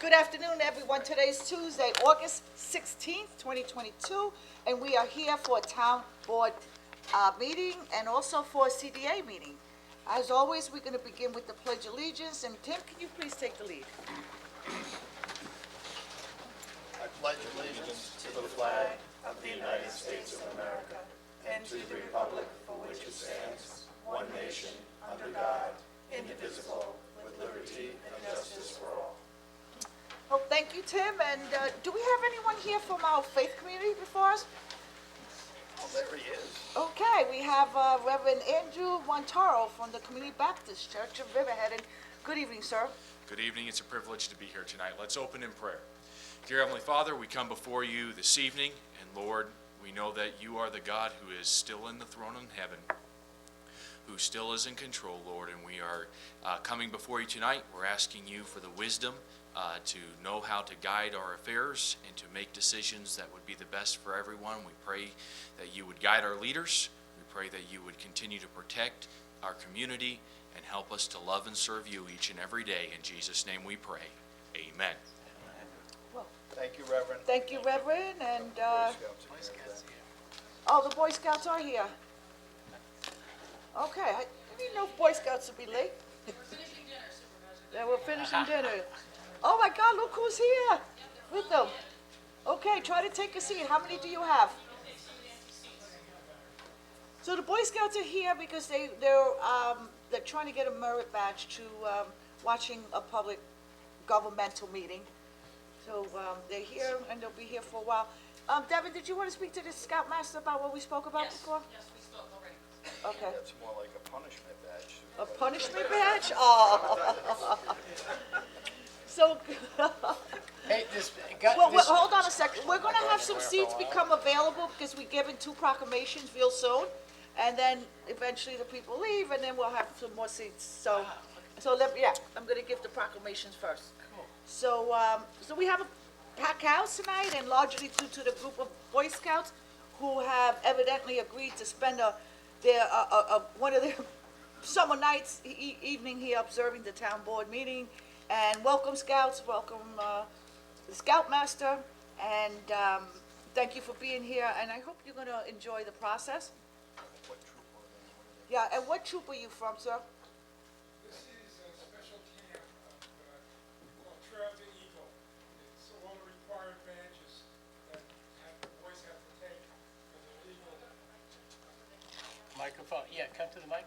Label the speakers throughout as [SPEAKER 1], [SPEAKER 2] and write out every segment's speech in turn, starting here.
[SPEAKER 1] Good afternoon, everyone. Today is Tuesday, August 16th, 2022, and we are here for a town board meeting and also for a CDA meeting. As always, we're going to begin with the Pledge of Allegiance, and Tim, can you please take the lead?
[SPEAKER 2] I pledge allegiance to the flag of the United States of America and to the republic for which it stands, one nation, under God, indivisible, with liberty and justice for all.
[SPEAKER 1] Well, thank you, Tim, and do we have anyone here from our faith community before us?
[SPEAKER 2] Oh, there he is.
[SPEAKER 1] Okay, we have Reverend Andrew Montaro from the Community Baptist Church of Riverhead, and good evening, sir.
[SPEAKER 3] Good evening. It's a privilege to be here tonight. Let's open in prayer. Dear Heavenly Father, we come before you this evening, and Lord, we know that you are the God who is still in the throne in heaven, who still is in control, Lord, and we are coming before you tonight. We're asking you for the wisdom to know how to guide our affairs and to make decisions that would be the best for everyone. We pray that you would guide our leaders. We pray that you would continue to protect our community and help us to love and serve you each and every day. In Jesus' name we pray. Amen.
[SPEAKER 1] Well,
[SPEAKER 2] Thank you, Reverend.
[SPEAKER 1] thank you, Reverend, and,
[SPEAKER 2] Boy Scouts here.
[SPEAKER 1] oh, the Boy Scouts are here. Okay, I didn't know Boy Scouts would be late.
[SPEAKER 4] Finishing dinner, Supervisor.
[SPEAKER 1] Yeah, we're finishing dinner. Oh my God, look who's here with them. Okay, try to take a seat. How many do you have? So the Boy Scouts are here because they're trying to get a merit badge to watching a public governmental meeting. So they're here and they'll be here for a while. Devin, did you want to speak to the Scoutmaster about what we spoke about before?
[SPEAKER 4] Yes, we spoke already.
[SPEAKER 1] Okay.
[SPEAKER 2] That's more like a punishment badge.
[SPEAKER 1] A punishment badge? Oh. So,
[SPEAKER 5] Hey,
[SPEAKER 1] well, hold on a second. We're gonna have some seats become available because we're giving 2 proclamations real soon. And then eventually the people leave and then we'll have some more seats. So, I'm gonna give the proclamations first. So, so we have a packed house tonight, and largely due to the group of Boy Scouts who have evidently agreed to spend one of their summer nights, evening here observing the town board meeting. And welcome, Scouts, welcome the Scoutmaster, and thank you for being here, and I hope you're gonna enjoy the process.
[SPEAKER 2] What troop are they?
[SPEAKER 1] Yeah, and what troop are you from, sir?
[SPEAKER 6] This is a special camp called Trail to Eagle. It's all the required badges that the boys have to take for the legal.
[SPEAKER 5] Microphone, yeah, come to the mic.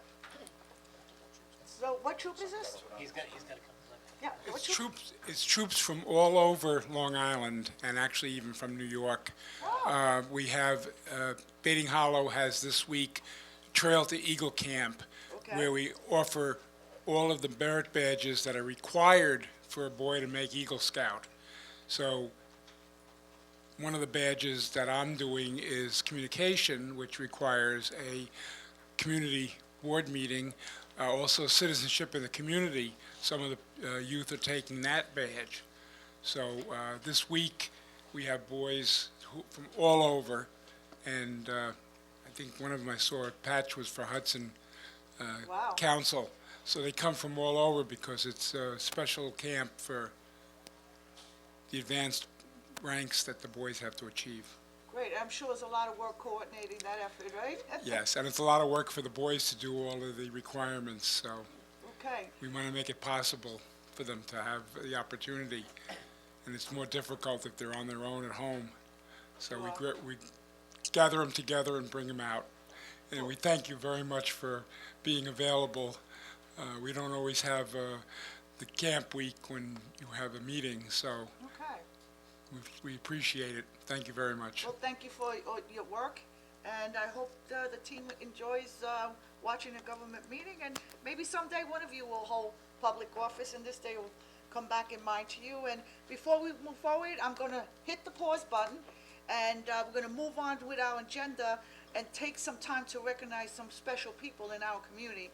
[SPEAKER 1] So what troop is this?
[SPEAKER 5] He's got to come to the mic.
[SPEAKER 1] Yeah, what troop?
[SPEAKER 6] It's troops from all over Long Island, and actually even from New York. We have, Baiting Hollow has this week Trail to Eagle Camp,
[SPEAKER 1] Okay.
[SPEAKER 6] where we offer all of the merit badges that are required for a boy to make Eagle Scout. So one of the badges that I'm doing is communication, which requires a community board meeting, also citizenship in the community. Some of the youth are taking that badge. So this week, we have boys from all over, and I think one of them I saw, a patch was for Hudson
[SPEAKER 1] Wow.
[SPEAKER 6] Council. So they come from all over because it's a special camp for the advanced ranks that the boys have to achieve.
[SPEAKER 1] Great, I'm sure there's a lot of work coordinating that effort, right?
[SPEAKER 6] Yes, and it's a lot of work for the boys to do all of the requirements, so
[SPEAKER 1] Okay,
[SPEAKER 6] we want to make it possible for them to have the opportunity. And it's more difficult if they're on their own at home. So we gather them together and bring them out. And we thank you very much for being available. We don't always have the camp week when you have a meeting, so
[SPEAKER 1] okay.
[SPEAKER 6] we appreciate it. Thank you very much.
[SPEAKER 1] Well, thank you for your work, and I hope the team enjoys watching a government meeting, and maybe someday one of you will hold public office, and this day will come back in mind to you. And before we move forward, I'm going to hit the pause button, and we're going to move on with our agenda and take some time to recognize some special people in our community.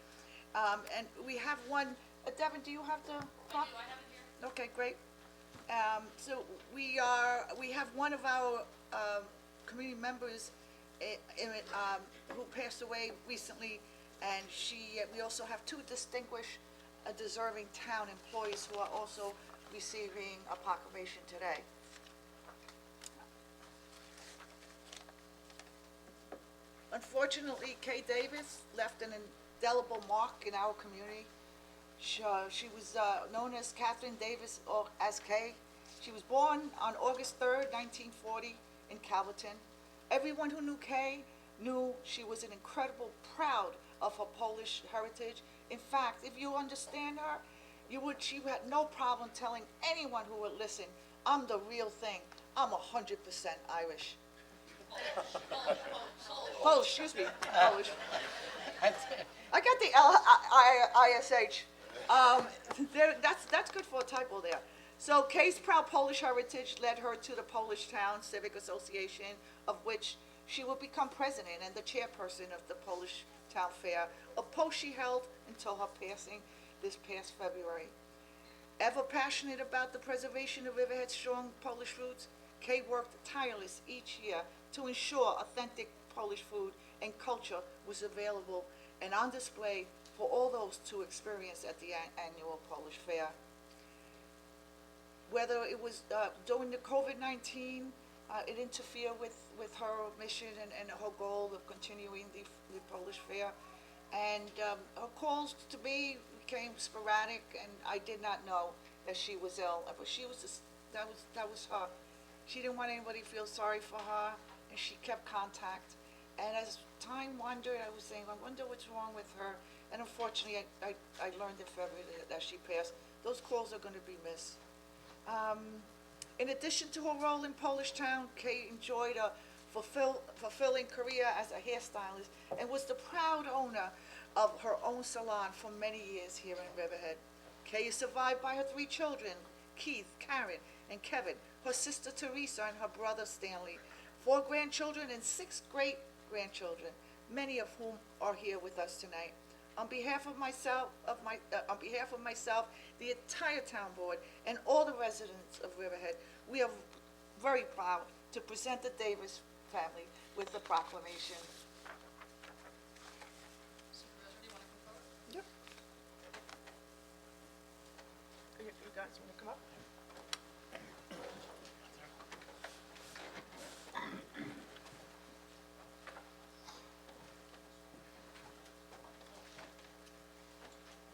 [SPEAKER 1] And we have one, Devin, do you have the clock?
[SPEAKER 4] I have it here.
[SPEAKER 1] Okay, great. So we have one of our community members who passed away recently, and we also have 2 distinguished, deserving town employees who are also receiving a proclamation today. Unfortunately, Kay Davis left an indelible mark in our community. She was known as Catherine Davis, or as Kay. She was born on August 3rd, 1940, in Calverton. Everyone who knew Kay knew she was an incredible, proud of her Polish heritage. In fact, if you understand her, she had no problem telling anyone who would listen, I'm the real thing. I'm 100% Irish. Polish, excuse me, Polish. I got the ISH. That's good for a typo there. So Kay's proud Polish heritage led her to the Polish Town Civic Association, of which she will become president and the chairperson of the Polish Town Fair, a post she held until her passing this past February. Ever passionate about the preservation of Riverhead's strong Polish roots, Kay worked tireless each year to ensure authentic Polish food and culture was available and on display for all those to experience at the annual Polish Fair. Whether it was during the COVID-19, it interfered with her mission and her goal of continuing the Polish Fair. And her calls to me became sporadic, and I did not know that she was ill. But she was just, that was her. She didn't want anybody to feel sorry for her, and she kept contact. And as time wandered, I was saying, I wonder what's wrong with her. And unfortunately, I learned in February that she passed. Those calls are going to be missed. In addition to her role in Polish Town, Kay enjoyed a fulfilling career as a hairstylist and was the proud owner of her own salon for many years here in Riverhead. Kay is survived by her 3 children, Keith, Karen, and Kevin, her sister Teresa, and her brother Stanley, 4 grandchildren and 6 great-grandchildren, many of whom are here with us tonight. On behalf of myself, the entire town board, and all the residents of Riverhead, we are very proud to present the Davis family with the proclamation.
[SPEAKER 4] Supervisor, do you want to come forward?
[SPEAKER 1] Yep. You guys want to come up?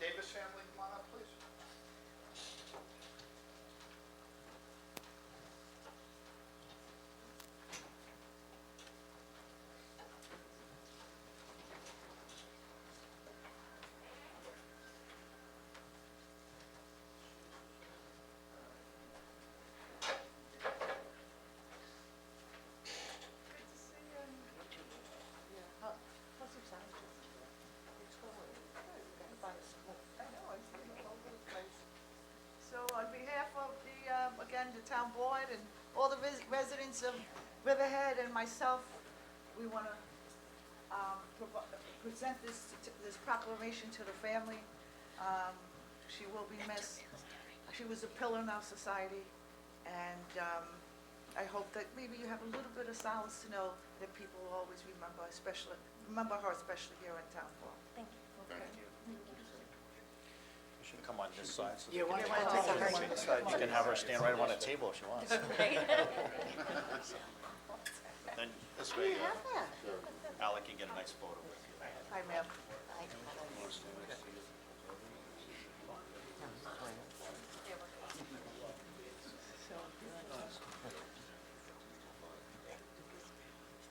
[SPEAKER 2] Davis family, come on up, please.
[SPEAKER 1] So on behalf of again, the town board and all the residents of Riverhead and myself, we want to present this proclamation to the family. She will be missed. She was a pillar in our society, and I hope that maybe you have a little bit of solace to know that people will always remember her, especially here in town hall.
[SPEAKER 7] Thank you.
[SPEAKER 1] Okay.
[SPEAKER 8] You should come on this side. So
[SPEAKER 5] Yeah, why don't
[SPEAKER 1] wanna take a picture?
[SPEAKER 8] this side. You can have her stand right on the table if she wants. Then this way, Alec can get a nice photo with you.
[SPEAKER 1] Hi, ma'am.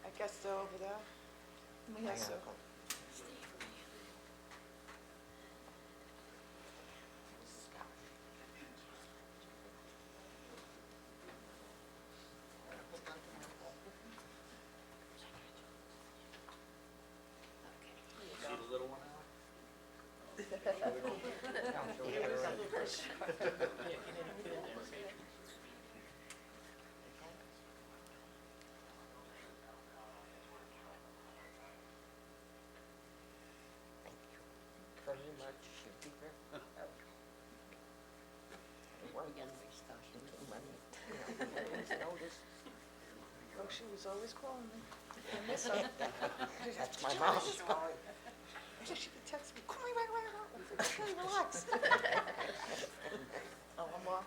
[SPEAKER 1] I guess they're over there. Yes, sir.
[SPEAKER 8] See the little one,
[SPEAKER 7] Very much, Peter. We're gonna be starting to money. Notice,
[SPEAKER 1] Oh, she was always calling me. I miss her.
[SPEAKER 7] that's my mom.
[SPEAKER 1] She could text me, call me right. Okay, relax. Oh, I'm off.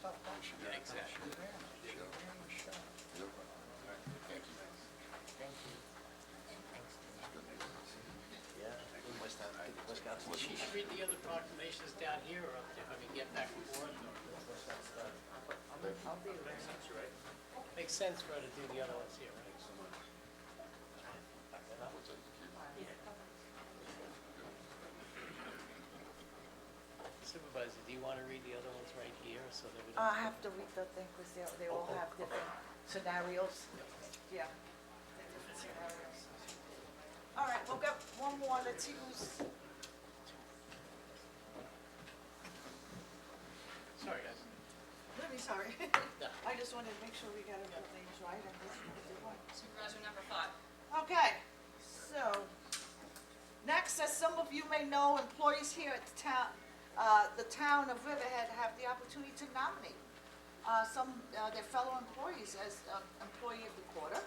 [SPEAKER 5] She should read the other proclamations down here or up there when we get back and forth. Makes sense for her to do the other ones here, right? Supervisor, do you want to read the other ones right here so that we don't?
[SPEAKER 1] I have to read the thing because they all have different scenarios. Yeah. Different scenarios. All right, we'll get one more. Let's see who's,
[SPEAKER 5] Sorry, guys.
[SPEAKER 1] really sorry. I just wanted to make sure we got our names right and this is the one.
[SPEAKER 4] Supervisor number 5.
[SPEAKER 1] Okay, so, next, as some of you may know, employees here at the town of Riverhead have the opportunity to nominate their fellow employees as Employee of the Quarter.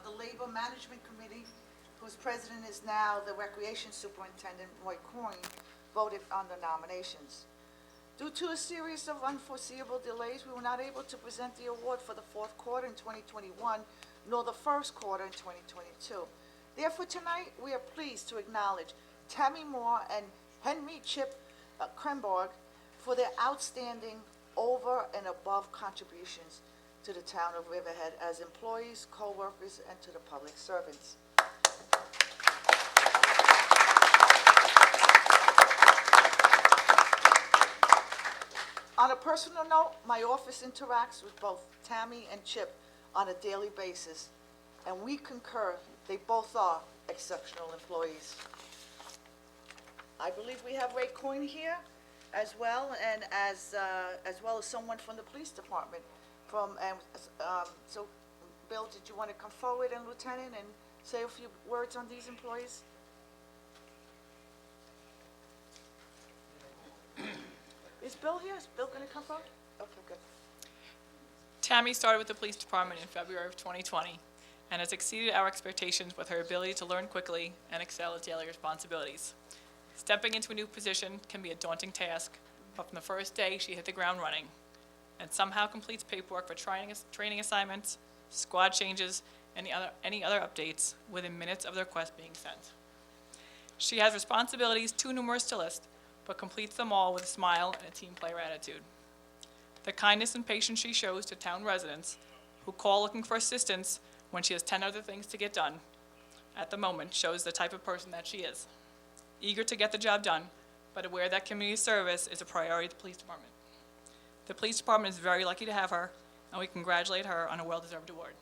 [SPEAKER 1] The Labor Management Committee, whose president is now the Recreation Superintendent, Roy Coyne, voted on the nominations. Due to a series of unforeseeable delays, we were not able to present the award for the fourth quarter in 2021, nor the first quarter in 2022. Therefore, tonight, we are pleased to acknowledge Tammy Moore and Henry Chip Kremborg for their outstanding over and above contributions to the town of Riverhead as employees, co-workers, and to the public servants. On a personal note, my office interacts with both Tammy and Chip on a daily basis, and we concur they both are exceptional employees. I believe we have Ray Coyne here as well, and as well as someone from the police department. So, Bill, did you want to come forward, and Lieutenant, and say a few words on these employees? Is Bill here? Is Bill going to come forward? Okay, good.
[SPEAKER 9] Tammy started with the police department in February of 2020 and has exceeded our expectations with her ability to learn quickly and excel at daily responsibilities. Stepping into a new position can be a daunting task, but from the first day, she hit the ground running and somehow completes paperwork for training assignments, squad changes, and any other updates within minutes of the request being sent. She has responsibilities too numerous to list, but completes them all with a smile and a team player attitude. The kindness and patience she shows to town residents who call looking for assistance when she has 10 other things to get done at the moment shows the type of person that she is. Eager to get the job done, but aware that community service is a priority of the police department. The police department is very lucky to have her, and we congratulate her on a well-deserved award.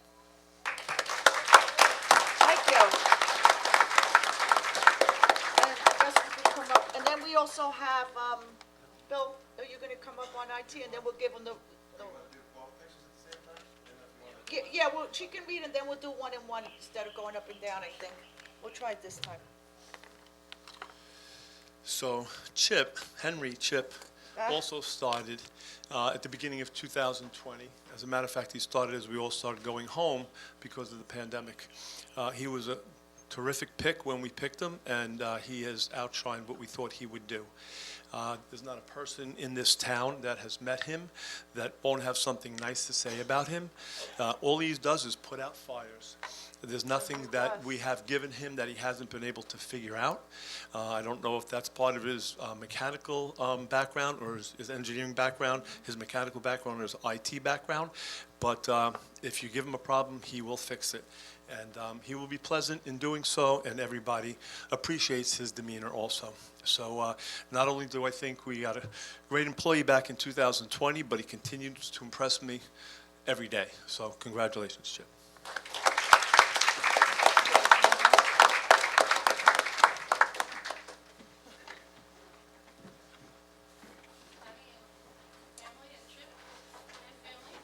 [SPEAKER 1] Thank you. And I guess we can come up, and then we also have, Bill, are you gonna come up on IT, and then we'll give them the. Yeah, well, she can read, and then we'll do one and one instead of going up and down, I think. We'll try it this time.
[SPEAKER 2] So Henry Chip, also started at the beginning of 2020. As a matter of fact, he started as we all started going home because of the pandemic. He was a terrific pick when we picked him, and he has outshined what we thought he would do. There's not a person in this town that has met him that won't have something nice to say about him. All he does is put out fires. There's nothing that we have given him that he hasn't been able to figure out. I don't know if that's part of his mechanical background or his engineering background, his mechanical background or his IT background, but if you give him a problem, he will fix it. And he will be pleasant in doing so, and everybody appreciates his demeanor also. So not only do I think we got a great employee back in 2020, but he continues to impress me every day. So congratulations, Chip.
[SPEAKER 4] Family and Chip and family.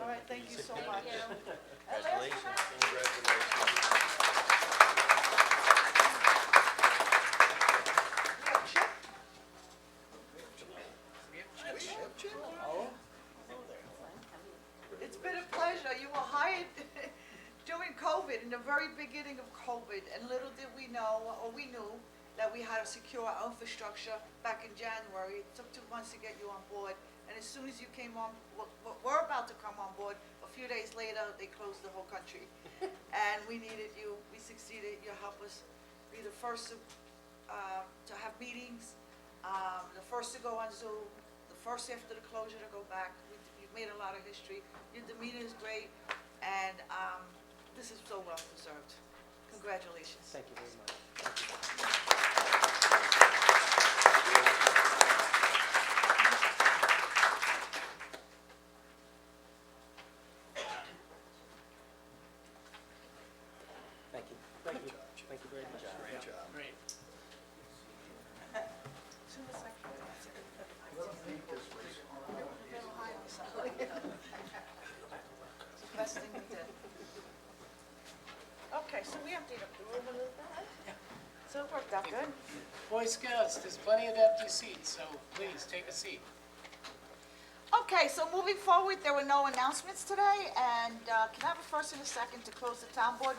[SPEAKER 1] All right, thank you so much.
[SPEAKER 8] Congratulations.
[SPEAKER 1] It's been a pleasure. You were hired during COVID, in the very beginning of COVID, and little did we know, or we knew, that we had to secure our infrastructure back in January. It took 2 months to get you on board, and as soon as you came on, we're about to come on board, a few days later, they closed the whole country. And we needed you, we succeeded, you helped us be the first to have meetings, the first to go on Zoom, the first after the closure to go back. You've made a lot of history. Your demeanor is great, and this is so well deserved. Congratulations.
[SPEAKER 10] Thank you very much. Thank you. Thank you. Thank you very much.
[SPEAKER 8] Great job.
[SPEAKER 5] Great.
[SPEAKER 1] Best thing we did. Okay, so we emptied up the room a little bit. So it worked out good.
[SPEAKER 5] Boy Scouts, there's plenty of empty seats, so please, take a seat.
[SPEAKER 1] Okay, so moving forward, there were no announcements today, and can I have a first and a second to close the town board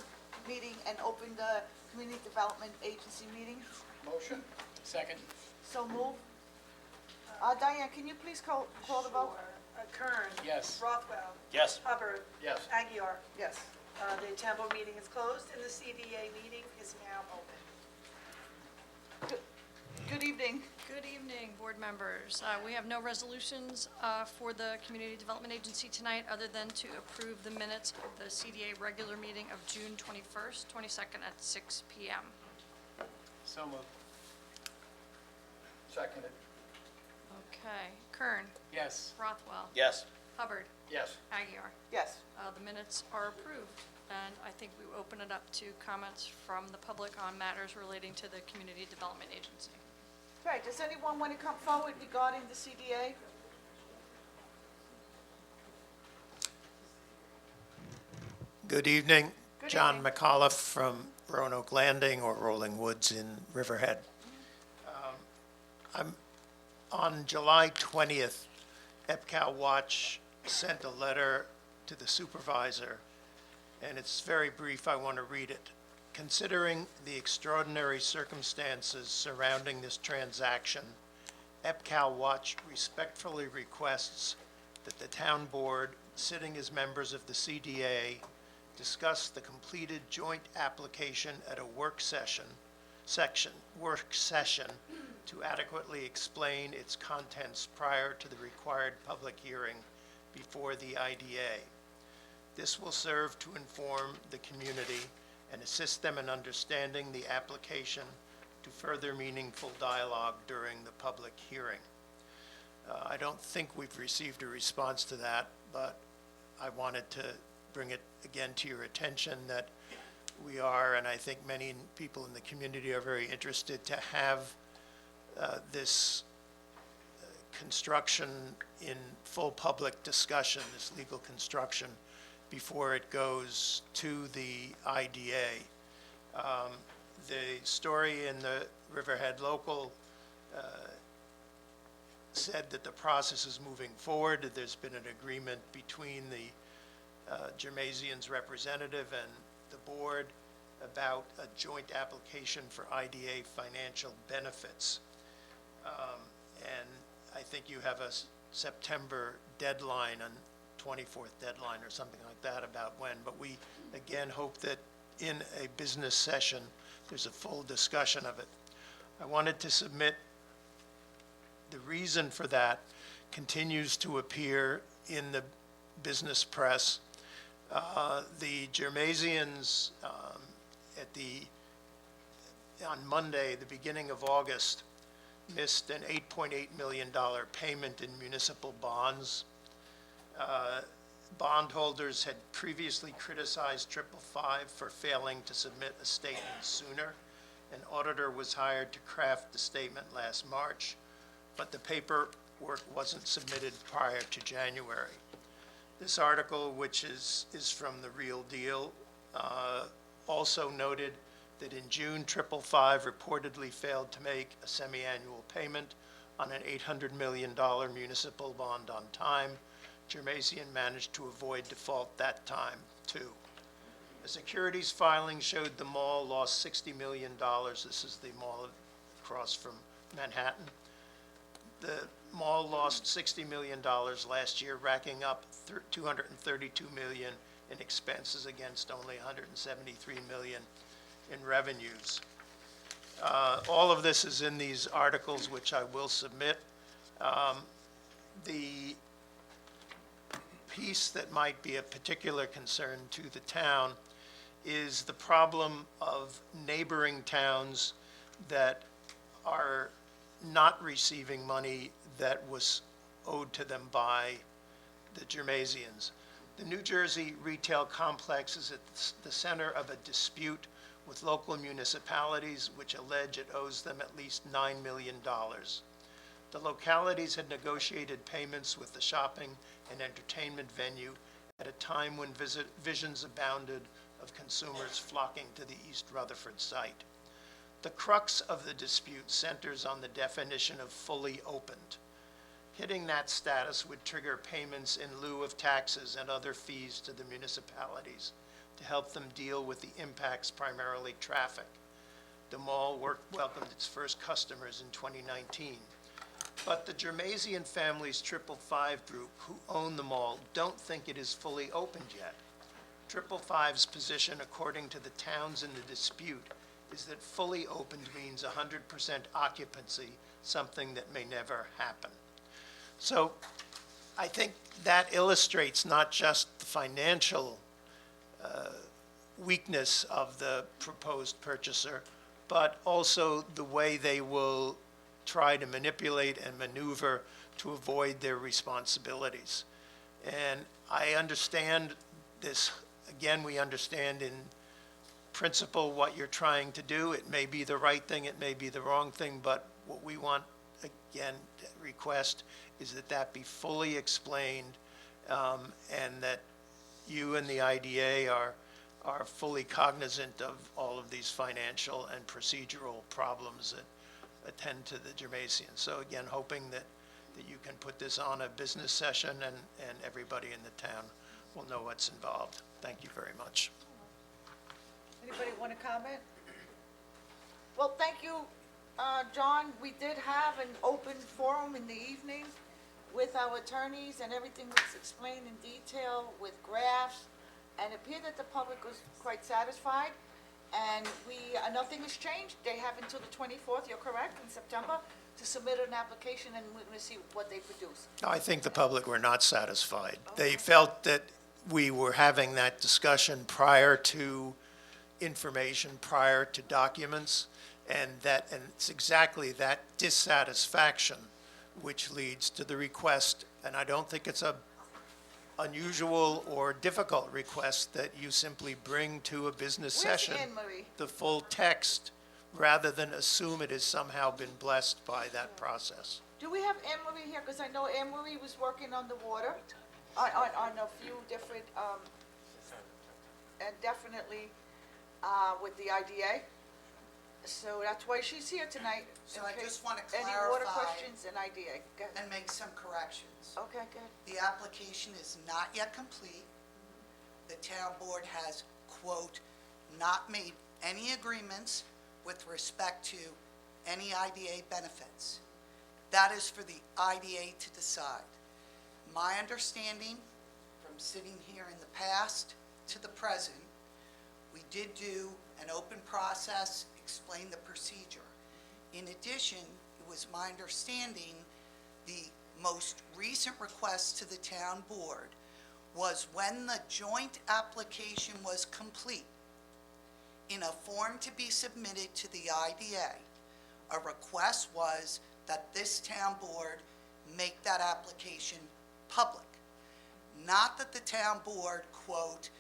[SPEAKER 1] meeting and open the community development agency meeting?
[SPEAKER 5] Motion. Second.
[SPEAKER 1] So move. Diane, can you please call the vote?
[SPEAKER 11] Kern.
[SPEAKER 5] Yes.
[SPEAKER 11] Rothwell.
[SPEAKER 8] Yes.
[SPEAKER 11] Hubbard.
[SPEAKER 8] Yes.
[SPEAKER 11] Aguirre.
[SPEAKER 1] Yes.
[SPEAKER 11] The town board meeting is closed and the CDA meeting is now open.
[SPEAKER 1] Good evening.
[SPEAKER 12] Good evening, board members. We have no resolutions for the Community Development Agency tonight, other than to approve the minutes of the CDA regular meeting of June 21st, 22nd at 6 p.m.
[SPEAKER 5] So moved.
[SPEAKER 8] Seconded.
[SPEAKER 12] Okay. Kern.
[SPEAKER 5] Yes.
[SPEAKER 12] Rothwell.
[SPEAKER 8] Yes.
[SPEAKER 12] Hubbard.
[SPEAKER 8] Yes.
[SPEAKER 12] Aguirre.
[SPEAKER 1] Yes.
[SPEAKER 12] The minutes are approved, and I think we will open it up to comments from the public on matters relating to the Community Development Agency.
[SPEAKER 1] Great. Does anyone want to come forward regarding the CDA?
[SPEAKER 10] Good evening.
[SPEAKER 1] Good
[SPEAKER 10] John
[SPEAKER 1] evening.
[SPEAKER 10] McAuliffe from Roanoke Landing, or Rolling Woods in Riverhead. On July 20th, EPCAL Watch sent a letter to the supervisor, and it's very brief. I want to read it. Considering the extraordinary circumstances surrounding this transaction, EPCAL Watch respectfully requests that the town board, sitting as members of the CDA, discuss the completed joint application at a work session to adequately explain its contents prior to the required public hearing before the IDA. This will serve to inform the community and assist them in understanding the application to further meaningful dialogue during the public hearing. I don't think we've received a response to that, but I wanted to bring it again to your attention that we are, and I think many people in the community are very interested to have this construction in full public discussion, this legal construction, before it goes to the IDA. The story in the Riverhead Local said that the process is moving forward, that there's been an agreement between the Germaisian's representative and the board about a joint application for IDA financial benefits. And I think you have a September deadline, and 24th deadline or something like that about when, but we again hope that in a business session, there's a full discussion of it. I wanted to submit the reason for that continues to appear in the business press. The Germaisians on Monday, the beginning of August, missed an $8.8 million payment in municipal bonds. Bondholders had previously criticized 555 for failing to submit a statement sooner. An auditor was hired to craft the statement last March, but the paper work wasn't submitted prior to January. This article, which is from The Real Deal, also noted that in June, 555 reportedly failed to make a semi-annual payment on an $800 million municipal bond on time. Germazian managed to avoid default that time, too. The securities filing showed the mall lost $60 million. This is the mall across from Manhattan. The mall lost $60 million last year, racking up $232 million in expenses against only $173 million in revenues. All of this is in these articles, which I will submit. The piece that might be a particular concern to the town is the problem of neighboring towns that are not receiving money that was owed to them by the Germazians. The New Jersey retail complex is at the center of a dispute with local municipalities which allege it owes them at least $9 million. The localities had negotiated payments with the shopping and entertainment venue at a time when visions abounded of consumers flocking to the East Rutherford site. The crux of the dispute centers on the definition of fully opened. Hitting that status would trigger payments in lieu of taxes and other fees to the municipalities to help them deal with the impacts, primarily traffic. The mall welcomed its first customers in 2019. But the Germazian family's 555 group, who own the mall, don't think it is fully opened yet. 555's position, according to the towns in the dispute, is that fully opened means 100% occupancy, something that may never happen. So I think that illustrates not just the financial weakness of the proposed purchaser, but also the way they will try to manipulate and maneuver to avoid their responsibilities. And I understand this, again, we understand in principle what you're trying to do. It may be the right thing, it may be the wrong thing, but what we want, again, request is that that be fully explained, and that you and the IDA are fully cognizant of all of these financial and procedural problems that attend to the Germazians. So again, hoping that you can put this on a business session and everybody in the town will know what's involved. Thank you very much.
[SPEAKER 1] Anybody want to comment? Well, thank you, John. We did have an open forum in the evening with our attorneys, and everything was explained in detail with graphs, and it appeared that the public was quite satisfied. And nothing has changed. They have until the 24th, you're correct, in September, to submit an application, and we're going to see what they produce.
[SPEAKER 10] I think the public were not satisfied. They felt that we were having that discussion prior to information, prior to documents, and it's exactly that dissatisfaction which leads to the request. And I don't think it's a unusual or difficult request that you simply bring to a business session
[SPEAKER 1] Where's Anne Marie?
[SPEAKER 10] the full text, rather than assume it has somehow been blessed by that process.
[SPEAKER 1] Do we have Anne Marie here? Because I know Anne Marie was working on the water, on a few different, and definitely with the IDA. So that's why she's here tonight.
[SPEAKER 13] So
[SPEAKER 1] in
[SPEAKER 13] I
[SPEAKER 1] case
[SPEAKER 13] just want to
[SPEAKER 1] Any water
[SPEAKER 13] clarify
[SPEAKER 1] questions and IDA? Go ahead.
[SPEAKER 13] and make some corrections.
[SPEAKER 1] Okay, good.
[SPEAKER 13] The application is not yet complete. The town board has, quote, "not made any agreements with respect to any IDA benefits." That is for the IDA to decide. My understanding from sitting here in the past to the present, we did do an open process, explain the procedure. In addition, it was my understanding the most recent request to the town board was when the joint application was complete, in a form to be submitted to the IDA, a request was that this town board make that application public. Not that the town board, quote,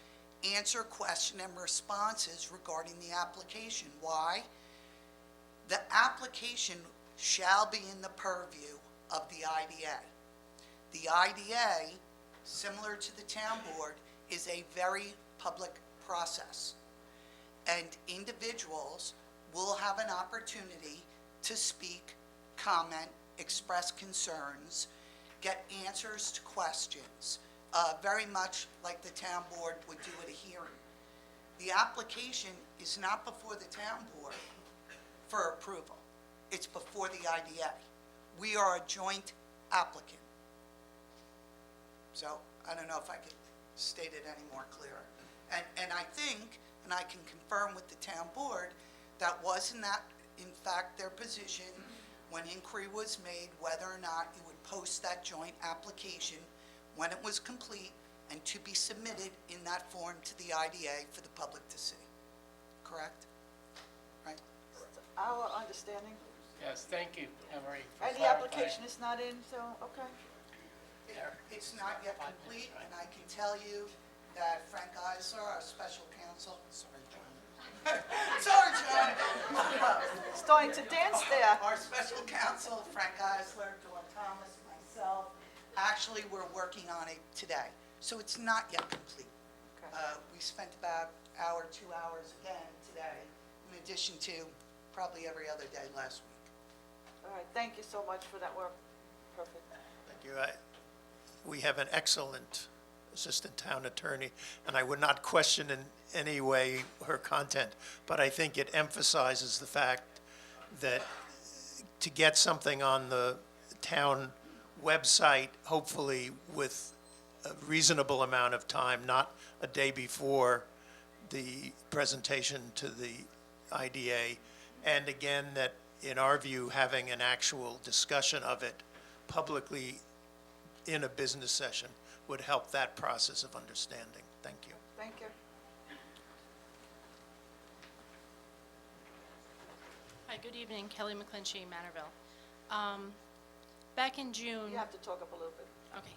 [SPEAKER 13] answer question and responses regarding the application. Why? The application shall be in the purview of the IDA. The IDA, similar to the town board, is a very public process. And individuals will have an opportunity to speak, comment, express concerns, get answers to questions, very much like the town board would do at a hearing. The application is not before the town board for approval. It's before the IDA. We are a joint applicant. So I don't know if I could state it any more clearer. And I think, and I can confirm with the town board, that was in fact their position when inquiry was made, whether or not you would post that joint application when it was complete and to be submitted in that form to the IDA for the public to see. Correct? Right?
[SPEAKER 1] Our understanding,
[SPEAKER 5] Yes, thank you, Emery, for
[SPEAKER 1] and the
[SPEAKER 5] clarifying.
[SPEAKER 1] application is not in, so, okay.
[SPEAKER 13] It's not yet complete, and I can tell you that Frank Eisler, our special counsel, sorry, John. Sorry, John.
[SPEAKER 1] Starting to dance there.
[SPEAKER 13] Our special counsel, Frank Eisler, Dawn Thomas, myself, actually, we're working on it today. So it's not yet complete. We spent about an hour, 2 hours again today, in addition to probably every other day last week.
[SPEAKER 1] All right, thank you so much for that work. Perfect.
[SPEAKER 10] Thank you. We have an excellent assistant town attorney, and I would not question in any way her content, but I think it emphasizes the fact that to get something on the town website, hopefully with a reasonable amount of time, not a day before the presentation to the IDA, and again, that in our view, having an actual discussion of it publicly in a business session would help that process of understanding. Thank you.
[SPEAKER 1] Thank you.
[SPEAKER 14] Hi, good evening, Kelly McClinchy, Manorville. Back in June.
[SPEAKER 1] You have to talk up a little bit.
[SPEAKER 14] Okay.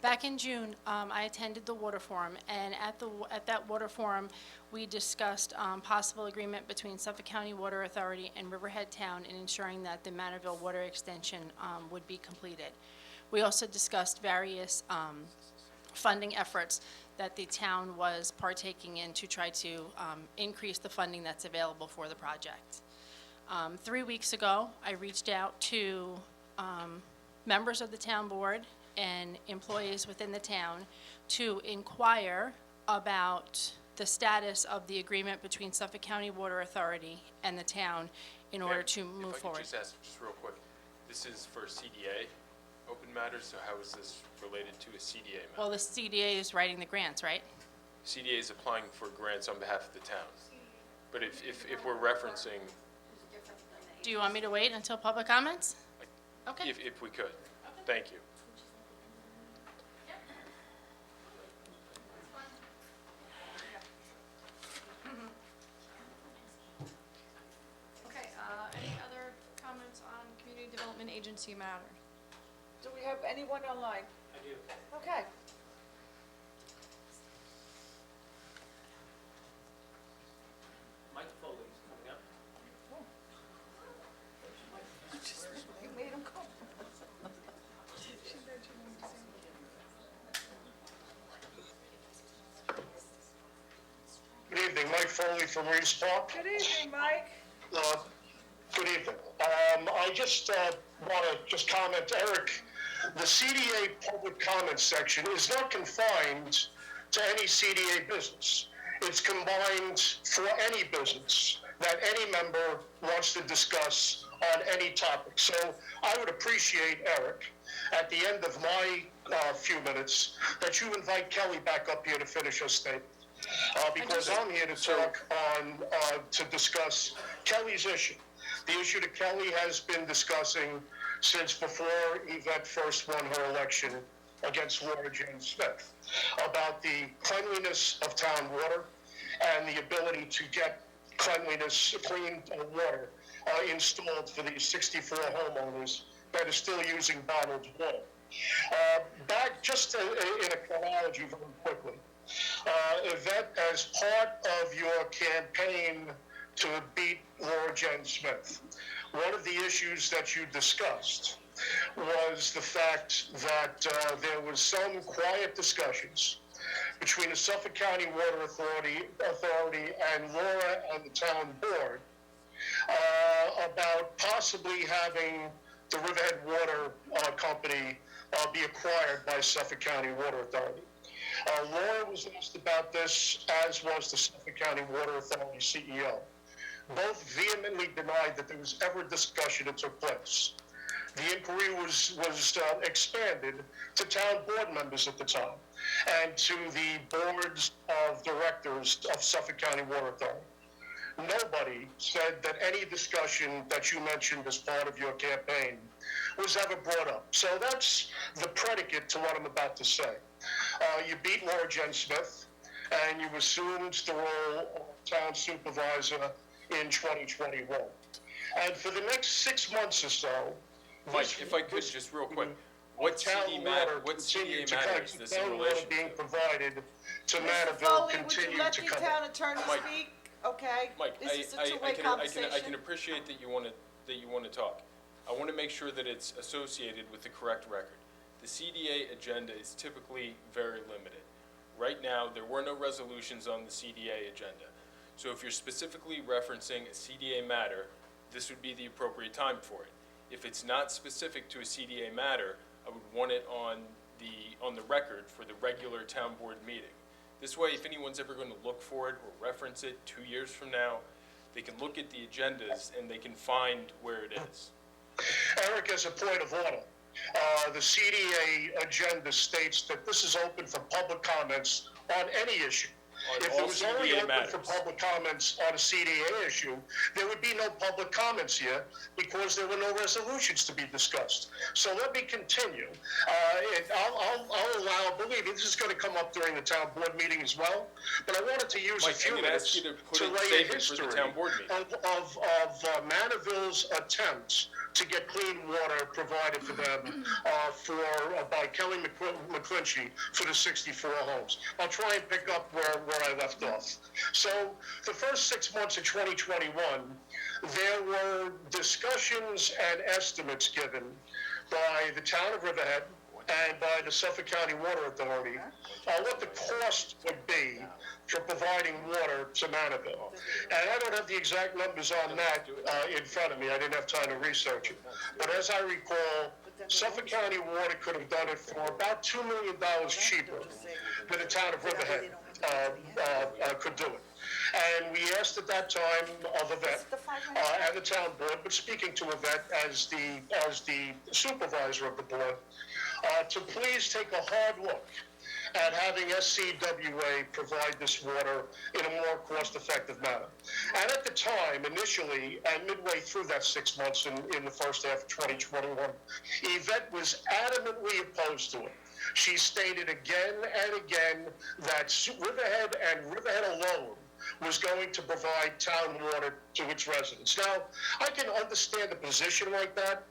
[SPEAKER 14] Back in June, I attended the water forum, and at that water forum, we discussed possible agreement between Suffolk County Water Authority and Riverhead Town in ensuring that the Manorville water extension would be completed. We also discussed various funding efforts that the town was partaking in to try to increase the funding that's available for the project. 3 weeks ago, I reached out to members of the town board and employees within the town to inquire about the status of the agreement between Suffolk County Water Authority and the town in order to move forward.
[SPEAKER 15] If I could just ask, just real quick, this is for CDA open matters, so how is this related to a CDA matter?
[SPEAKER 14] Well, the CDA is writing the grants, right?
[SPEAKER 15] CDA is applying for grants on behalf of the town. But if we're referencing,
[SPEAKER 14] Do you want me to wait until public comments? Okay.
[SPEAKER 15] if we could, thank you.
[SPEAKER 12] Okay, any other comments on Community Development Agency matter?
[SPEAKER 1] Do we have anyone online?
[SPEAKER 5] I do.
[SPEAKER 1] Okay.
[SPEAKER 5] Mike Foley's coming up.
[SPEAKER 1] You made him come.
[SPEAKER 2] Good evening, Mike Foley from Reeves Park.
[SPEAKER 1] Good evening, Mike.
[SPEAKER 2] Good evening. I just want to just comment, Eric, the CDA public comment section is not confined to any CDA business. It's combined for any business that any member wants to discuss on any topic. So I would appreciate, Eric, at the end of my few minutes, that you invite Kelly back up here to finish her statement. Because I'm here to talk on, to discuss Kelly's issue. The issue that Kelly has been discussing since before Yvette first won her election against Laura Jane Smith, about the cleanliness of town water and the ability to get cleanliness, clean water installed for these 64 homeowners that are still using bottled water. Back just in a chronology very quickly. Yvette, as part of your campaign to beat Laura Jane Smith, one of the issues that you discussed was the fact that there was some quiet discussions between the Suffolk County Water Authority and Laura and the town board about possibly having the Riverhead Water Company be acquired by Suffolk County Water Authority. Laura was asked about this, as was the Suffolk County Water Authority CEO. Both vehemently denied that there was ever discussion that took place. The inquiry was expanded to town board members at the time and to the boards of directors of Suffolk County Water Authority. Nobody said that any discussion that you mentioned as part of your campaign was ever brought up. So that's the predicate to what I'm about to say. You beat Laura Jen Smith, and you assumed the role of town supervisor in 2021. And for the next 6 months or so,
[SPEAKER 15] Mike, if I could, just real quick, what CDA matters is this in relation
[SPEAKER 2] being provided to
[SPEAKER 1] Mr.
[SPEAKER 2] Manorville
[SPEAKER 1] Foley, would you
[SPEAKER 2] continue
[SPEAKER 1] let
[SPEAKER 2] to
[SPEAKER 1] the
[SPEAKER 2] come
[SPEAKER 1] town
[SPEAKER 2] up.
[SPEAKER 1] attorney
[SPEAKER 15] Mike.
[SPEAKER 1] speak? Okay?
[SPEAKER 15] Mike,
[SPEAKER 1] This is a
[SPEAKER 15] I
[SPEAKER 1] two-way
[SPEAKER 15] can
[SPEAKER 1] conversation.
[SPEAKER 15] appreciate that you want to talk. I want to make sure that it's associated with the correct record. The CDA agenda is typically very limited. Right now, there were no resolutions on the CDA agenda. So if you're specifically referencing a CDA matter, this would be the appropriate time for it. If it's not specific to a CDA matter, I would want it on the record for the regular town board meeting. This way, if anyone's ever going to look for it or reference it 2 years from now, they can look at the agendas and they can find where it is.
[SPEAKER 2] Eric, as a point of order, the CDA agenda states that this is open for public comments on any issue.
[SPEAKER 15] On
[SPEAKER 2] If
[SPEAKER 15] all
[SPEAKER 2] it was only
[SPEAKER 15] CDA
[SPEAKER 2] open
[SPEAKER 15] matters.
[SPEAKER 2] for public comments on a CDA issue, there would be no public comments here because there were no resolutions to be discussed. So let me continue. I'll allow, believe me, this is going to come up during the town board meeting as well, but I wanted to use a
[SPEAKER 15] Mike,
[SPEAKER 2] few
[SPEAKER 15] I'm going to ask
[SPEAKER 2] minutes
[SPEAKER 15] you to put
[SPEAKER 2] to
[SPEAKER 15] it,
[SPEAKER 2] lay a
[SPEAKER 15] save it for
[SPEAKER 2] history
[SPEAKER 15] the town board meeting.
[SPEAKER 2] of Manorville's attempts to get clean water provided for them by Kelly McClinchy for the 64 homes. I'll try and pick up where I left off. So the first 6 months of 2021, there were discussions and estimates given by the town of Riverhead and by the Suffolk County Water Authority what the cost would be for providing water to Manorville. And I don't have the exact numbers on that in front of me. I didn't have time to research it. But as I recall, Suffolk County Water could have done it for about $2 million cheaper than the town of Riverhead could do it. And we asked at that time of Yvette and the town board, but speaking to Yvette as the supervisor of the board, to please take a hard look at having SCWA provide this water in a more cost-effective manner. And at the time, initially, and midway through that 6 months in the first half of 2021, Yvette was adamantly opposed to it. She stated again and again that Riverhead and Riverhead alone was going to provide town water to its residents. Now, I can understand a position like that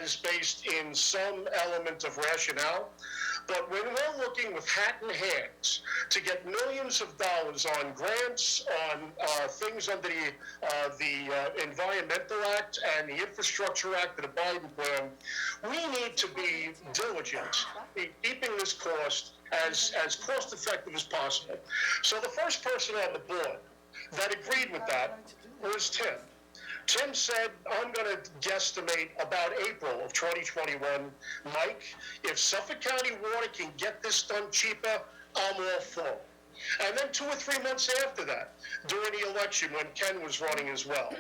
[SPEAKER 2] is based in some element of rationale, but when we're looking with hat in hands to get millions of dollars on grants, on things under the Environmental Act and the Infrastructure Act and the Biden plan, we need to be diligent in keeping this cost as cost-effective as possible. So the first person on the board that agreed with that was Tim. Tim said, I'm going to guesstimate about April of 2021. Mike, if Suffolk County Water can get this done cheaper, I'm all for it. And then 2 or 3 months after that, during the election when Ken was running as well,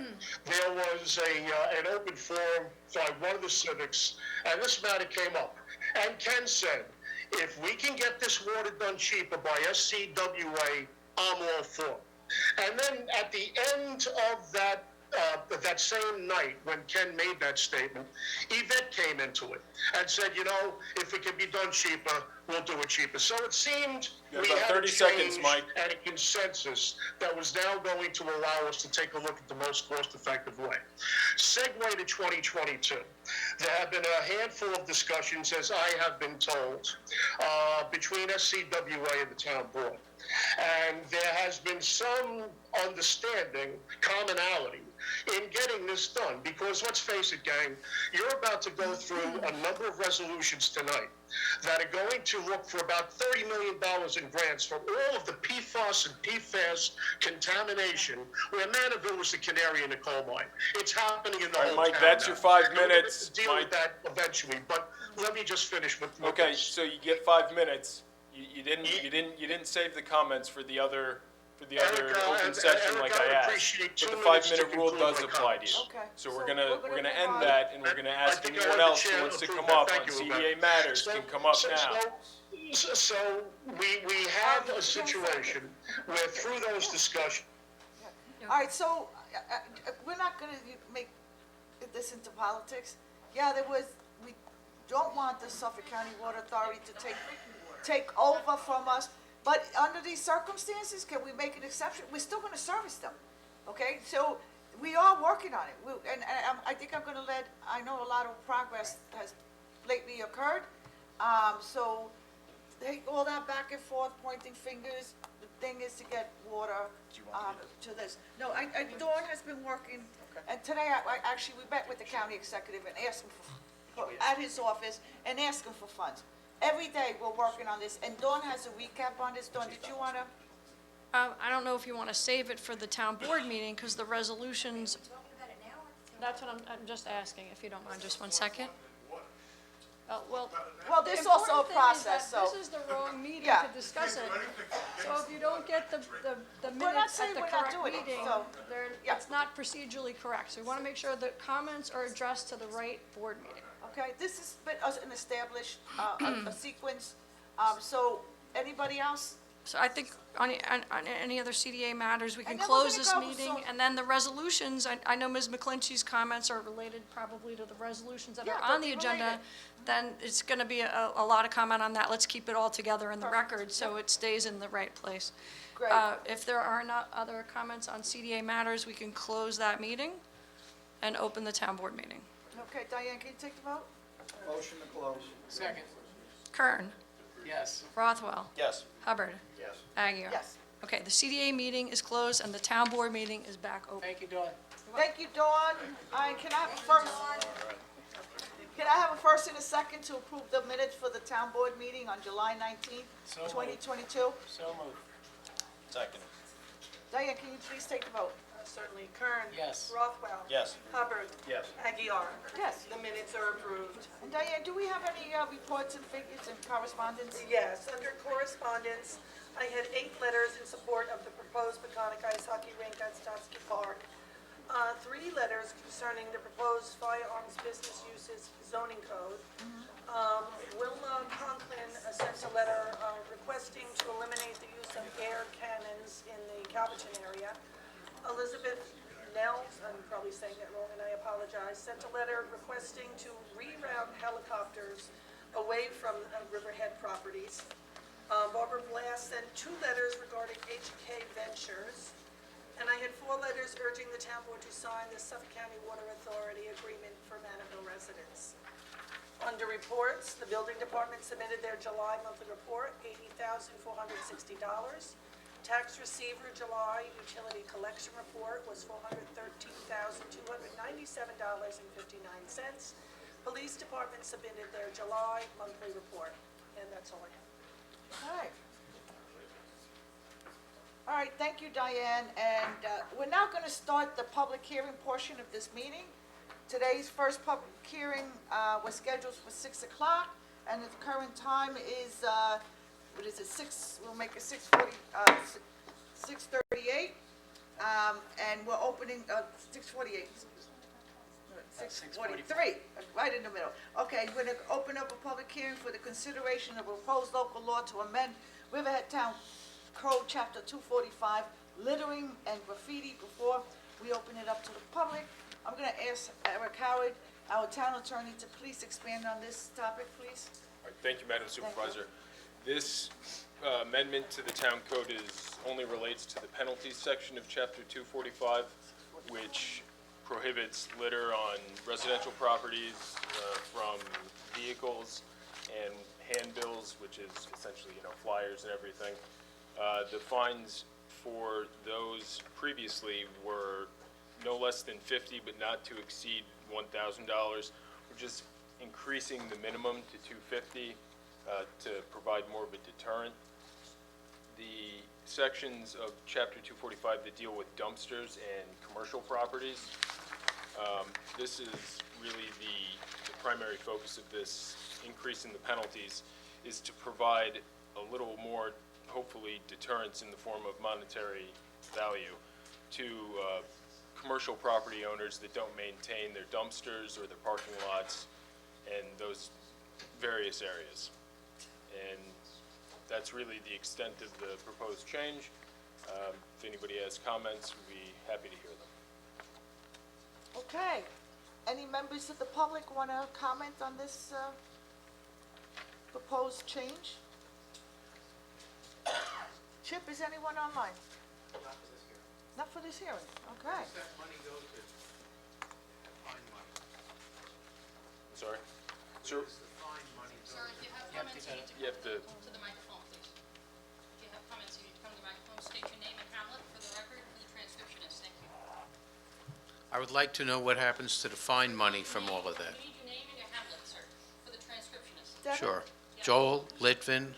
[SPEAKER 2] there was an open forum by one of the civics, and this matter came up. And Ken said, if we can get this water done cheaper by SCWA, I'm all for it. And then at the end of that same night when Ken made that statement, Yvette came into it and said, if it can be done cheaper, we'll do it cheaper. So it seemed
[SPEAKER 15] You have
[SPEAKER 2] we
[SPEAKER 15] about
[SPEAKER 2] had a
[SPEAKER 15] 30 seconds,
[SPEAKER 2] change
[SPEAKER 15] Mike.
[SPEAKER 2] and a consensus that was now going to allow us to take a look at the most cost-effective way. Segue to 2022. There have been a handful of discussions, as I have been told, between SCWA and the town board. And there has been some understanding, commonality, in getting this done. Because let's face it, gang, you're about to go through a number of resolutions tonight that are going to look for about $30 million in grants for all of the PFAS and PFAS contamination, where Manorville was the canary in the coal mine. It's happening in the
[SPEAKER 15] All right,
[SPEAKER 2] whole
[SPEAKER 15] Mike,
[SPEAKER 2] town
[SPEAKER 15] that's
[SPEAKER 2] now.
[SPEAKER 15] your 5
[SPEAKER 2] And we're gonna
[SPEAKER 15] minutes,
[SPEAKER 2] deal
[SPEAKER 15] Mike.
[SPEAKER 2] with that eventually, but let me just finish with
[SPEAKER 15] Okay,
[SPEAKER 2] this.
[SPEAKER 15] so you get 5 minutes. You didn't save the comments for the other
[SPEAKER 2] Eric,
[SPEAKER 15] open
[SPEAKER 2] and
[SPEAKER 15] session
[SPEAKER 2] Eric,
[SPEAKER 15] like
[SPEAKER 2] I would
[SPEAKER 15] I asked.
[SPEAKER 2] appreciate
[SPEAKER 15] But
[SPEAKER 2] 2
[SPEAKER 15] the
[SPEAKER 2] minutes to
[SPEAKER 15] 5-minute rule
[SPEAKER 2] conclude
[SPEAKER 15] does
[SPEAKER 2] my
[SPEAKER 15] apply to you.
[SPEAKER 2] comments.
[SPEAKER 1] Okay.
[SPEAKER 15] So we're gonna
[SPEAKER 1] move
[SPEAKER 15] end
[SPEAKER 1] on.
[SPEAKER 15] that, and we're gonna
[SPEAKER 2] I
[SPEAKER 15] ask
[SPEAKER 2] think
[SPEAKER 15] anyone
[SPEAKER 2] I
[SPEAKER 15] else
[SPEAKER 2] heard
[SPEAKER 15] who
[SPEAKER 2] the
[SPEAKER 15] wants to
[SPEAKER 2] chair
[SPEAKER 15] come
[SPEAKER 2] approve
[SPEAKER 15] up
[SPEAKER 2] that.
[SPEAKER 15] on
[SPEAKER 2] Thank you,
[SPEAKER 15] CDA
[SPEAKER 2] Rebecca.
[SPEAKER 15] matters
[SPEAKER 2] So-
[SPEAKER 15] can come up
[SPEAKER 2] so-
[SPEAKER 15] now.
[SPEAKER 2] So we have a situation where through those discussions,
[SPEAKER 1] All right, so, we're not gonna make this into politics. Yeah, we don't want the Suffolk County Water Authority to take over from us, but under these circumstances, can we make an exception? We're still gonna service them, okay? So, we are working on it, I think I know a lot of progress has lately occurred, so, take all that back and forth, pointing fingers, the thing is to get water, to this. No, Dawn has been working, and today, we met with the county executive and asked him at his office, and asked him for funds. Every day, we're working on this, and Dawn has a recap on this. Dawn, did you wanna?
[SPEAKER 12] I don't know if you want to save it for the town board meeting, because the resolutions. That's what I'm just asking, if you don't mind, just 1 second. Well.
[SPEAKER 1] Well, this
[SPEAKER 12] the
[SPEAKER 1] also a
[SPEAKER 12] important thing is
[SPEAKER 1] process,
[SPEAKER 12] that
[SPEAKER 1] so.
[SPEAKER 12] This is the wrong meeting
[SPEAKER 1] Yeah.
[SPEAKER 12] to discuss it. So if you don't get the
[SPEAKER 1] not
[SPEAKER 12] minutes
[SPEAKER 1] saying
[SPEAKER 12] at the
[SPEAKER 1] we're not
[SPEAKER 12] correct
[SPEAKER 1] doing it,
[SPEAKER 12] meeting,
[SPEAKER 1] so, yeah.
[SPEAKER 12] it's not procedurally correct. So we want to make sure that comments are addressed to the right board meeting.
[SPEAKER 1] Okay, this has been an established, a sequence, so, anybody else?
[SPEAKER 12] So I think on any other CDA matters, we can
[SPEAKER 1] And then we're
[SPEAKER 12] close
[SPEAKER 1] gonna
[SPEAKER 12] this
[SPEAKER 1] go,
[SPEAKER 12] meeting.
[SPEAKER 1] so-
[SPEAKER 12] And then the resolutions, I know Ms. McClinchy's comments are related probably to the resolutions that
[SPEAKER 1] Yeah,
[SPEAKER 12] are
[SPEAKER 1] they'll
[SPEAKER 12] on the
[SPEAKER 1] be
[SPEAKER 12] agenda.
[SPEAKER 1] related.
[SPEAKER 12] Then it's going to be a lot of comment on that. Let's keep it all together in the record so it stays in the right place.
[SPEAKER 1] Great.
[SPEAKER 12] If there are not other comments on CDA matters, we can close that meeting and open the town board meeting.
[SPEAKER 1] Okay, Diane, can you take the vote?
[SPEAKER 8] Motion to close.
[SPEAKER 5] Second,
[SPEAKER 12] Kern,
[SPEAKER 5] yes.
[SPEAKER 12] Rothwell,
[SPEAKER 8] Yes.
[SPEAKER 12] Hubbard,
[SPEAKER 8] Yes.
[SPEAKER 12] Aguirre.
[SPEAKER 1] Yes.
[SPEAKER 12] Okay, the CDA meeting is closed and the town board meeting is back open.
[SPEAKER 5] Thank you, Dawn.
[SPEAKER 1] Thank you, Dawn. Can I have a first? Can I have a first and a second to approve the minutes for the town board meeting on July 19th,
[SPEAKER 5] So moved.
[SPEAKER 1] 2022?
[SPEAKER 5] So moved.
[SPEAKER 8] Second.
[SPEAKER 1] Diane, can you please take the vote?
[SPEAKER 11] Certainly. Kern.
[SPEAKER 5] Yes.
[SPEAKER 11] Rothwell.
[SPEAKER 8] Yes.
[SPEAKER 11] Hubbard.
[SPEAKER 8] Yes.
[SPEAKER 11] Aguiar.
[SPEAKER 1] Yes.
[SPEAKER 11] The minutes are approved.
[SPEAKER 1] And Diane, do we have any reports and figures and correspondence?
[SPEAKER 11] Yes, under correspondence, I had 8 letters in support of the proposed Peconic Ice Hockey Rink at Stotsky Park. 3 letters concerning the proposed firearms business uses zoning code. Wilma Conklin sent a letter requesting to eliminate the use of air cannons in the Calverton area. Elizabeth Nels, I'm probably saying that wrong and I apologize, sent a letter requesting to reroute helicopters away from Riverhead properties. Barbara Blass sent 2 letters regarding HK Ventures. And I had 4 letters urging the town board to sign the Suffolk County Water Authority agreement for Manorville residents. Under reports, the building department submitted their July monthly report, $80,460. Tax receiver July utility collection report was $413,297.59. Police department submitted their July monthly report, and that's all I have.
[SPEAKER 1] All right. All right, thank you, Diane, and we're now going to start the public hearing portion of this meeting. Today's first public hearing was scheduled for 6 o'clock, and the current time is, what is it, 6, we'll make it 6:38, and we're opening, 6:48. 6:43, right in the middle. Okay, we're going to open up a public hearing for the consideration of a proposed local law to amend Riverhead Town Code, Chapter 245, littering and graffiti. Before we open it up to the public, I'm going to ask Eric Howard, our town attorney, to please expand on this topic, please.
[SPEAKER 15] All right, thank you, Madam Supervisor. This amendment to the town code only relates to the penalties section of chapter 245, which prohibits litter on residential properties from vehicles and handbills, which is essentially, flyers and everything. The fines for those previously were no less than $50, but not to exceed $1,000. We're just increasing the minimum to $250 to provide more of a deterrent. The sections of Chapter 245 that deal with dumpsters and commercial properties, this is really the primary focus of this increase in the penalties, is to provide a little more, hopefully, deterrence in the form of monetary value to commercial property owners that don't maintain their dumpsters or their parking lots and those various areas. And that's really the extent of the proposed change. If anybody has comments, we'd be happy to hear them.
[SPEAKER 1] Okay. Any members of the public want to comment on this proposed change? Chip, is anyone online? Not for this hearing, okay.
[SPEAKER 15] Sorry? Sir?
[SPEAKER 4] Sir, if you have comments, you need to
[SPEAKER 15] You have to,
[SPEAKER 4] come to the microphone, please. If you have comments, you need to come to the microphone, state your name and hamlet for the record, for the transcriptionist, thank you.
[SPEAKER 5] I would like to know what happens to the fine money from all of that.
[SPEAKER 4] You need your name and your hamlet, sir, for the transcriptionist.
[SPEAKER 1] Devin?
[SPEAKER 5] Sure. Joel Litvin,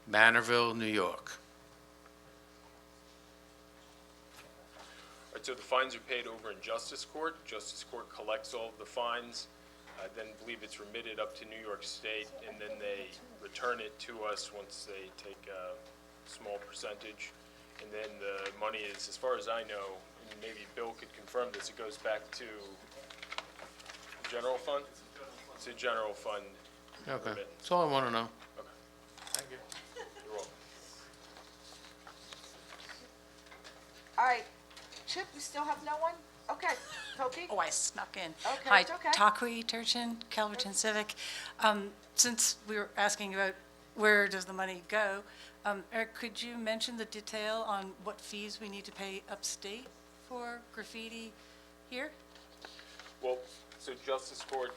[SPEAKER 5] Manorville, New York.
[SPEAKER 15] all right, so the fines are paid over in Justice Court. Justice Court collects all of the fines. I then believe it's remitted up to New York State, and then they return it to us once they take a small percentage. And then the money is, as far as I know, and maybe Bill could confirm this, it goes back to general fund? It's a general fund.
[SPEAKER 5] Okay,
[SPEAKER 15] remittance.
[SPEAKER 5] that's all I want to know.
[SPEAKER 15] Okay. Thank you. You're welcome.
[SPEAKER 1] All right. Chip, you still have no one? Okay. Toki?
[SPEAKER 16] Oh, I snuck in.
[SPEAKER 1] Okay,
[SPEAKER 16] Hi,
[SPEAKER 1] it's okay.
[SPEAKER 16] Takui Turchin, Calverton Civic. Since we were asking about where does the money go, Eric, could you mention the detail on what fees we need to pay upstate for graffiti here?
[SPEAKER 15] Well, so Justice Court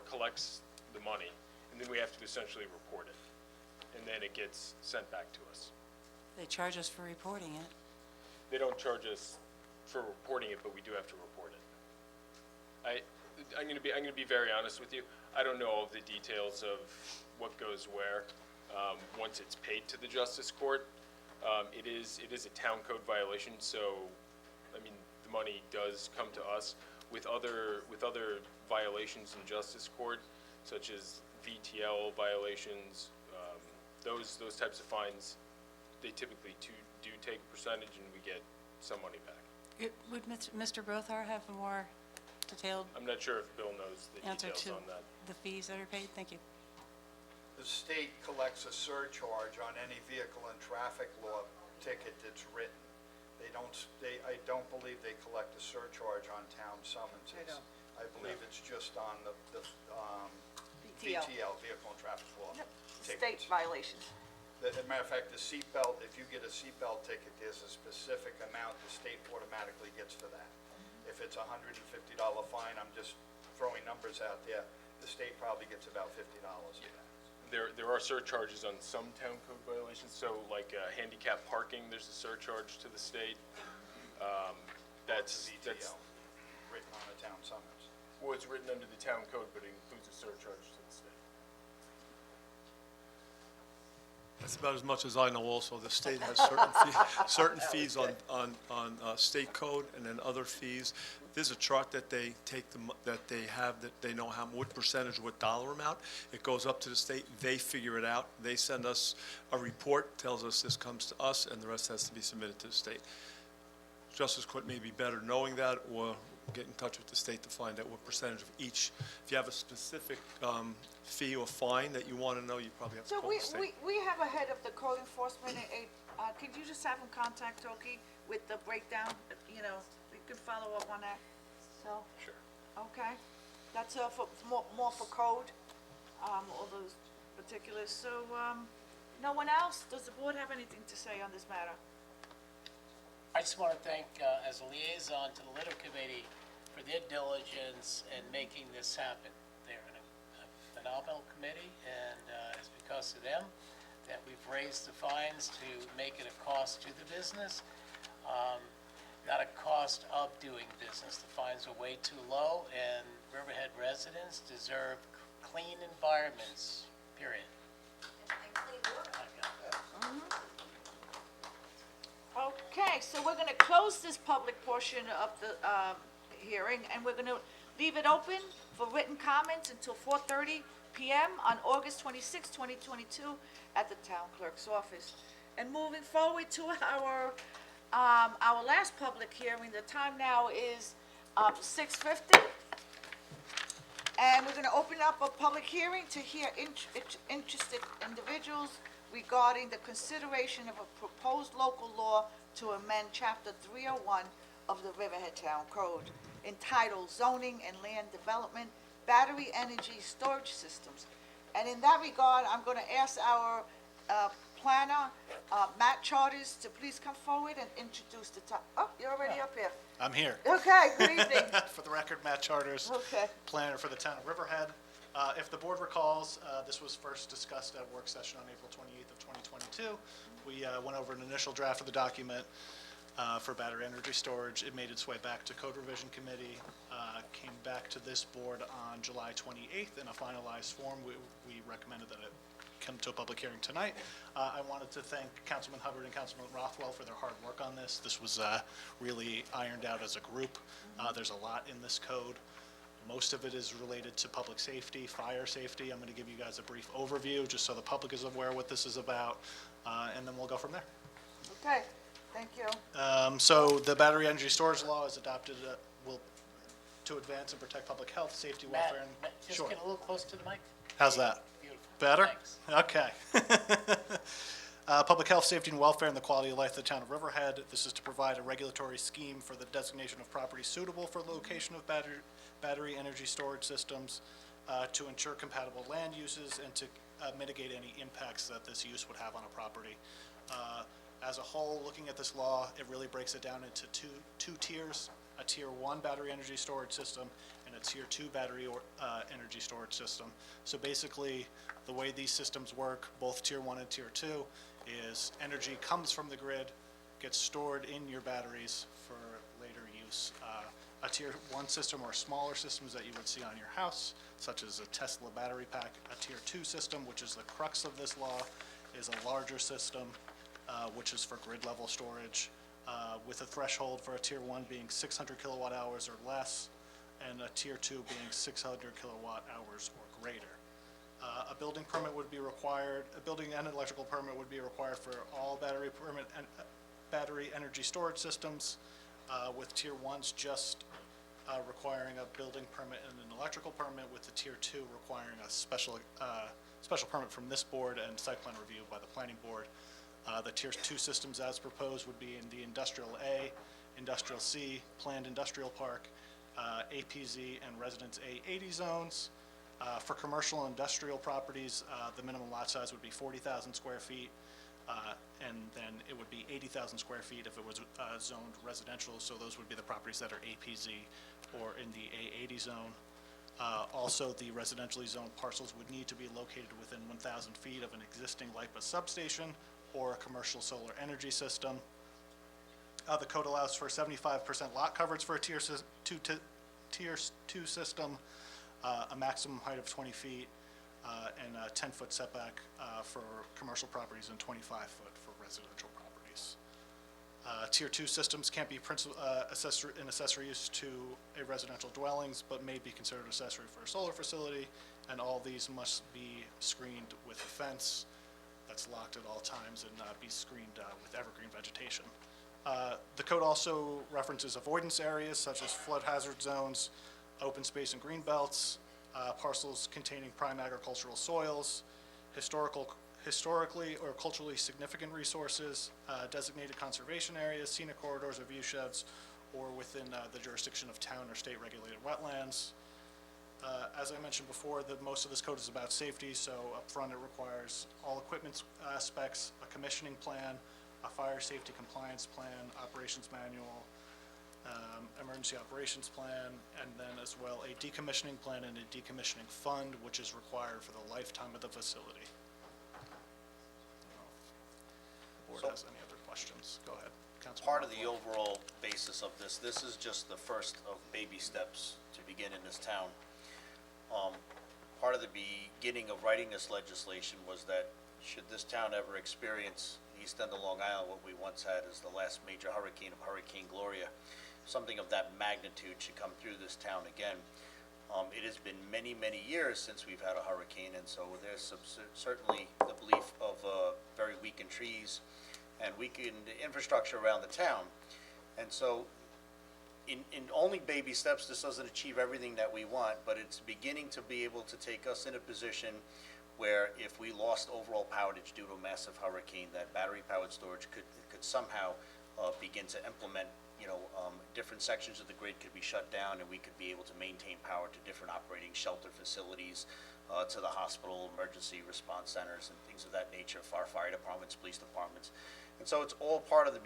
[SPEAKER 15] collects the money, and then we have to essentially report it. And then it gets sent back to us.
[SPEAKER 16] They charge us for reporting it.
[SPEAKER 15] They don't charge us for reporting it, but we do have to report it. I'm gonna be very honest with you. I don't know all of the details of what goes where, once it's paid to the Justice Court. It is a town code violation, so, I mean, the money does come to us. With other violations in Justice Court, such as VTL violations, those types of fines, they typically do take a percentage, and we get some money back.
[SPEAKER 16] Would Mr. Brothar have a more detailed
[SPEAKER 15] I'm not sure if Bill knows the
[SPEAKER 16] answer
[SPEAKER 15] details
[SPEAKER 16] to
[SPEAKER 15] on that.
[SPEAKER 16] the fees that are paid? Thank you.
[SPEAKER 2] The state collects a surcharge on any vehicle and traffic law ticket that's written. I don't believe they collect a surcharge on town summonses. I believe it's just on the VTL, vehicle and traffic law
[SPEAKER 1] State
[SPEAKER 2] tickets.
[SPEAKER 1] violations.
[SPEAKER 2] As a matter of fact, the seatbelt, if you get a seatbelt ticket, there's a specific amount the state automatically gets for that. If it's a $150 fine, I'm just throwing numbers out there, the state probably gets about $50 for that.
[SPEAKER 15] There are surcharges on some town code violations, so like handicap parking, there's a surcharge to the state. That's
[SPEAKER 2] VTL, written on a town summons.
[SPEAKER 15] well, it's written under the town code, but it includes a surcharge to the state.
[SPEAKER 17] That's about as much as I know also. The state has certain fees on state code and then other fees. There's a chart that they take, that they know what percentage, what dollar amount. It goes up to the state, they figure it out. They send us a report, tells us this comes to us, and the rest has to be submitted to the state. Justice Court may be better knowing that, or get in touch with the state to find out what percentage of each. If you have a specific fee or fine that you want to know, you probably have to
[SPEAKER 1] So
[SPEAKER 17] call the state.
[SPEAKER 1] we have a head of the code enforcement, could you just have him contact Toki with the breakdown, you could follow up on that, so?
[SPEAKER 15] Sure.
[SPEAKER 1] Okay, that's more for code, all those particulars. So, no one else? Does the board have anything to say on this matter?
[SPEAKER 5] I just want to thank, as a liaison to the Litter Committee, for their diligence in making this happen. They're a phenomenal committee, and it's because of them that we've raised the fines to make it a cost to the business, not a cost of doing business. The fines are way too low, and Riverhead residents deserve clean environments, period.
[SPEAKER 1] Okay, so we're gonna close this public portion of the, hearing, and we're gonna leave it open for written comments until 4:30 PM on August 26, 2022, at the town clerk's office. And moving forward to our last public hearing, the time now is, 6:50. And we're gonna open up a public hearing to hear interested individuals regarding the consideration of a proposed local law to amend Chapter 301 of the Riverhead Town Code, entitled Zoning and Land Development, Battery Energy Storage Systems. And in that regard, I'm gonna ask our planner, Matt Charters, to please come forward and introduce the oh, you're already up here.
[SPEAKER 2] I'm here.
[SPEAKER 1] Okay, good evening.
[SPEAKER 2] For the record, Matt Charters,
[SPEAKER 1] Okay.
[SPEAKER 2] planner for the town of Riverhead. If the board recalls, this was first discussed at work session on April 28th of 2022. We went over an initial draft of the document for battery energy storage. It made its way back to Code Revision Committee, came back to this board on July 28th in a finalized form. We recommended that it come to a public hearing tonight. I wanted to thank Councilman Hubbard and Councilman Rothwell for their hard work on this. This was really ironed out as a group. There's a lot in this code. Most of it is related to public safety, fire safety. I'm going to give you guys a brief overview, just so the public is aware what this is about, and then we'll go from there.
[SPEAKER 1] Okay, thank you.
[SPEAKER 2] So the battery energy storage law is adopted to advance and protect public health, safety,
[SPEAKER 5] Matt,
[SPEAKER 2] welfare, and...
[SPEAKER 5] just
[SPEAKER 2] Sure.
[SPEAKER 5] get a little close to the mic.
[SPEAKER 2] How's that?
[SPEAKER 5] Beautiful.
[SPEAKER 2] Better?
[SPEAKER 5] Thanks.
[SPEAKER 2] Okay. Public health, safety, and welfare, and the quality of life of the town of Riverhead. This is to provide a regulatory scheme for the designation of property suitable for the location of battery energy storage systems, to ensure compatible land uses, and to mitigate any impacts that this use would have on a property. As a whole, looking at this law, it really breaks it down into two tiers: a Tier 1 battery energy storage system and a Tier 2 battery energy storage system. So basically, the way these systems work, both Tier 1 and Tier 2, is energy comes from the grid, gets stored in your batteries for later use. A Tier 1 system, or smaller systems that you would see on your house, such as a Tesla battery pack. A Tier 2 system, which is the crux of this law, is a larger system, which is for grid level storage, with a threshold for a Tier 1 being 600 kilowatt hours or less, and a Tier 2 being 600 kilowatt hours or greater. A building permit would be required, a building and electrical permit would be required for all battery energy storage systems, with Tier 1s just requiring a building permit and an electrical permit, with the Tier 2 requiring a special permit from this board and site plan review by the planning board. The Tier 2 systems as proposed would be in the Industrial A, Industrial C, Planned Industrial Park, APZ, and Residence A80 zones. For commercial and industrial properties, the minimum lot size would be 40,000 square feet, and then it would be 80,000 square feet if it was zoned residential, so those would be the properties that are APZ or in the A80 zone. Also, the residentially zoned parcels would need to be located within 1,000 feet of an existing LIPA substation or a commercial solar energy system. The code allows for 75% lot coverage for a Tier 2 system, a maximum height of 20 feet, and a 10-foot setback for commercial properties and 25-foot for residential properties. Tier 2 systems can't be an accessory use to a residential dwellings, but may be considered accessory for a solar facility, and all these must be screened with a fence that's locked at all times and be screened with evergreen vegetation. The code also references avoidance areas such as flood hazard zones, open space and green belts, parcels containing prime agricultural soils, historically or culturally significant resources, designated conservation areas, scenic corridors or view sheds, or within the jurisdiction of town or state regulated wetlands. As I mentioned before, most of this code is about safety, so upfront it requires all equipment aspects, a commissioning plan, a fire safety compliance plan, operations manual, emergency operations plan, and then as well a decommissioning plan and a decommissioning fund, which is required for the lifetime of the facility. The board has any other questions? Go ahead, Councilman.
[SPEAKER 8] Part of the overall basis of this is just the first of baby steps to begin in this town. Part of the beginning of writing this legislation was that should this town ever experience east end of Long Island, what we once had as the last major hurricane of Hurricane Gloria, something of that magnitude should come through this town again. It has been many, many years since we've had a hurricane, and so there's certainly the belief of very weakened trees and weakened infrastructure around the town. And so in only baby steps, this doesn't achieve everything that we want, but it's beginning to be able to take us in a position where if we lost overall powerage due to a massive hurricane, that battery-powered storage could somehow begin to implement, different sections of the grid could be shut down, and we could be able to maintain power to different operating shelter facilities, to the hospital, emergency response centers, and things of that nature, fire departments, police departments. And so it's all part of the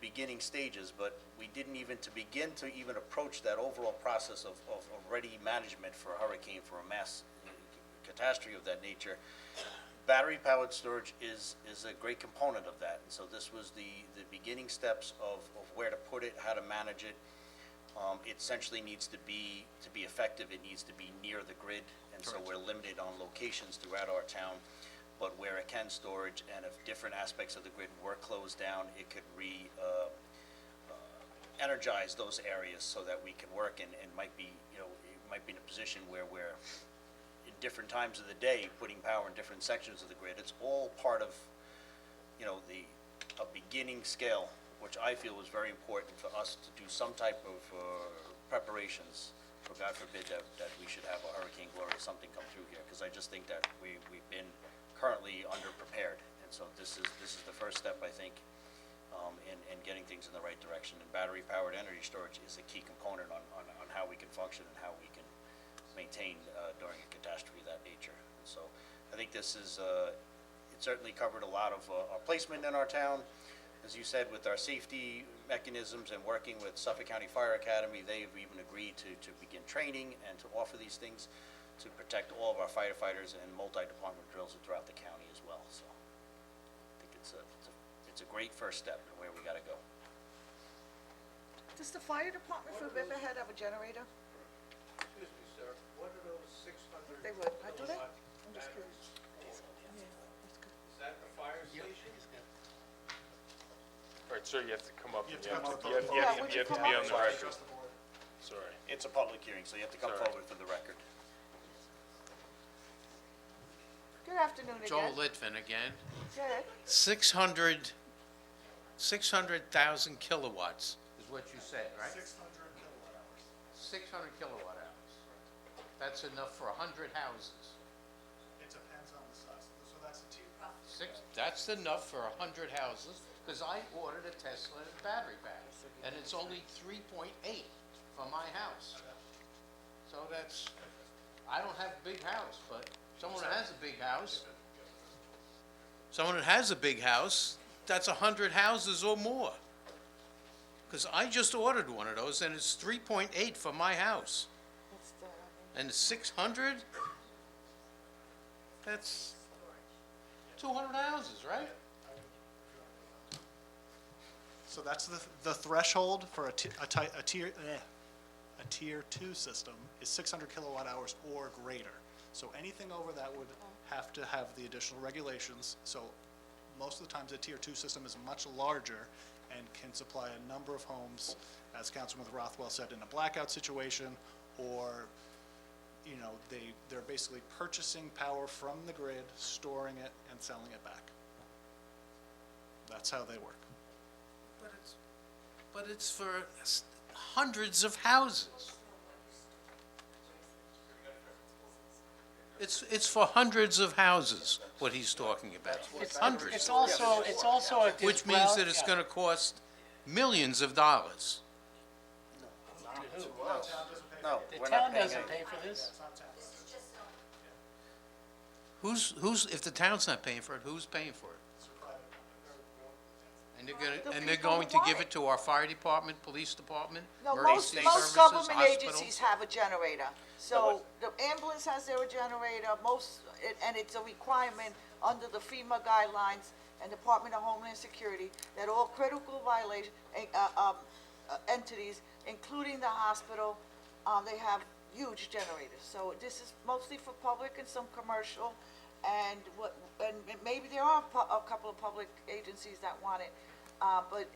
[SPEAKER 8] beginning stages, but we didn't even begin to approach that overall process of ready management for a hurricane, for a mass catastrophe of that nature. Battery-powered storage is a great component of that. And so this was the beginning steps of where to put it, how to manage it. It essentially needs to be effective, it needs to be near the grid. And so we're limited on locations throughout our town. But where it can storage, and if different aspects of the grid were closed down, it could energize those areas so that we can work and might be, it might be in a position where we're in different times of the day putting power in different sections of the grid. It's all part of, a beginning scale, which I feel was very important for us to do some type of preparations for, God forbid, that we should have a Hurricane Gloria, something come through here, because I just think that we've been currently underprepared, and so this is the first step, I think, in getting things in the right direction. And battery-powered energy storage is a key component on how we can function and how we can maintain during a catastrophe of that nature. And so I think this is it certainly covered a lot of our placement in our town. As you said, with our safety mechanisms and working with Suffolk County Fire Academy, they've even agreed to begin training and to offer these things to protect all of our firefighters and multi-department drills throughout the county as well. So I think it's a great first step in where we got to go.
[SPEAKER 1] Does the fire department for Riverhead have a generator?
[SPEAKER 18] Excuse me, sir, what are those 600?
[SPEAKER 1] They would. Do they? I'm just curious.
[SPEAKER 18] Is that the fire station?
[SPEAKER 15] All right, sir, you have to come up.
[SPEAKER 2] You
[SPEAKER 15] and
[SPEAKER 2] have to come up.
[SPEAKER 15] you have to be on the record. Sorry.
[SPEAKER 8] It's a public hearing, so you have to come
[SPEAKER 15] Sorry.
[SPEAKER 8] forward for the record.
[SPEAKER 1] Good afternoon again.
[SPEAKER 5] Joel Litvin again.
[SPEAKER 1] Good.
[SPEAKER 5] 600,000 kilowatts is what you said, right?
[SPEAKER 2] 600 kilowatt hours.
[SPEAKER 5] 600 kilowatt hours. That's enough for 100 houses.
[SPEAKER 2] It depends on the size, so that's a tier.
[SPEAKER 5] That's enough for 100 houses, because I ordered a Tesla battery pack, and it's only 3.8 for my house. So that's, I don't have a big house, but someone that has a big house, that's 100 houses or more. Because I just ordered one of those, and it's 3.8 for my house. And it's 600? That's 200 houses, right?
[SPEAKER 2] So that's the threshold for a tier 2 system is 600 kilowatt hours or greater. So anything over that would have to have the additional regulations. So most of the times a tier 2 system is much larger and can supply a number of homes, as Councilman Rothwell said, in a blackout situation, or they're basically purchasing power from the grid, storing it, and selling it back. That's how they work.
[SPEAKER 5] But it's for hundreds of houses. It's for hundreds of houses, what he's talking about. Hundreds. It's also which means that it's gonna cost millions of dollars.
[SPEAKER 2] The town doesn't pay
[SPEAKER 8] No,
[SPEAKER 5] The
[SPEAKER 8] we're
[SPEAKER 5] town
[SPEAKER 8] not paying
[SPEAKER 5] doesn't
[SPEAKER 8] anything.
[SPEAKER 5] pay for this?
[SPEAKER 2] Who's, if the town's not paying for it, who's paying for it? And they're
[SPEAKER 1] The
[SPEAKER 2] gonna, and they're
[SPEAKER 1] people who
[SPEAKER 2] going to
[SPEAKER 1] want
[SPEAKER 2] give
[SPEAKER 1] it.
[SPEAKER 2] it to our fire department, police department,
[SPEAKER 1] No,
[SPEAKER 2] emergency
[SPEAKER 1] most
[SPEAKER 2] services,
[SPEAKER 1] government
[SPEAKER 2] hospitals?
[SPEAKER 1] agencies have a generator. So the ambulance has their generator, and it's a requirement under the FEMA guidelines and Department of Homeland Security that all critical entities, including the hospital, they have huge generators. So this is mostly for public and some commercial, and maybe there are a couple of public agencies that want it. But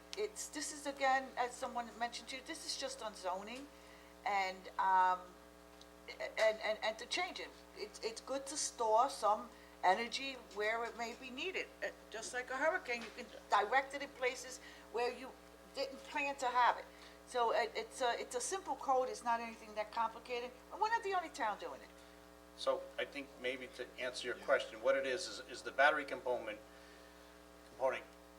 [SPEAKER 1] this is again, as someone mentioned to you, this is just on zoning, and to change it. It's good to store some energy where it may be needed. Just like a hurricane, you can direct it in places where you didn't plan to have it. So it's a simple code, it's not anything that complicated, and we're not the only town doing it.
[SPEAKER 8] So I think maybe to answer your question, what it is the battery component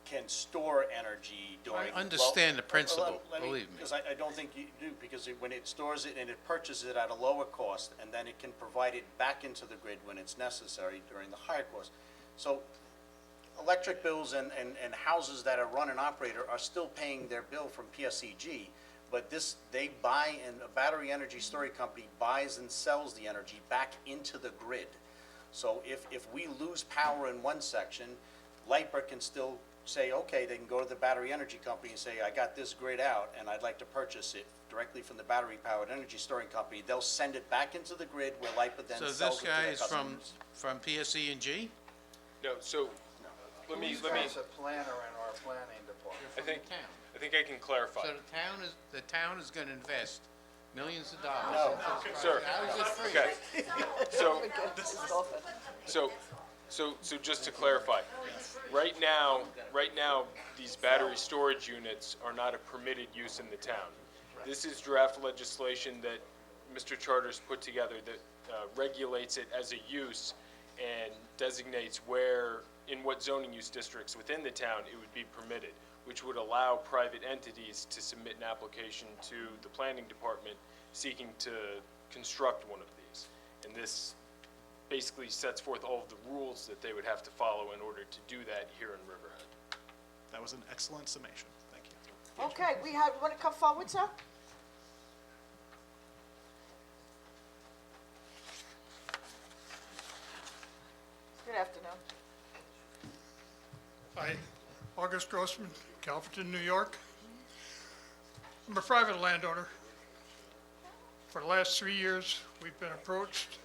[SPEAKER 8] can store energy during.
[SPEAKER 2] I understand the principle, believe me.
[SPEAKER 8] Because I don't think you do, because when it stores it and it purchases it at a lower cost, and then it can provide it back into the grid when it's necessary during the higher cost. So electric bills and houses that are run and operate are still paying their bill from PSEG, but they buy, and a battery energy storage company buys and sells the energy back into the grid. So if we lose power in one section, LIPA can still say, okay, they can go to the battery energy company and say, I got this grid out, and I'd like to purchase it directly from the battery-powered energy storing company. They'll send it back into the grid where LIPA then
[SPEAKER 2] So
[SPEAKER 8] sells
[SPEAKER 2] this
[SPEAKER 8] it to
[SPEAKER 2] guy
[SPEAKER 8] their
[SPEAKER 2] is
[SPEAKER 8] customers.
[SPEAKER 2] from PSE&G?
[SPEAKER 15] No, so, let me,
[SPEAKER 18] Who's a planner in our planning department?
[SPEAKER 15] I think I can clarify.
[SPEAKER 2] So the town is gonna invest millions of dollars.
[SPEAKER 8] No.
[SPEAKER 15] Sir,
[SPEAKER 2] How is it free?
[SPEAKER 15] okay, so just to clarify, right now, these battery storage units are not a permitted use in the town. This is draft legislation that Mr. Charters put together that regulates it as a use and designates where, in what zoning use districts within the town it would be permitted, which would allow private entities to submit an application to the planning department seeking to construct one of these. And this basically sets forth all of the rules that they would have to follow in order to do that here in Riverhead.
[SPEAKER 19] That was an excellent summation. Thank you.
[SPEAKER 1] Okay, want to come forward, sir? Good afternoon.
[SPEAKER 20] Hi, August Grossman, Calverton, New York. I'm a private landowner. For the last 3 years, we've been approached.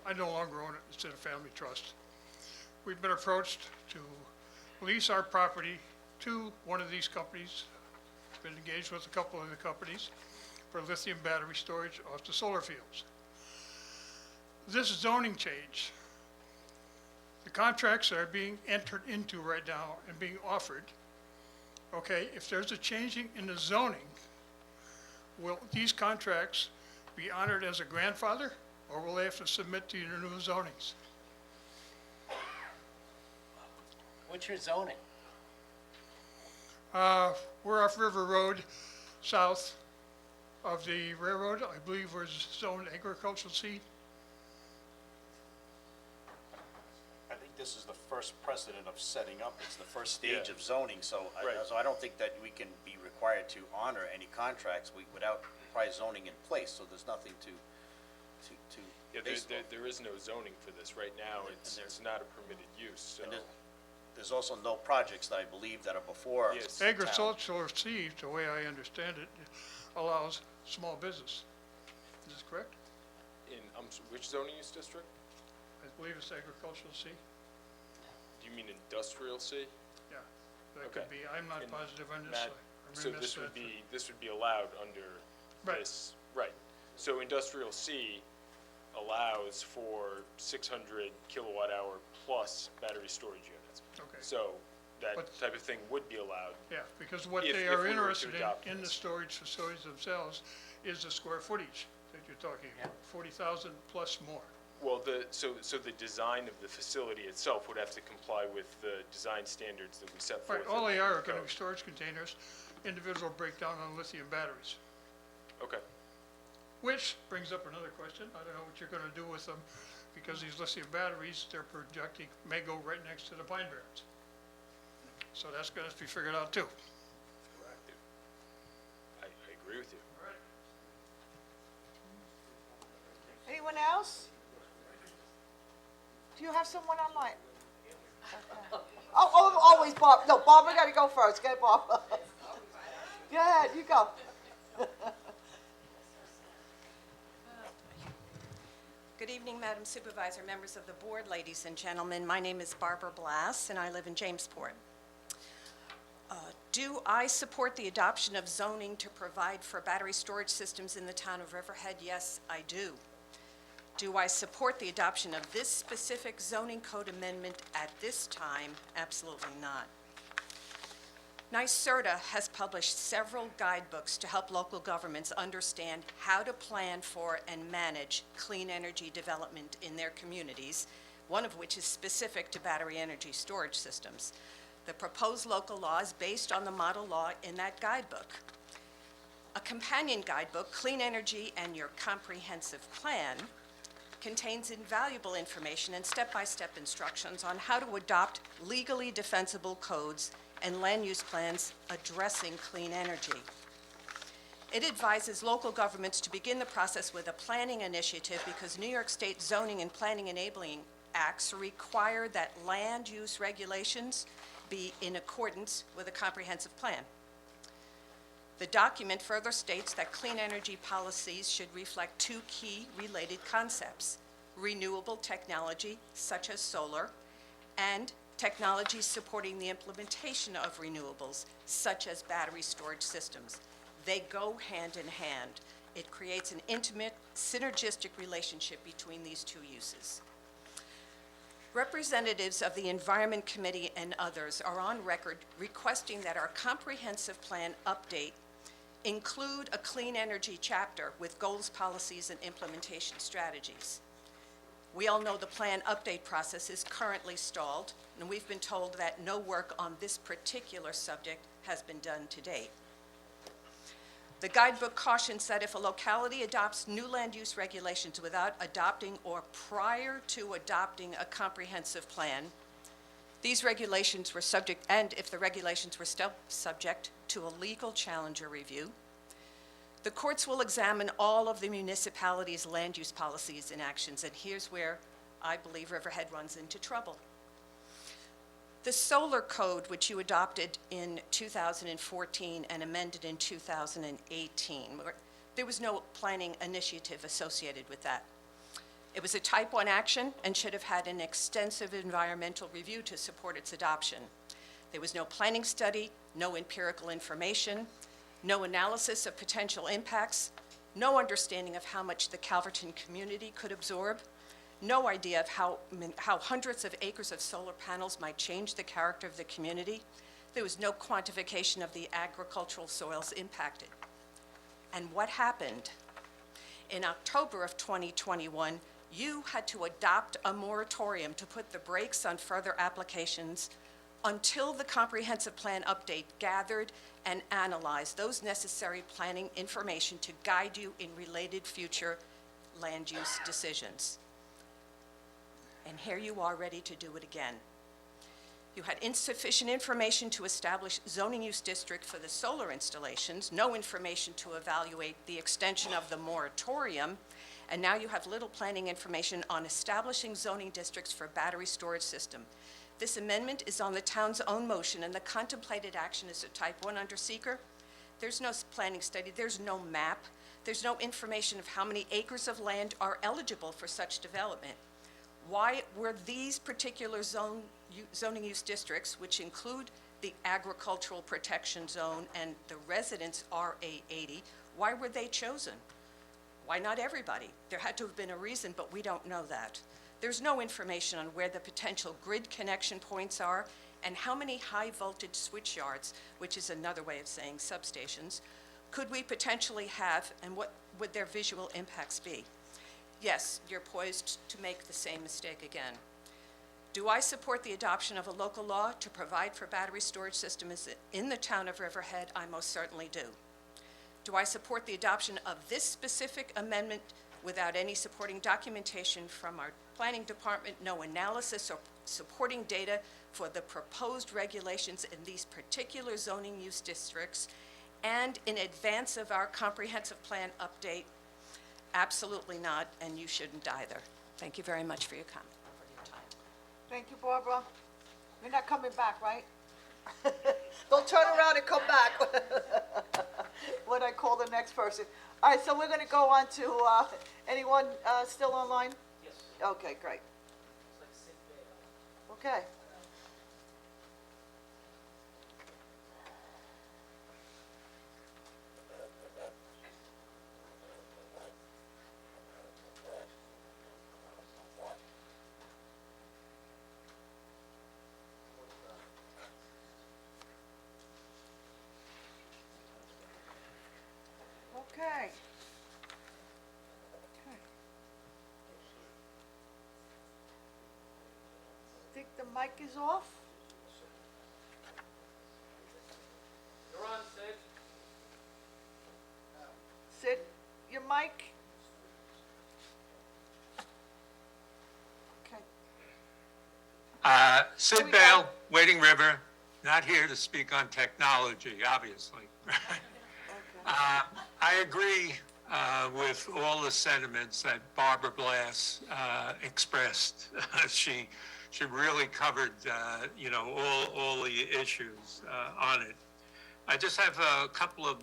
[SPEAKER 20] I no longer own it, it's in a family trust. We've been approached to lease our property to one of these companies. Been engaged with a couple of the companies for lithium battery storage off the solar fields. This zoning change, the contracts that are being entered into right now and being offered, okay, if there's a changing in the zoning, will these contracts be honored as a grandfather, or will they have to submit to your new zonings?
[SPEAKER 5] What's your zoning?
[SPEAKER 20] We're off River Road, south of the railroad. I believe we're zoned agricultural C.
[SPEAKER 8] I think this is the first precedent of setting up, it's the first stage
[SPEAKER 15] Yeah.
[SPEAKER 8] of zoning, so I don't think that we can be required to honor any contracts without prior zoning in place, so there's nothing to
[SPEAKER 15] Yeah,
[SPEAKER 8] base it on.
[SPEAKER 15] there is no zoning for this. Right now, it's not a permitted use, so.
[SPEAKER 8] And there's also no projects that I believe that are before
[SPEAKER 15] Yes.
[SPEAKER 8] the town.
[SPEAKER 20] Agricultural C, the way I understand it, allows small business. Is this correct?
[SPEAKER 15] In, which zoning use district?
[SPEAKER 20] I believe it's agricultural C.
[SPEAKER 15] Do you mean industrial C?
[SPEAKER 20] Yeah, that
[SPEAKER 15] Okay.
[SPEAKER 20] could be. I'm not
[SPEAKER 15] And
[SPEAKER 20] positive on this.
[SPEAKER 15] Matt,
[SPEAKER 20] I
[SPEAKER 15] so
[SPEAKER 20] remiss that.
[SPEAKER 15] this would be allowed under
[SPEAKER 20] Right.
[SPEAKER 15] this, right. So industrial C allows for 600 kilowatt hour plus battery storage units.
[SPEAKER 20] Okay.
[SPEAKER 15] So that
[SPEAKER 20] But-
[SPEAKER 15] type of thing would be allowed.
[SPEAKER 20] Yeah, because what
[SPEAKER 15] If-
[SPEAKER 20] they
[SPEAKER 15] if
[SPEAKER 20] are
[SPEAKER 15] we were to
[SPEAKER 20] interested
[SPEAKER 15] adopt
[SPEAKER 20] in the
[SPEAKER 15] this.
[SPEAKER 20] storage facilities themselves is the square footage that you're talking about, 40,000 plus more.
[SPEAKER 15] Well, so the design of the facility itself would have to comply with the design standards that we set forth.
[SPEAKER 20] Right, all
[SPEAKER 15] in
[SPEAKER 20] they
[SPEAKER 15] the
[SPEAKER 20] are going to
[SPEAKER 15] code.
[SPEAKER 20] be storage containers, individual breakdown on lithium batteries.
[SPEAKER 15] Okay.
[SPEAKER 20] Which brings up another question. I don't know what you're gonna do with them, because these lithium batteries, they're projecting, may go right next to the Pine Barrens. So that's gonna have to be figured out too.
[SPEAKER 15] I agree with you.
[SPEAKER 1] Anyone else? Do you have someone online? Oh, always Bob. No, Bob, we gotta go first. Get Bob. Go ahead, you go.
[SPEAKER 21] Good evening, Madam Supervisor, members of the board, ladies and gentlemen. My name is Barbara Blass, and I live in Jamesport. Do I support the adoption of zoning to provide for battery storage systems in the town of Riverhead? Yes, I do. Do I support the adoption of this specific zoning code amendment at this time? Absolutely not. NYSERDA has published several guidebooks to help local governments understand how to plan for and manage clean energy development in their communities, one of which is specific to battery energy storage systems. The proposed local law is based on the model law in that guidebook. A companion guidebook, Clean Energy and Your Comprehensive Plan, contains invaluable information and step-by-step instructions on how to adopt legally defensible codes and land use plans addressing clean energy. It advises local governments to begin the process with a planning initiative because New York State zoning and planning enabling acts require that land use regulations be in accordance with a comprehensive plan. The document further states that clean energy policies should reflect two key related concepts: renewable technology, such as solar, and technologies supporting the implementation of renewables, such as battery storage systems. They go hand in hand. It creates an intimate, synergistic relationship between these two uses. Representatives of the Environment Committee and others are on record requesting that our comprehensive plan update include a clean energy chapter with goals, policies, and implementation strategies. We all know the plan update process is currently stalled, and we've been told that no work on this particular subject has been done to date. The guidebook cautions that if a locality adopts new land use regulations without adopting or prior to adopting a comprehensive plan, these regulations were subject, and if the regulations were still subject to a legal challenge or review, the courts will examine all of the municipality's land use policies and actions, and here's where I believe Riverhead runs into trouble. The solar code, which you adopted in 2014 and amended in 2018, there was no planning initiative associated with that. It was a type 1 action and should have had an extensive environmental review to support its adoption. There was no planning study, no empirical information, no analysis of potential impacts, no understanding of how much the Calverton community could absorb, no idea of how hundreds of acres of solar panels might change the character of the community. There was no quantification of the agricultural soils impacted. And what happened? In October of 2021, you had to adopt a moratorium to put the brakes on further applications until the comprehensive plan update gathered and analyzed those necessary planning information to guide you in related future land use decisions. And here you are ready to do it again. You had insufficient information to establish zoning use district for the solar installations, no information to evaluate the extension of the moratorium, and now you have little planning information on establishing zoning districts for battery storage system. This amendment is on the town's own motion, and the contemplated action is a type 1 under seeker. There's no planning study, there's no map, there's no information of how many acres of land are eligible for such development. Why were these particular zoning use districts, which include the agricultural protection zone and the residence RA 80, why were they chosen? Why not everybody? There had to have been a reason, but we don't know that. There's no information on where the potential grid connection points are and how many high voltage switch yards, which is another way of saying substations, could we potentially have, and what would their visual impacts be? Yes, you're poised to make the same mistake again. Do I support the adoption of a local law to provide for battery storage systems in the town of Riverhead? I most certainly do. Do I support the adoption of this specific amendment without any supporting documentation from our planning department, no analysis or supporting data for the proposed regulations in these particular zoning use districts, and in advance of our comprehensive plan update? Absolutely not, and you shouldn't either. Thank you very much for your comment, for your time.
[SPEAKER 1] Thank you, Barbara. You're not coming back, right? Don't turn around and come back when I call the next person. All right, so we're going to go on to, anyone still online? Yes. Okay, great. Okay. Okay. Okay. Think the mic is off?
[SPEAKER 18] You're on, Sid.
[SPEAKER 1] Sid, your mic? Okay. Here
[SPEAKER 3] Sid
[SPEAKER 1] we
[SPEAKER 3] Bale,
[SPEAKER 1] go.
[SPEAKER 3] Wading River, not here to speak on technology, obviously. I agree with all the sentiments that Barbara Blass expressed. She really covered, all the issues on it. I just have a couple of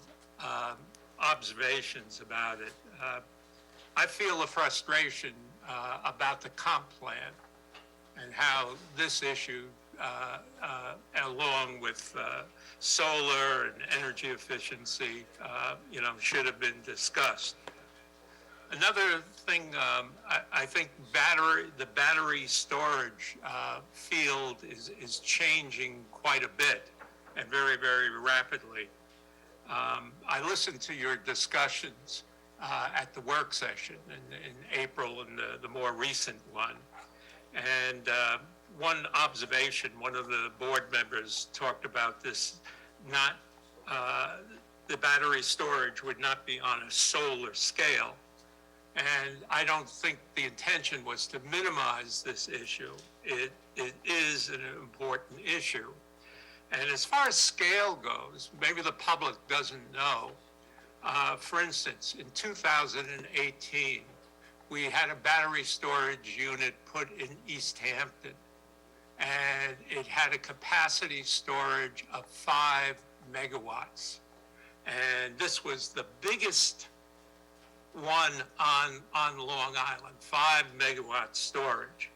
[SPEAKER 3] observations about it. I feel a frustration about the comp plan and how this issue, along with solar and energy efficiency, should have been discussed. Another thing, I think the battery storage field is changing quite a bit and very, very rapidly. I listened to your discussions at the work session in April and the more recent one. And one observation, one of the board members talked about this, the battery storage would not be on a solar scale. And I don't think the intention was to minimize this issue. It is an important issue. And as far as scale goes, maybe the public doesn't know. For instance, in 2018, we had a battery storage unit put in East Hampton, and it had a capacity storage of 5 megawatts. And this was the biggest one on Long Island, 5 megawatt storage.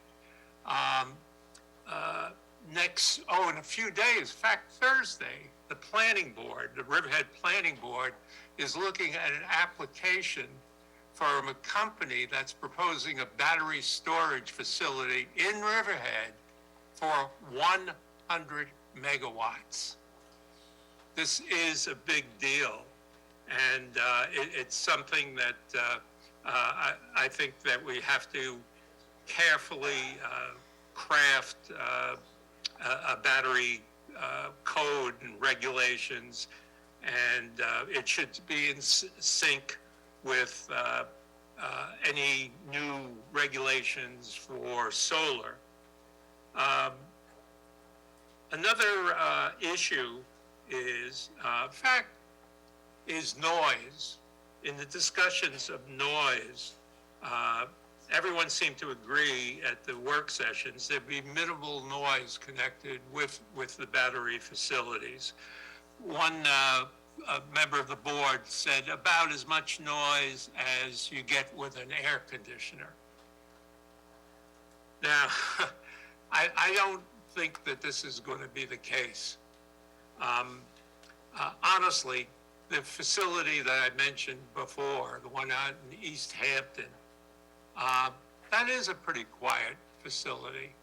[SPEAKER 3] In a few days, in fact, Thursday, the planning board, the Riverhead Planning Board, is looking at an application from a company that's proposing a battery storage facility in Riverhead for 100 megawatts. This is a big deal, and it's something that I think that we have to carefully craft a battery code and regulations, and it should be in sync with any new regulations for solar. Another issue is noise. In the discussions of noise, everyone seemed to agree at the work sessions there'd be minimal noise connected with the battery facilities. One a member of the board said about as much noise as you get with an air conditioner. Now, I don't think that this is going to be the case. Honestly, the facility that I mentioned before, the one out in East Hampton, that is a pretty quiet facility.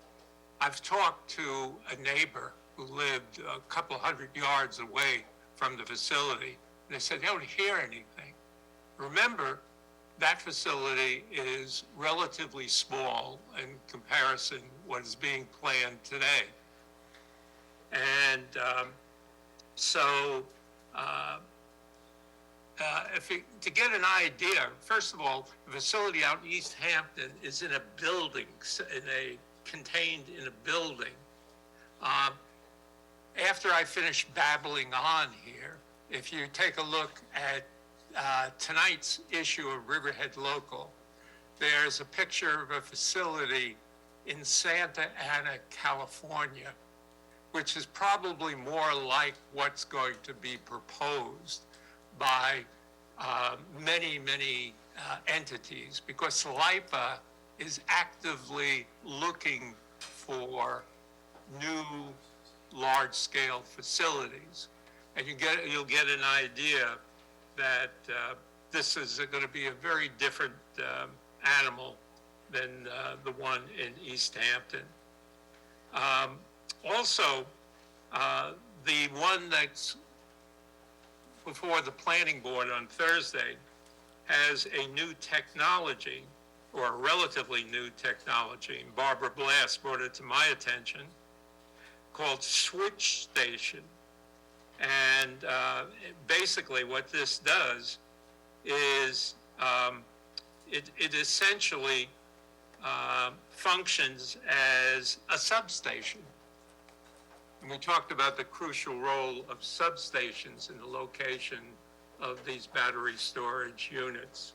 [SPEAKER 3] I've talked to a neighbor who lived a couple hundred yards away from the facility, and they said they don't hear anything. Remember, that facility is relatively small in comparison what is being planned today. And to get an idea, first of all, the facility out in East Hampton is in a building, contained in a building. After I finish babbling on here, if you take a look at tonight's issue of Riverhead Local, there's a picture of a facility in Santa Ana, California, which is probably more like what's going to be proposed by many entities, because LIPA is actively looking for new large-scale facilities. And you'll get an idea that this is going to be a very different animal than the one in East Hampton. Also, the one that's before the planning board on Thursday has a new technology, or a relatively new technology, and Barbara Blass brought it to my attention, called Switch Station. And basically what this does is it essentially functions as a substation. And we talked about the crucial role of substations in the location of these battery storage units.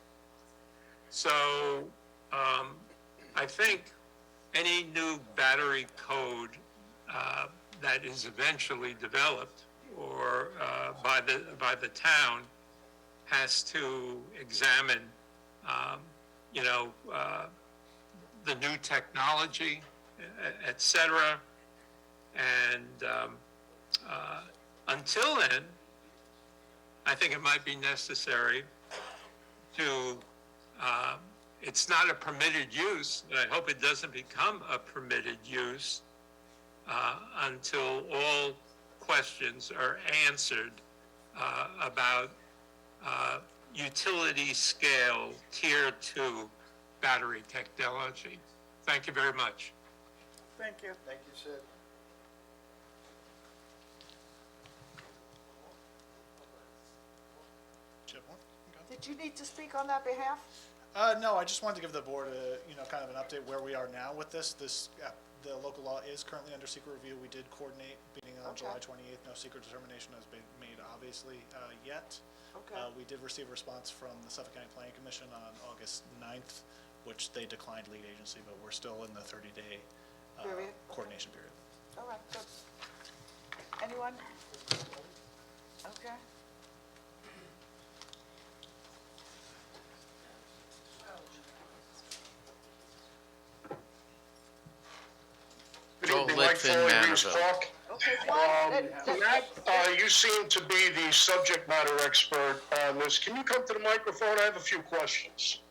[SPEAKER 3] So I think any new battery code that is eventually developed or by the town has to examine, the new technology, et cetera. And until then, I think it might be necessary to, it's not a permitted use, and I hope it doesn't become a permitted use until all questions are answered about utility scale tier 2 battery technology. Thank you very much.
[SPEAKER 1] Thank you.
[SPEAKER 2] Thank you, Sid.
[SPEAKER 1] Did you need to speak on that behalf?
[SPEAKER 19] No, I just wanted to give the board a, kind of an update where we are now with this. The local law is currently under secret review. We did coordinate meeting on July 28th. No secret determination has been made, obviously, yet.
[SPEAKER 1] Okay.
[SPEAKER 19] We did receive a response from the Suffolk County Planning Commission on August 9th, which they declined lead agency, but we're still in the 30-day coordination period.
[SPEAKER 1] All right, good. Anyone? Okay.
[SPEAKER 2] Joel
[SPEAKER 6] Litfin, Manorville.
[SPEAKER 1] Okay,
[SPEAKER 18] Matt, you seem to be the subject matter expert on this. Can you come to the microphone? I have a few questions.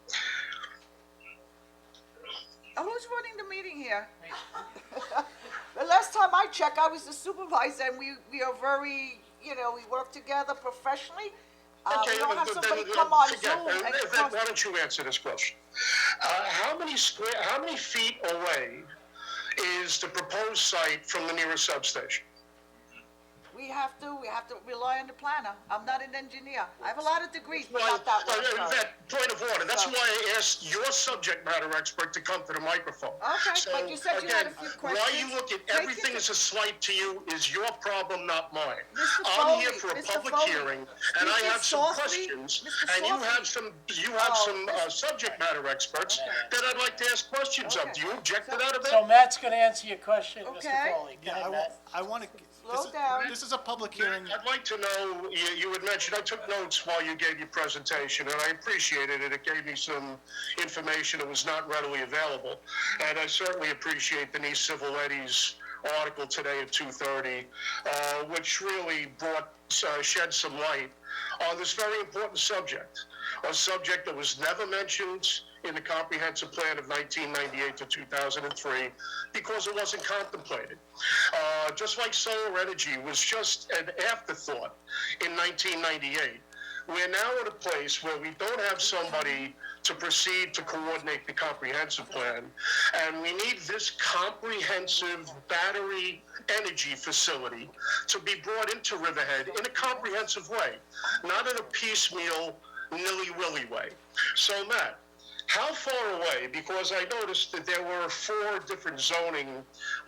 [SPEAKER 1] Who's running the meeting here? The last time I checked, I was the supervisor, and we are very, we work together professionally.
[SPEAKER 18] Okay,
[SPEAKER 1] we don't have
[SPEAKER 18] then
[SPEAKER 1] somebody come on
[SPEAKER 18] forget
[SPEAKER 1] Zoom
[SPEAKER 18] that.
[SPEAKER 1] and
[SPEAKER 18] Then why don't you answer this question? How many feet away is the proposed site from the nearest substation?
[SPEAKER 1] we have to rely on the planner. I'm not an engineer. I have a lot of degrees, but not that one.
[SPEAKER 18] That point of order, that's why I asked your subject matter expert to come to the microphone.
[SPEAKER 1] Okay,
[SPEAKER 18] So,
[SPEAKER 1] but you said you had a
[SPEAKER 18] again,
[SPEAKER 1] few questions.
[SPEAKER 18] why you look at everything as a slight to you is your problem, not mine.
[SPEAKER 1] Mr.
[SPEAKER 18] I'm here
[SPEAKER 1] Foley,
[SPEAKER 18] for a
[SPEAKER 1] Mr.
[SPEAKER 18] public
[SPEAKER 1] Foley,
[SPEAKER 18] hearing, and I
[SPEAKER 1] speak
[SPEAKER 18] have some
[SPEAKER 1] softly.
[SPEAKER 18] questions,
[SPEAKER 1] Mr.
[SPEAKER 18] and you
[SPEAKER 1] Softly.
[SPEAKER 18] have some subject matter experts that I'd like to ask questions of.
[SPEAKER 1] Okay.
[SPEAKER 18] Do you object to that a bit?
[SPEAKER 5] So Matt's going to answer your question, Mr.
[SPEAKER 1] Okay.
[SPEAKER 5] Foley. Go ahead, Matt.
[SPEAKER 10] I want to,
[SPEAKER 1] Slow down.
[SPEAKER 10] this is a public hearing.
[SPEAKER 18] I'd like to know, you had mentioned, I took notes while you gave your presentation, and I appreciated it. It gave me some information that was not readily available. And I certainly appreciate Denise Civiletti's article today at 2:30, which really shed some light on this very important subject, a subject that was never mentioned in the comprehensive plan of 1998 to 2003 because it wasn't contemplated. Just like solar energy was just an afterthought in 1998, we're now at a place where we don't have somebody to proceed to coordinate the comprehensive plan. And we need this comprehensive battery energy facility to be brought into Riverhead in a comprehensive way, not in a piecemeal, nilly-willy way. So Matt, how far away, because I noticed that there were 4 different zoning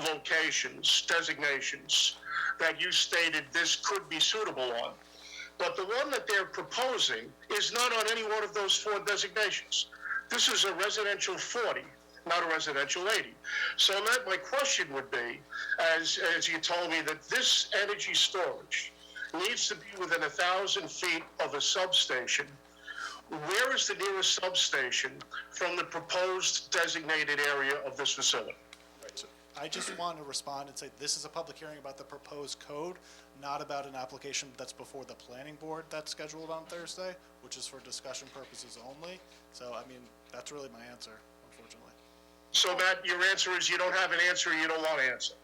[SPEAKER 18] locations, designations, that you stated this could be suitable on. But the one that they're proposing is not on any one of those 4 designations. This is a residential 40, not a residential 80. So Matt, my question would be, as you told me, that this energy storage needs to be within 1,000 feet of a substation. Where is the nearest substation from the proposed designated area of this facility?
[SPEAKER 19] Right, so I just want to respond and say this is a public hearing about the proposed code, not about an application that's before the planning board that's scheduled on Thursday, which is for discussion purposes only. So, I mean, that's really my answer, unfortunately.
[SPEAKER 18] So Matt, your answer is you don't have an answer, you don't want to answer?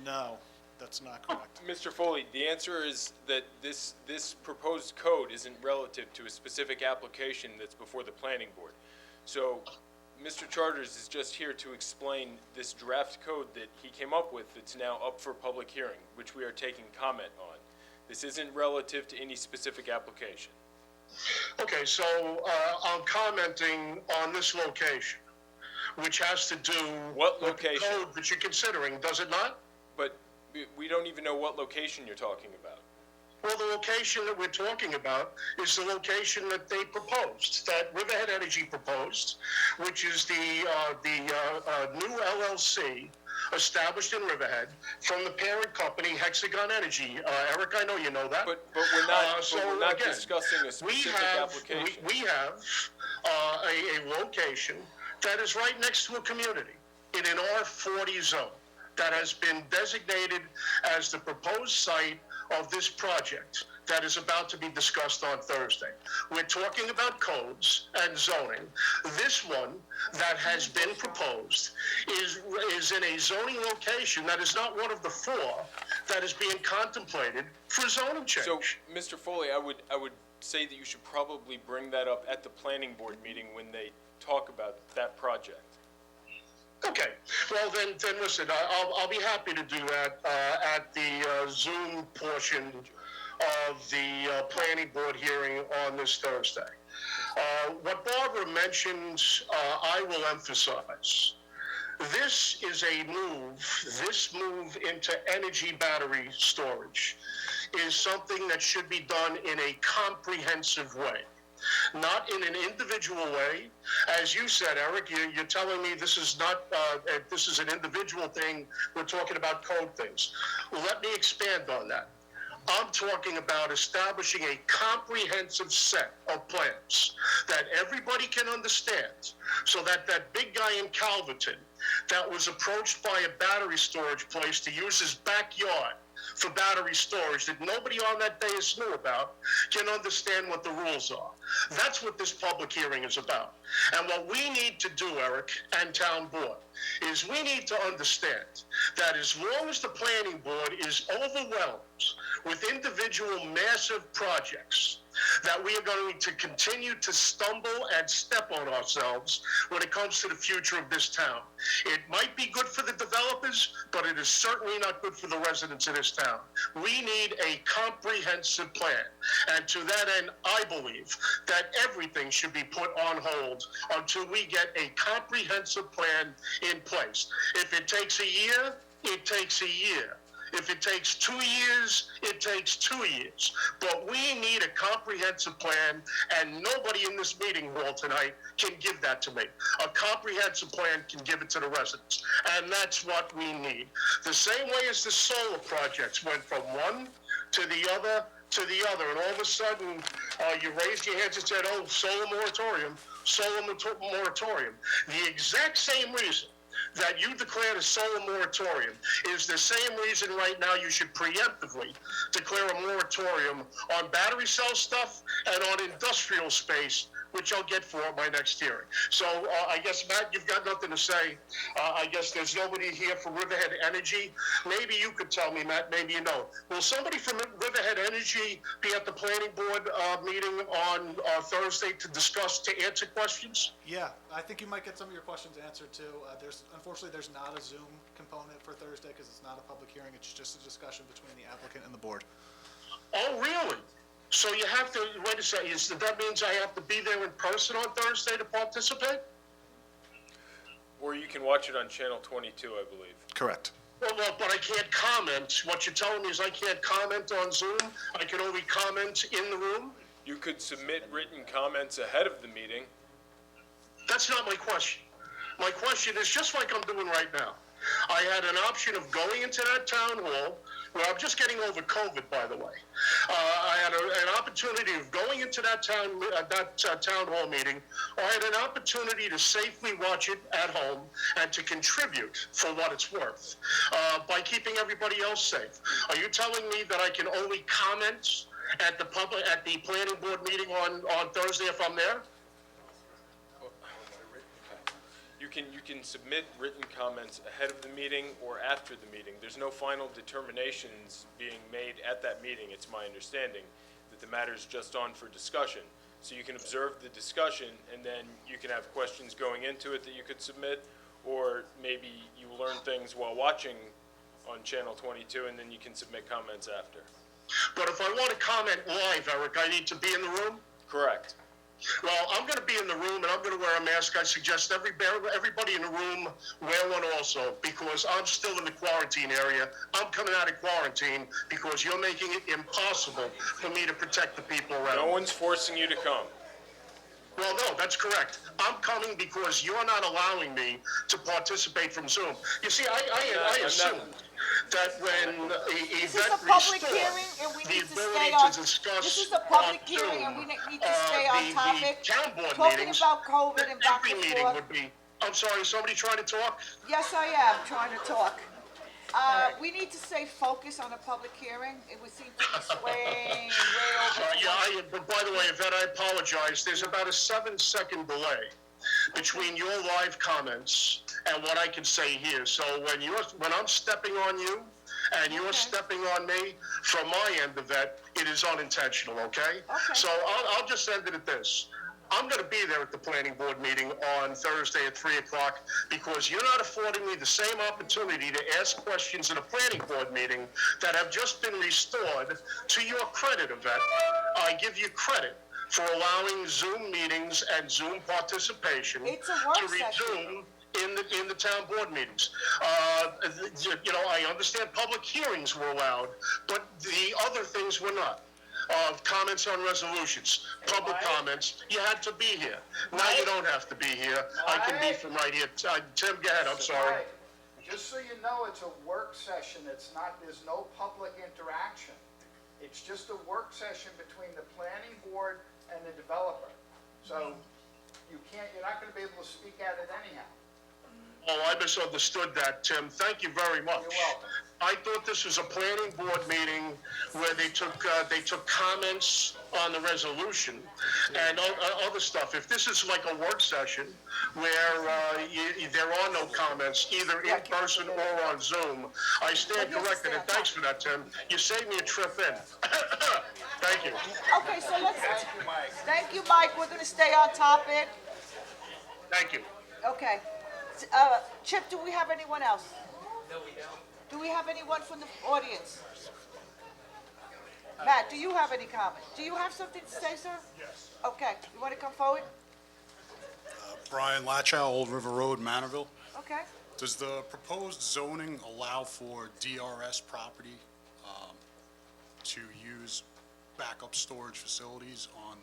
[SPEAKER 19] No, that's not correct.
[SPEAKER 15] Mr. Foley, the answer is that this proposed code isn't relative to a specific application that's before the planning board. So Mr. Charters is just here to explain this draft code that he came up with that's now up for public hearing, which we are taking comment on. This isn't relative to any specific application.
[SPEAKER 18] Okay, so I'm commenting on this location, which has to do
[SPEAKER 15] What
[SPEAKER 18] with
[SPEAKER 15] location?
[SPEAKER 18] the code that you're considering, does it not?
[SPEAKER 15] But we don't even know what location you're talking about.
[SPEAKER 18] Well, the location that we're talking about is the location that they proposed, that Riverhead Energy proposed, which is the new LLC established in Riverhead from the parent company Hexagon Energy. Eric, I know you know that.
[SPEAKER 15] But we're not
[SPEAKER 18] again,
[SPEAKER 15] discussing a specific application.
[SPEAKER 18] We have a location that is right next to a community in an R40 zone that has been designated as the proposed site of this project that is about to be discussed on Thursday. We're talking about codes and zoning. This one that has been proposed is in a zoning location that is not one of the 4 that is being contemplated for zoning change.
[SPEAKER 15] So, Mr. Foley, I would say that you should probably bring that up at the planning board meeting when they talk about that project.
[SPEAKER 18] Okay, well then listen, I'll be happy to do that at the Zoom portion of the planning board hearing on this Thursday. What Barbara mentioned, I will emphasize. This is a this move into energy battery storage is something that should be done in a comprehensive way. Not in an individual way. As you said, Eric, you're telling me this is not, this is an individual thing, we're talking about code things. Let me expand on that. I'm talking about establishing a comprehensive set of plans that everybody can understand, so that that big guy in Calverton that was approached by a battery storage place to use his backyard for battery storage that nobody on that dais knew about can understand what the rules are. That's what this public hearing is about. And what we need to do, Eric, and town board, is we need to understand that as long as the planning board is overwhelmed with individual massive projects, that we are going to continue to stumble and step on ourselves when it comes to the future of this town. It might be good for the developers, but it is certainly not good for the residents of this town. We need a comprehensive plan. And to that end, I believe that everything should be put on hold until we get a comprehensive plan in place. If it takes a year, it takes a year. If it takes 2 years, it takes 2 years. But we need a comprehensive plan, and nobody in this meeting hall tonight can give that to me. A comprehensive plan can give it to the residents, and that's what we need. The same way as the solar projects went from one to the other, and all of a sudden, you raised your hands and said, oh, solar moratorium. The exact same reason that you declared a solar moratorium is the same reason right now you should preemptively declare a moratorium on battery cell stuff and on industrial space which I'll get for at my next hearing. So I guess, Matt, you've got nothing to say. I guess there's nobody here from Riverhead Energy. Maybe you could tell me, Matt, maybe you know. Will somebody from Riverhead Energy be at the planning board meeting on Thursday to answer questions?
[SPEAKER 19] Yeah, I think you might get some of your questions answered too. Unfortunately, there's not a Zoom component for Thursday because it's not a public hearing. It's just a discussion between the applicant and the board.
[SPEAKER 18] Oh, really? So you have to, wait a second, that means I have to be there in person on Thursday to participate?
[SPEAKER 15] Or you can watch it on Channel 22, I believe.
[SPEAKER 19] Correct.
[SPEAKER 18] Well, but I can't comment. What you're telling me is I can't comment on Zoom? I can only comment in the room?
[SPEAKER 15] You could submit written comments ahead of the meeting.
[SPEAKER 18] That's not my question. My question is just like I'm doing right now. I had an option of going into that town hall, where I'm just getting over COVID, by the way. I had an opportunity of going into that town hall meeting, or I had an opportunity to safely watch it at home and to contribute for what it's worth by keeping everybody else safe. Are you telling me that I can only comment at the planning board meeting on Thursday if I'm there?
[SPEAKER 15] You can submit written comments ahead of the meeting or after the meeting. There's no final determinations being made at that meeting. It's my understanding that the matter is just on for discussion. So you can observe the discussion, and then you can have questions going into it that you could submit, or maybe you learn things while watching on Channel 22, and then you can submit comments after.
[SPEAKER 18] But if I want to comment live, Eric, I need to be in the room?
[SPEAKER 15] Correct.
[SPEAKER 18] Well, I'm going to be in the room, and I'm going to wear a mask. I suggest everybody in the room wear one also, because I'm still in the quarantine area. I'm coming out of quarantine because you're making it impossible for me to protect the people around me.
[SPEAKER 15] No one's forcing you to come.
[SPEAKER 18] Well, no, that's correct. I'm coming because you're not allowing me to participate from Zoom. You see, I assumed that when
[SPEAKER 1] This is a public hearing, and we need to stay on, this is a public hearing, and we need to stay on topic. Talking about COVID and back and forth.
[SPEAKER 18] I'm sorry, is somebody trying to talk?
[SPEAKER 1] Yes, I am trying to talk. We need to stay focused on a public hearing, and we seem to be swaying way over.
[SPEAKER 18] But by the way, Yvette, I apologize. There's about a 7-second delay between your live comments and what I can say here. So when I'm stepping on you and you're stepping on me, from my end of that, it is unintentional, okay? So I'll just end it at this. I'm going to be there at the planning board meeting on Thursday at 3 o'clock because you're not affording me the same opportunity to ask questions in a planning board meeting that have just been restored. To your credit, Yvette, I give you credit for allowing Zoom meetings and Zoom participation to resume in the town board meetings. I understand public hearings were allowed, but the other things were not. Comments on resolutions, public comments, you had to be here. Now you don't have to be here. I can be from right here. Tim, go ahead, I'm sorry.
[SPEAKER 2] Just so you know, it's a work session. There's no public interaction. It's just a work session between the planning board and the developer. So you're not going to be able to speak at it anyhow.
[SPEAKER 18] Oh, I misunderstood that, Tim. Thank you very much.
[SPEAKER 2] You're welcome.
[SPEAKER 18] I thought this was a planning board meeting where they took comments on the resolution and other stuff. If this is like a work session where there are no comments, either in person or on Zoom, I stand corrected, and thanks for that, Tim. You saved me a trip in. Thank you.
[SPEAKER 1] Okay, so let's, thank you, Mike. We're going to stay on topic.
[SPEAKER 18] Thank you.
[SPEAKER 1] Okay. Chip, do we have anyone else? No, we don't. Do we have anyone from the audience? Matt, do you have any comment? Do you have something to say, sir?
[SPEAKER 6] Yes.
[SPEAKER 1] Okay, you want to come forward?
[SPEAKER 6] Brian Latchow, Old River Road, Manorville.
[SPEAKER 1] Okay.
[SPEAKER 6] Does the proposed zoning allow for DRS property to use backup storage facilities on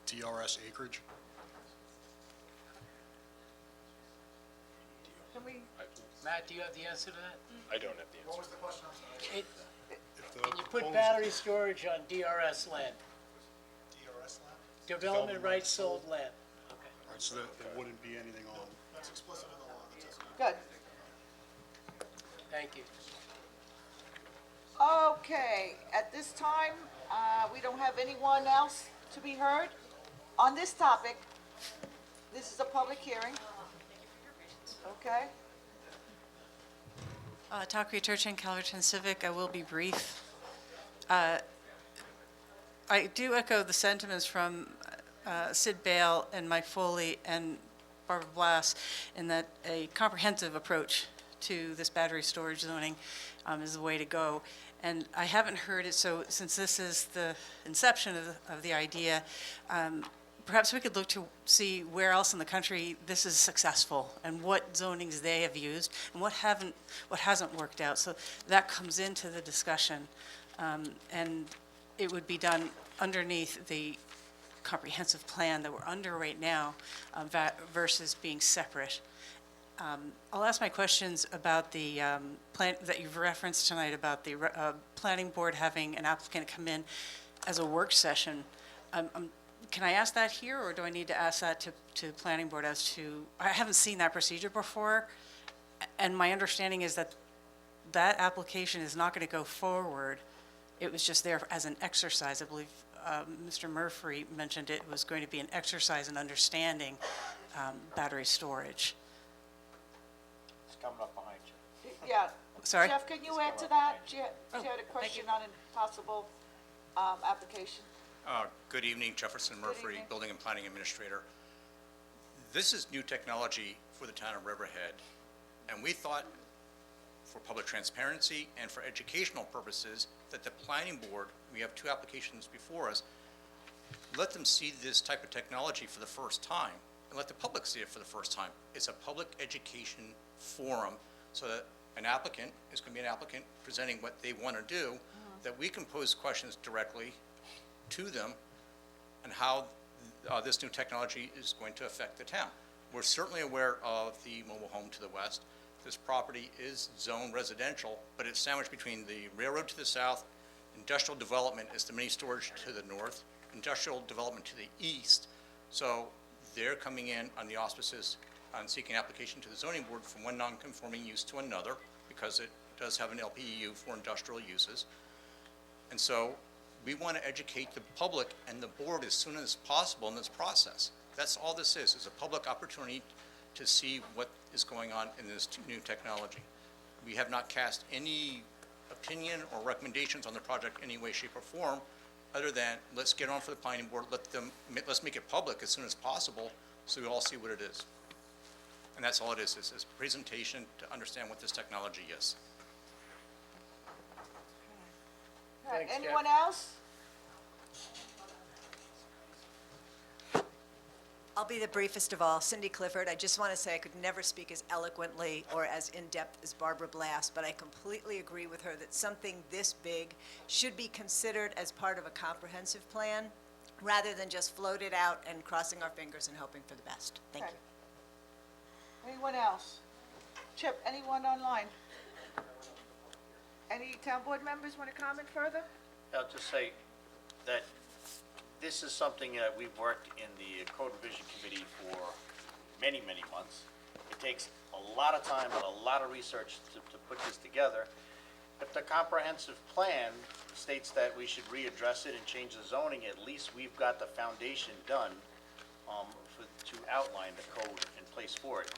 [SPEAKER 6] DRS acreage?
[SPEAKER 1] Can we?
[SPEAKER 5] Matt, do you have the answer to that?
[SPEAKER 15] I don't have the answer.
[SPEAKER 2] What was the question? I'm sorry.
[SPEAKER 5] Can you put battery storage on DRS land?
[SPEAKER 6] DRS land?
[SPEAKER 5] Development rights sold land. Okay.
[SPEAKER 6] All right, so there wouldn't be anything on.
[SPEAKER 2] That's explicit in the law.
[SPEAKER 1] Good.
[SPEAKER 5] Thank you.
[SPEAKER 1] Okay, at this time, we don't have anyone else to be heard. on this topic, this is a public hearing. Okay?
[SPEAKER 16] Takria Turchin, Calverton Civic. I will be brief. I do echo the sentiments from Sid Bale and Mike Foley and Barbara Blass in that a comprehensive approach to this battery storage zoning is the way to go. And I haven't heard it, so since this is the inception of the idea, perhaps we could look to see where else in the country this is successful and what zonings they have used and what hasn't worked out. So that comes into the discussion. And it would be done underneath the comprehensive plan that we're under right now versus being separate. I'll ask my questions about the plan that you've referenced tonight about the planning board having an applicant come in as a work session. Can I ask that here, or do I need to ask that to planning board as to, I haven't seen that procedure before, and my understanding is that that application is not going to go forward. It was just there as an exercise. I believe Mr. Murphy mentioned it was going to be an exercise in understanding battery storage.
[SPEAKER 8] It's coming up behind you.
[SPEAKER 1] Yeah.
[SPEAKER 16] Sorry?
[SPEAKER 1] Jeff, can you add to that? She had a question on a possible application.
[SPEAKER 7] Good evening, Jefferson Murphy,
[SPEAKER 1] evening.
[SPEAKER 7] Building and Planning Administrator. This is new technology for the town of Riverhead, and we thought for public transparency and for educational purposes that the planning board, we have 2 applications before us, let them see this type of technology for the first time and let the public see it for the first time. It's a public education forum so that an applicant is going to be an applicant presenting what they want to do, that we can pose questions directly to them on how this new technology is going to affect the town. We're certainly aware of the mobile home to the west. This property is zone residential, but it's sandwiched between the railroad to the south, industrial development is the mini storage to the north, industrial development to the east. So they're coming in on the auspices on seeking application to the zoning board from one non-conforming use to another, because it does have an LPEU for industrial uses. And so we want to educate the public and the board as soon as possible in this process. That's all this is a public opportunity to see what is going on in this new technology. We have not cast any opinion or recommendations on the project any way, shape, or form, other than let's get on for the planning board, let's make it public as soon as possible so we all see what it is. And that's all it is a presentation to understand what this technology is.
[SPEAKER 1] Thanks, anyone else?
[SPEAKER 22] I'll be the briefest of all. Cindy Clifford. I just want to say I could never speak as eloquently or as in-depth as Barbara Blass, but I completely agree with her that something this big should be considered as part of a comprehensive plan rather than just floated out and crossing our fingers and hoping for the best. Thank
[SPEAKER 1] Okay.
[SPEAKER 22] you.
[SPEAKER 1] Anyone else? Chip, anyone online? Any town board members want to comment further?
[SPEAKER 8] I'll just say that this is something that we've worked in the Code Revision Committee for many, many months. It takes a lot of time and a lot of research to put this together. If the comprehensive plan states that we should readdress it and change the zoning, at least we've got the foundation done to outline the code in place for it.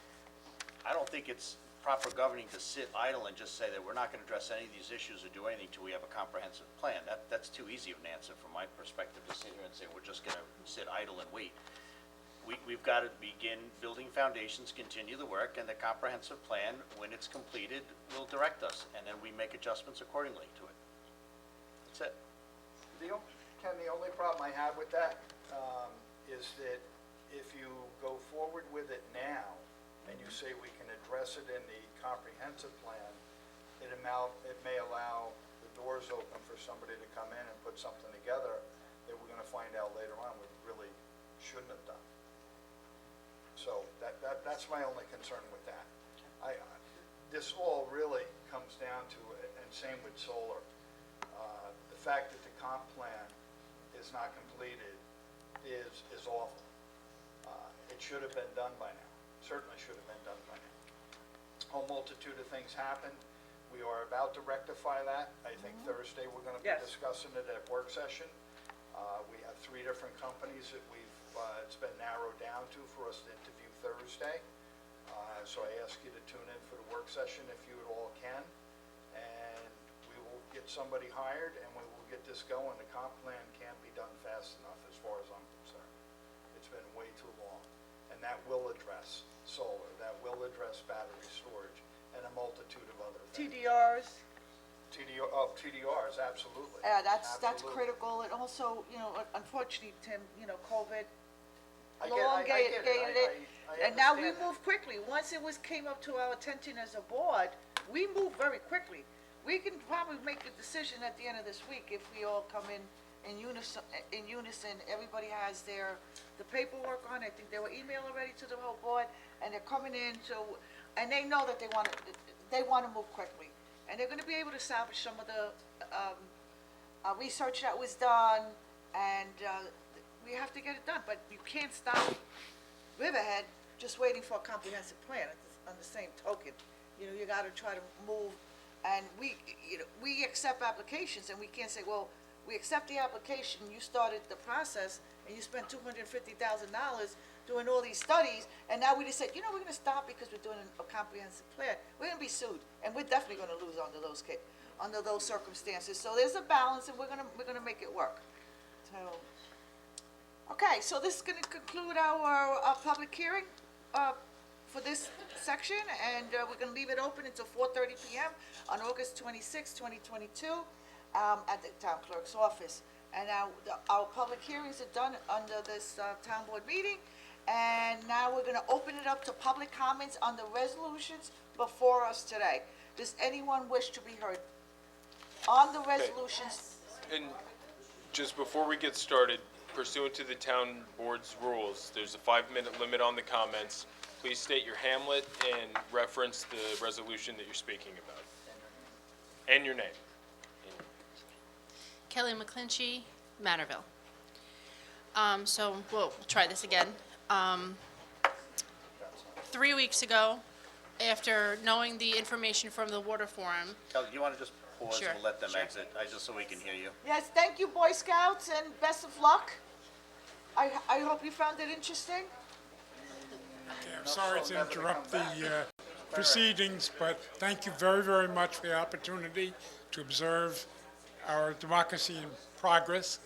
[SPEAKER 8] I don't think it's proper governing to sit idle and just say that we're not going to address any of these issues or do anything till we have a comprehensive plan. That's too easy of an answer from my perspective to sit here and say we're just going to sit idle and wait. We've got to begin building foundations, continue the work, and the comprehensive plan, when it's completed, will direct us, and then we make adjustments accordingly to it. That's it.
[SPEAKER 2] Ken, the only problem I have with that is that if you go forward with it now, and you say we can address it in the comprehensive plan, it may allow the doors open for somebody to come in and put something together that we're gonna find out later on we really shouldn't have done. So that's my only concern with that. This all really comes down to, and same with solar, the fact that the comp plan is not completed is awful. It should have been done by now. Certainly should have been done by now. A whole multitude of things happened. We are about to rectify that. I think Thursday we're going to be discussing it at work session. We have 3 different companies that we've
[SPEAKER 9] it's been narrowed down to for us to interview Thursday. So I ask you to tune in for the work session if you at all can. And we will get somebody hired and we will get this going. The comp plan can't be done fast enough as far as I'm concerned. It's been way too long. And that will address solar, that will address battery storage, and a multitude of other things.
[SPEAKER 1] TDRs,
[SPEAKER 9] TDRs, absolutely.
[SPEAKER 1] that's
[SPEAKER 9] Absolutely.
[SPEAKER 1] critical, and also, unfortunately, Tim, COVID
[SPEAKER 9] I get
[SPEAKER 1] elongated it.
[SPEAKER 9] I
[SPEAKER 1] And now we
[SPEAKER 9] understand that.
[SPEAKER 1] move quickly. Once it came up to our attention as a board, we move very quickly. We can probably make a decision at the end of this week if we all come in unison. Everybody has the paperwork on. I think they were emailed already to the whole board, and they're coming in, and they know that they want to move quickly. And they're gonna be able to salvage some of the, research that was done, and, we have to get it done, but you can't stop Riverhead just waiting for a comprehensive plan on the same token. You gotta try to move, and we accept applications, and we can't say, well, we accept the application, you started the process, and you spent $250,000 doing all these studies, and now we just said, we're gonna stop because we're doing a comprehensive plan. We're gonna be sued, and we're definitely gonna lose under those circumstances. So there's a balance, and we're gonna make it work. So, okay, so this is gonna conclude our public hearing, for this section, and, we're gonna leave it open until 4:30 PM on August 26, 2022, at the town clerk's office. And now, our public hearings are done under this, town board meeting, and now we're gonna open it up to public comments on the resolutions before us today. Does anyone wish to be heard on the resolutions?
[SPEAKER 15] And just before we get started, pursuant to the town board's rules, there's a 5-minute limit on the comments. Please state your hamlet and reference the resolution that you're speaking about. And your name.
[SPEAKER 14] Kelly McClinchy, Manorville. So we'll try this again. 3 weeks ago, after knowing the information from the water forum,
[SPEAKER 8] Kelly, do you want to just pause
[SPEAKER 14] Sure,
[SPEAKER 8] and let them
[SPEAKER 14] sure.
[SPEAKER 8] exit, just so we can hear you?
[SPEAKER 1] Yes, thank you, Boy Scouts, and best of luck. I hope you found it interesting.
[SPEAKER 13] Okay, I'm sorry to interrupt the proceedings, but thank you very, very much for the opportunity to observe our democracy in progress.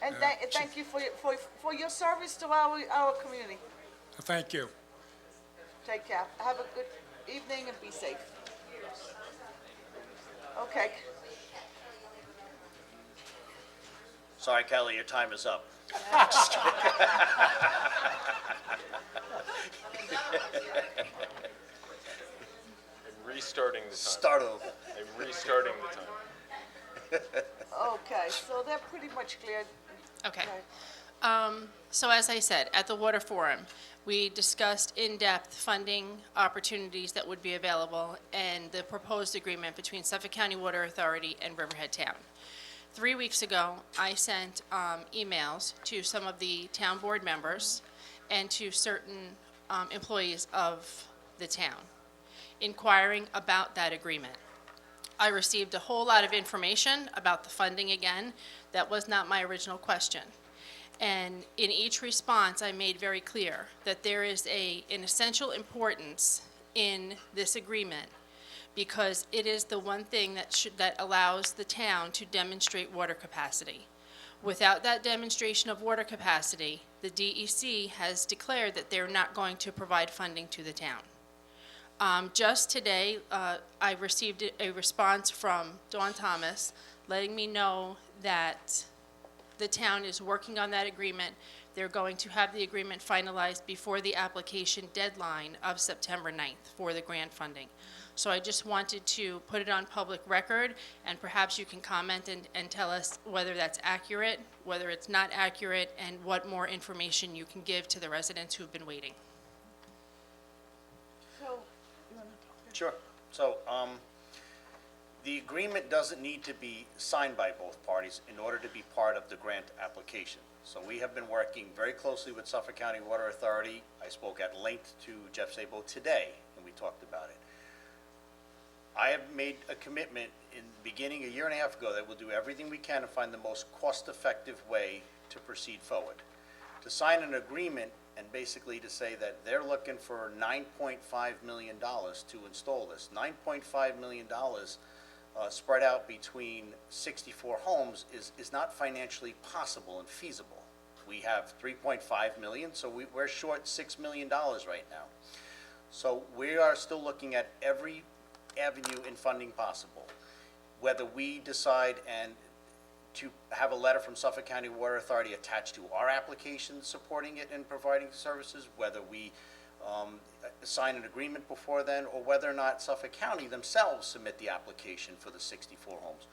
[SPEAKER 1] And thank you for your service to our community.
[SPEAKER 13] Thank you.
[SPEAKER 1] Take care. Have a good evening and be safe. Okay.
[SPEAKER 8] Sorry, Kelly, your time is up.
[SPEAKER 15] I'm restarting the time.
[SPEAKER 8] Start over.
[SPEAKER 15] I'm restarting the time.
[SPEAKER 1] Okay, so they're pretty much cleared.
[SPEAKER 14] okay. So as I said, at the water forum, we discussed in-depth funding opportunities that would be available and the proposed agreement between Suffolk County Water Authority and Riverhead Town. 3 weeks ago, I sent emails to some of the town board members and to certain employees of the town, inquiring about that agreement. I received a whole lot of information about the funding again. That was not my original question. And in each response, I made very clear that there is an essential importance in this agreement because it is the one thing that allows the town to demonstrate water capacity. Without that demonstration of water capacity, the DEC has declared that they're not going to provide funding to the town. Just today, I received a response from Dawn Thomas letting me know that the town is working on that agreement. They're going to have the agreement finalized before the application deadline of September 9th for the grant funding. So I just wanted to put it on public record, and perhaps you can comment and tell us whether that's accurate, whether it's not accurate, and what more information you can give to the residents who've been waiting.
[SPEAKER 1] So,
[SPEAKER 8] Sure. So, the agreement doesn't need to be signed by both parties in order to be part of the grant application. So we have been working very closely with Suffolk County Water Authority. I spoke at length to Jeff Sabo today, and we talked about it. I have made a commitment in the beginning, a year and a half ago, that we'll do everything we can to find the most cost-effective way to proceed forward. to sign an agreement and basically to say that they're looking for $9.5 million to install this. $9.5 million spread out between 64 homes is not financially possible and feasible. We have 3.5 million, so we're short $6 million right now. So we are still looking at every avenue in funding possible. Whether we decide to have a letter from Suffolk County Water Authority attached to our application supporting it and providing services, whether we sign an agreement before then, or whether or not Suffolk County themselves submit the application for the 64 homes.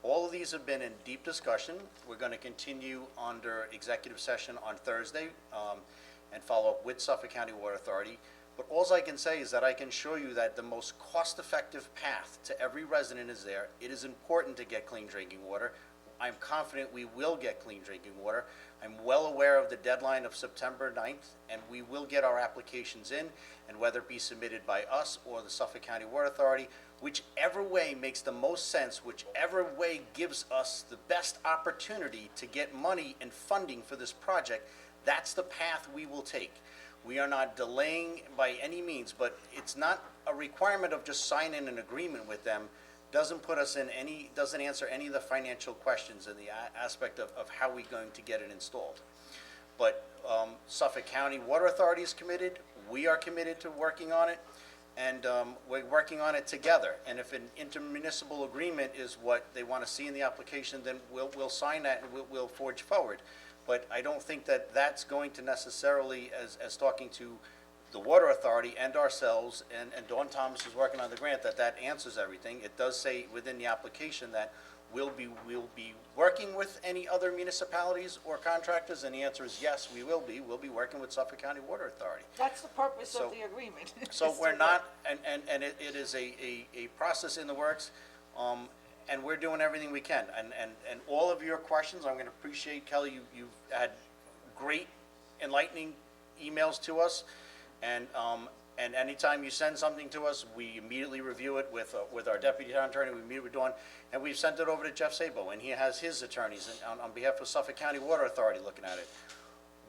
[SPEAKER 8] All of these have been in deep discussion. We're going to continue under executive session on Thursday and follow up with Suffolk County Water Authority. But all I can say is that I can show you that the most cost-effective path to every resident is there. It is important to get clean drinking water. I'm confident we will get clean drinking water. I'm well aware of the deadline of September 9th, and we will get our applications in, and whether it be submitted by us or the Suffolk County Water Authority, whichever way makes the most sense, whichever way gives us the best opportunity to get money and funding for this project, that's the path we will take. We are not delaying by any means, but it's not a requirement of just signing an agreement with them. Doesn't answer any of the financial questions in the aspect of how we're going to get it installed. But Suffolk County Water Authority is committed, we are committed to working on it, and we're working on it together. And if an intermunicipal agreement is what they want to see in the application, then we'll sign that and we'll forge forward. But I don't think that that's going to necessarily, as talking to the Water Authority and ourselves, and Dawn Thomas is working on the grant, that answers everything. It does say within the application that we'll be working with any other municipalities or contractors, and the answer is yes, we will be. We'll be working with Suffolk County Water Authority.
[SPEAKER 1] That's the purpose of the agreement.
[SPEAKER 8] So we're not, and it is a process in the works, and we're doing everything we can. And all of your questions, I'm going to appreciate, Kelly, you've had great enlightening emails to us. And anytime you send something to us, we immediately review it with our deputy town attorney. We meet with Dawn, and we've sent it over to Jeff Sabo, and he has his attorneys on behalf of Suffolk County Water Authority looking at it.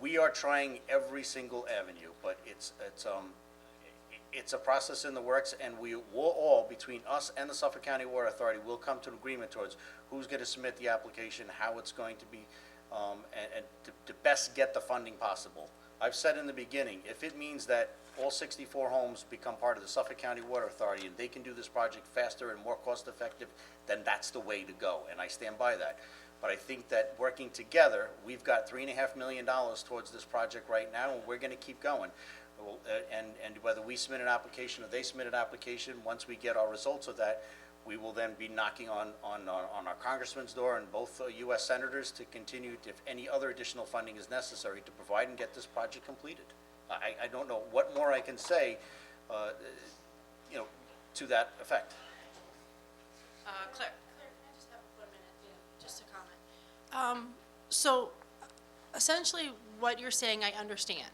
[SPEAKER 8] We are trying every single avenue, but it's a process in the works, and we will all, between us and the Suffolk County Water Authority, will come to an agreement towards who's going to submit the application, how it's going to be, and to best get the funding possible. I've said in the beginning, if it means that all 64 homes become part of the Suffolk County Water Authority and they can do this project faster and more cost-effective, then that's the way to go, and I stand by that. But I think that working together, we've got $3.5 million towards this project right now, and we're going to keep going. And whether we submit an application or they submit an application, once we get our results of that, we will then be knocking on our congressman's door and both U.S. senators to continue, if any other additional funding is necessary, to provide and get this project completed. I don't know what more I can say, to that effect.
[SPEAKER 14] Claire? Claire, can I just have 1 minute, just a comment? So essentially what you're saying, I understand.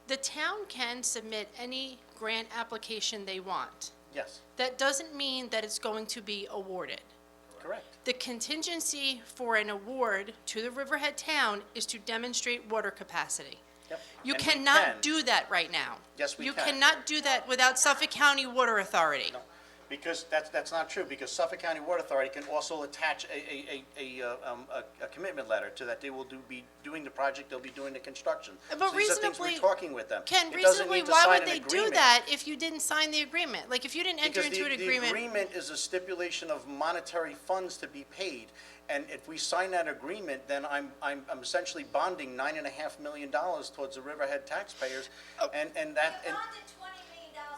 [SPEAKER 14] The town can submit any grant application they want.
[SPEAKER 8] Yes.
[SPEAKER 14] That doesn't mean that it's going to be awarded.
[SPEAKER 8] Correct.
[SPEAKER 14] The contingency for an award to the Riverhead town is to demonstrate water capacity.
[SPEAKER 8] Yep.
[SPEAKER 14] You
[SPEAKER 8] And we
[SPEAKER 14] cannot
[SPEAKER 8] can.
[SPEAKER 14] do that right now.
[SPEAKER 8] Yes, we
[SPEAKER 14] You
[SPEAKER 8] can.
[SPEAKER 14] cannot do that without Suffolk County Water Authority.
[SPEAKER 8] No, because that's not true, because Suffolk County Water Authority can also attach a commitment letter to that they will be doing the project, they'll be doing the construction.
[SPEAKER 14] But
[SPEAKER 8] So these are things
[SPEAKER 14] reasonably,
[SPEAKER 8] we're talking with them.
[SPEAKER 14] Ken,
[SPEAKER 8] It doesn't
[SPEAKER 14] reasonably,
[SPEAKER 8] mean to
[SPEAKER 14] why
[SPEAKER 8] sign
[SPEAKER 14] would
[SPEAKER 8] an
[SPEAKER 14] they do
[SPEAKER 8] agreement.
[SPEAKER 14] that if you didn't sign the agreement? Like, if you didn't enter
[SPEAKER 8] Because
[SPEAKER 14] into an
[SPEAKER 8] the
[SPEAKER 14] agreement.
[SPEAKER 8] agreement is a stipulation of monetary funds to be paid, and if we sign that agreement, then I'm essentially bonding $9.5 million towards the Riverhead taxpayers, and that.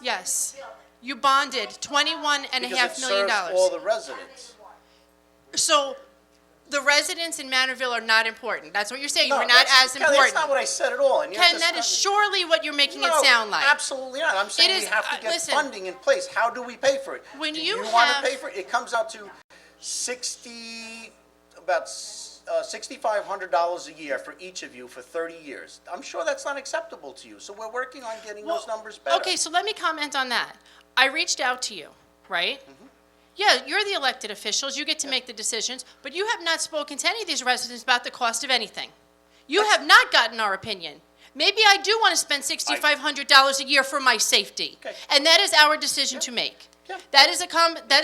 [SPEAKER 14] Yes. You bonded $21.5 million.
[SPEAKER 8] Because it serves all the residents.
[SPEAKER 14] So the residents in Manorville are not important. That's what you're saying.
[SPEAKER 8] No,
[SPEAKER 14] We're not
[SPEAKER 8] that's-
[SPEAKER 14] as
[SPEAKER 8] Kelly,
[SPEAKER 14] important.
[SPEAKER 8] That's not what I said at all. And you have
[SPEAKER 14] Ken,
[SPEAKER 8] to
[SPEAKER 14] that is
[SPEAKER 8] stop-
[SPEAKER 14] surely what you're making it
[SPEAKER 8] No,
[SPEAKER 14] sound like.
[SPEAKER 8] Absolutely not. I'm saying
[SPEAKER 14] It
[SPEAKER 8] we
[SPEAKER 14] is-
[SPEAKER 8] have to get
[SPEAKER 14] listen.
[SPEAKER 8] funding in place. How do we pay for it?
[SPEAKER 14] When
[SPEAKER 8] Do
[SPEAKER 14] you
[SPEAKER 8] want
[SPEAKER 14] have-
[SPEAKER 8] to pay for it? It comes out to about $6,500 a year for each of you for 30 years. I'm sure that's not acceptable to you, so we're working on getting those numbers better.
[SPEAKER 14] Okay, so let me comment on that. I reached out to you, right? Yeah, you're the elected officials, you get to make the decisions, but you have not spoken to any of these residents about the cost of anything. You have not gotten our opinion. Maybe I do want to spend $6,500 a year for my safety.
[SPEAKER 8] Okay.
[SPEAKER 14] And that is our decision to make.
[SPEAKER 8] Yeah.
[SPEAKER 14] That is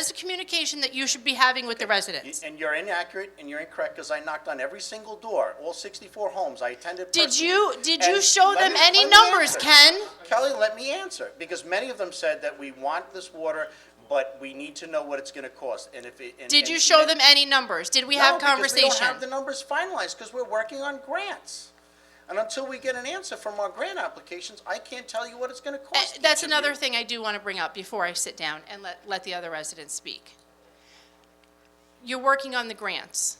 [SPEAKER 14] a communication that you should be having with the residents.
[SPEAKER 8] And you're inaccurate and you're incorrect, because I knocked on every single door, all 64 homes. I attended
[SPEAKER 14] Did
[SPEAKER 8] personally.
[SPEAKER 14] you
[SPEAKER 8] And
[SPEAKER 14] show
[SPEAKER 8] let
[SPEAKER 14] them
[SPEAKER 8] me-
[SPEAKER 14] any
[SPEAKER 8] let me
[SPEAKER 14] numbers,
[SPEAKER 8] answer.
[SPEAKER 14] Ken?
[SPEAKER 8] Kelly, let me answer, because many of them said that we want this water, but we need to know what it's gonna cost, and if it.
[SPEAKER 14] Did you show them any numbers? Did we have
[SPEAKER 8] No, because we don't
[SPEAKER 14] conversation?
[SPEAKER 8] have the numbers finalized, because we're working on grants. And until we get an answer from our grant applications, I can't tell you what it's gonna cost each
[SPEAKER 14] That's
[SPEAKER 8] of
[SPEAKER 14] another
[SPEAKER 8] you.
[SPEAKER 14] thing I do want to bring up before I sit down and let the other residents speak. You're working on the grants.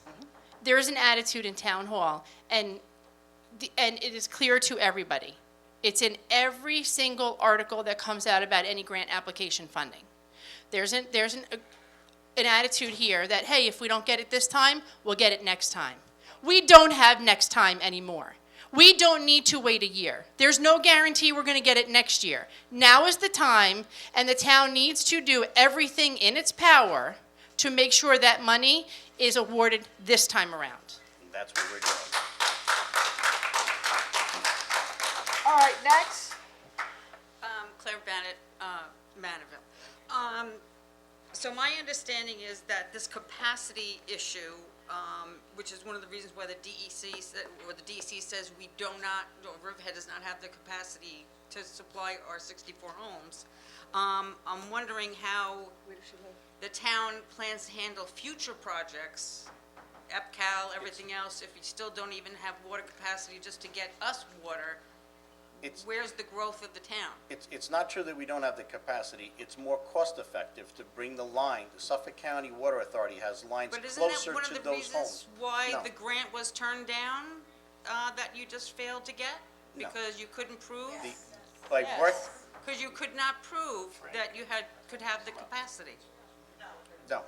[SPEAKER 14] There is an attitude in town hall, and it is clear to everybody. It's in every single article that comes out about any grant application funding. There's an attitude here that, hey, if we don't get it this time, we'll get it next time. We don't have next time anymore. We don't need to wait a year. There's no guarantee we're going to get it next year. Now is the time, and the town needs to do everything in its power to make sure that money is awarded this time around.
[SPEAKER 8] And that's what we're doing.
[SPEAKER 1] All right, next.
[SPEAKER 11] Claire Bennett, Manorville. So my understanding is that this capacity issue, which is one of the reasons why the DEC says Riverhead does not have the capacity to supply our 64 homes. I'm wondering how the town plans to handle future projects, EPCAL, everything else, if you still don't even have water capacity just to get us water. Where's the growth of the town?
[SPEAKER 8] It's not true that we don't have the capacity. It's more cost-effective to bring the line. The Suffolk County Water Authority has lines
[SPEAKER 11] But isn't that
[SPEAKER 8] closer
[SPEAKER 11] one of
[SPEAKER 8] to
[SPEAKER 11] the
[SPEAKER 8] those
[SPEAKER 11] reasons
[SPEAKER 8] homes.
[SPEAKER 11] why
[SPEAKER 8] No.
[SPEAKER 11] the grant was turned down, that you just failed to get?
[SPEAKER 8] No.
[SPEAKER 11] Because you couldn't prove?
[SPEAKER 8] By work,
[SPEAKER 11] Because you could not prove that you could have the capacity,
[SPEAKER 8] no,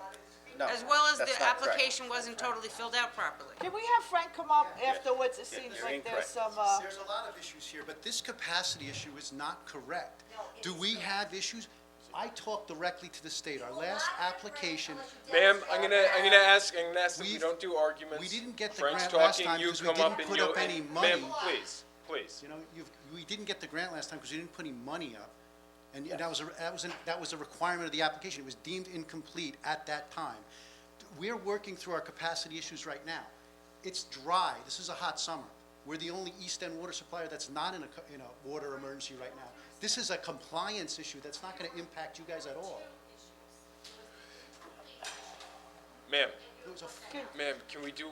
[SPEAKER 8] no.
[SPEAKER 11] as well as
[SPEAKER 8] that's
[SPEAKER 11] the
[SPEAKER 8] not correct.
[SPEAKER 11] application wasn't totally filled out properly.
[SPEAKER 1] Can we have Frank come up afterwards? It seems
[SPEAKER 8] you're
[SPEAKER 1] like there's
[SPEAKER 8] incorrect.
[SPEAKER 1] some,
[SPEAKER 12] There's a lot of issues here, but this capacity issue is not correct. Do we have issues? I talked directly to the state. Our last application,
[SPEAKER 15] Ma'am, I'm gonna ask that we don't do arguments.
[SPEAKER 12] we didn't get the
[SPEAKER 15] Frank's
[SPEAKER 12] grant last
[SPEAKER 15] talking,
[SPEAKER 12] time
[SPEAKER 15] you
[SPEAKER 12] because we
[SPEAKER 15] come up
[SPEAKER 12] didn't
[SPEAKER 15] and
[SPEAKER 12] put
[SPEAKER 15] you-
[SPEAKER 12] up any
[SPEAKER 15] and-
[SPEAKER 12] money.
[SPEAKER 15] Ma'am, please.
[SPEAKER 12] You know, we didn't get the grant last time because we didn't put any money up. And that was a requirement of the application. It was deemed incomplete at that time. We're working through our capacity issues right now. It's dry. This is a hot summer. We're the only East End water supplier that's not in a water emergency right now. This is a compliance issue that's not going to impact you guys at all.
[SPEAKER 15] Ma'am,
[SPEAKER 12] It was a
[SPEAKER 15] ma'am, can we do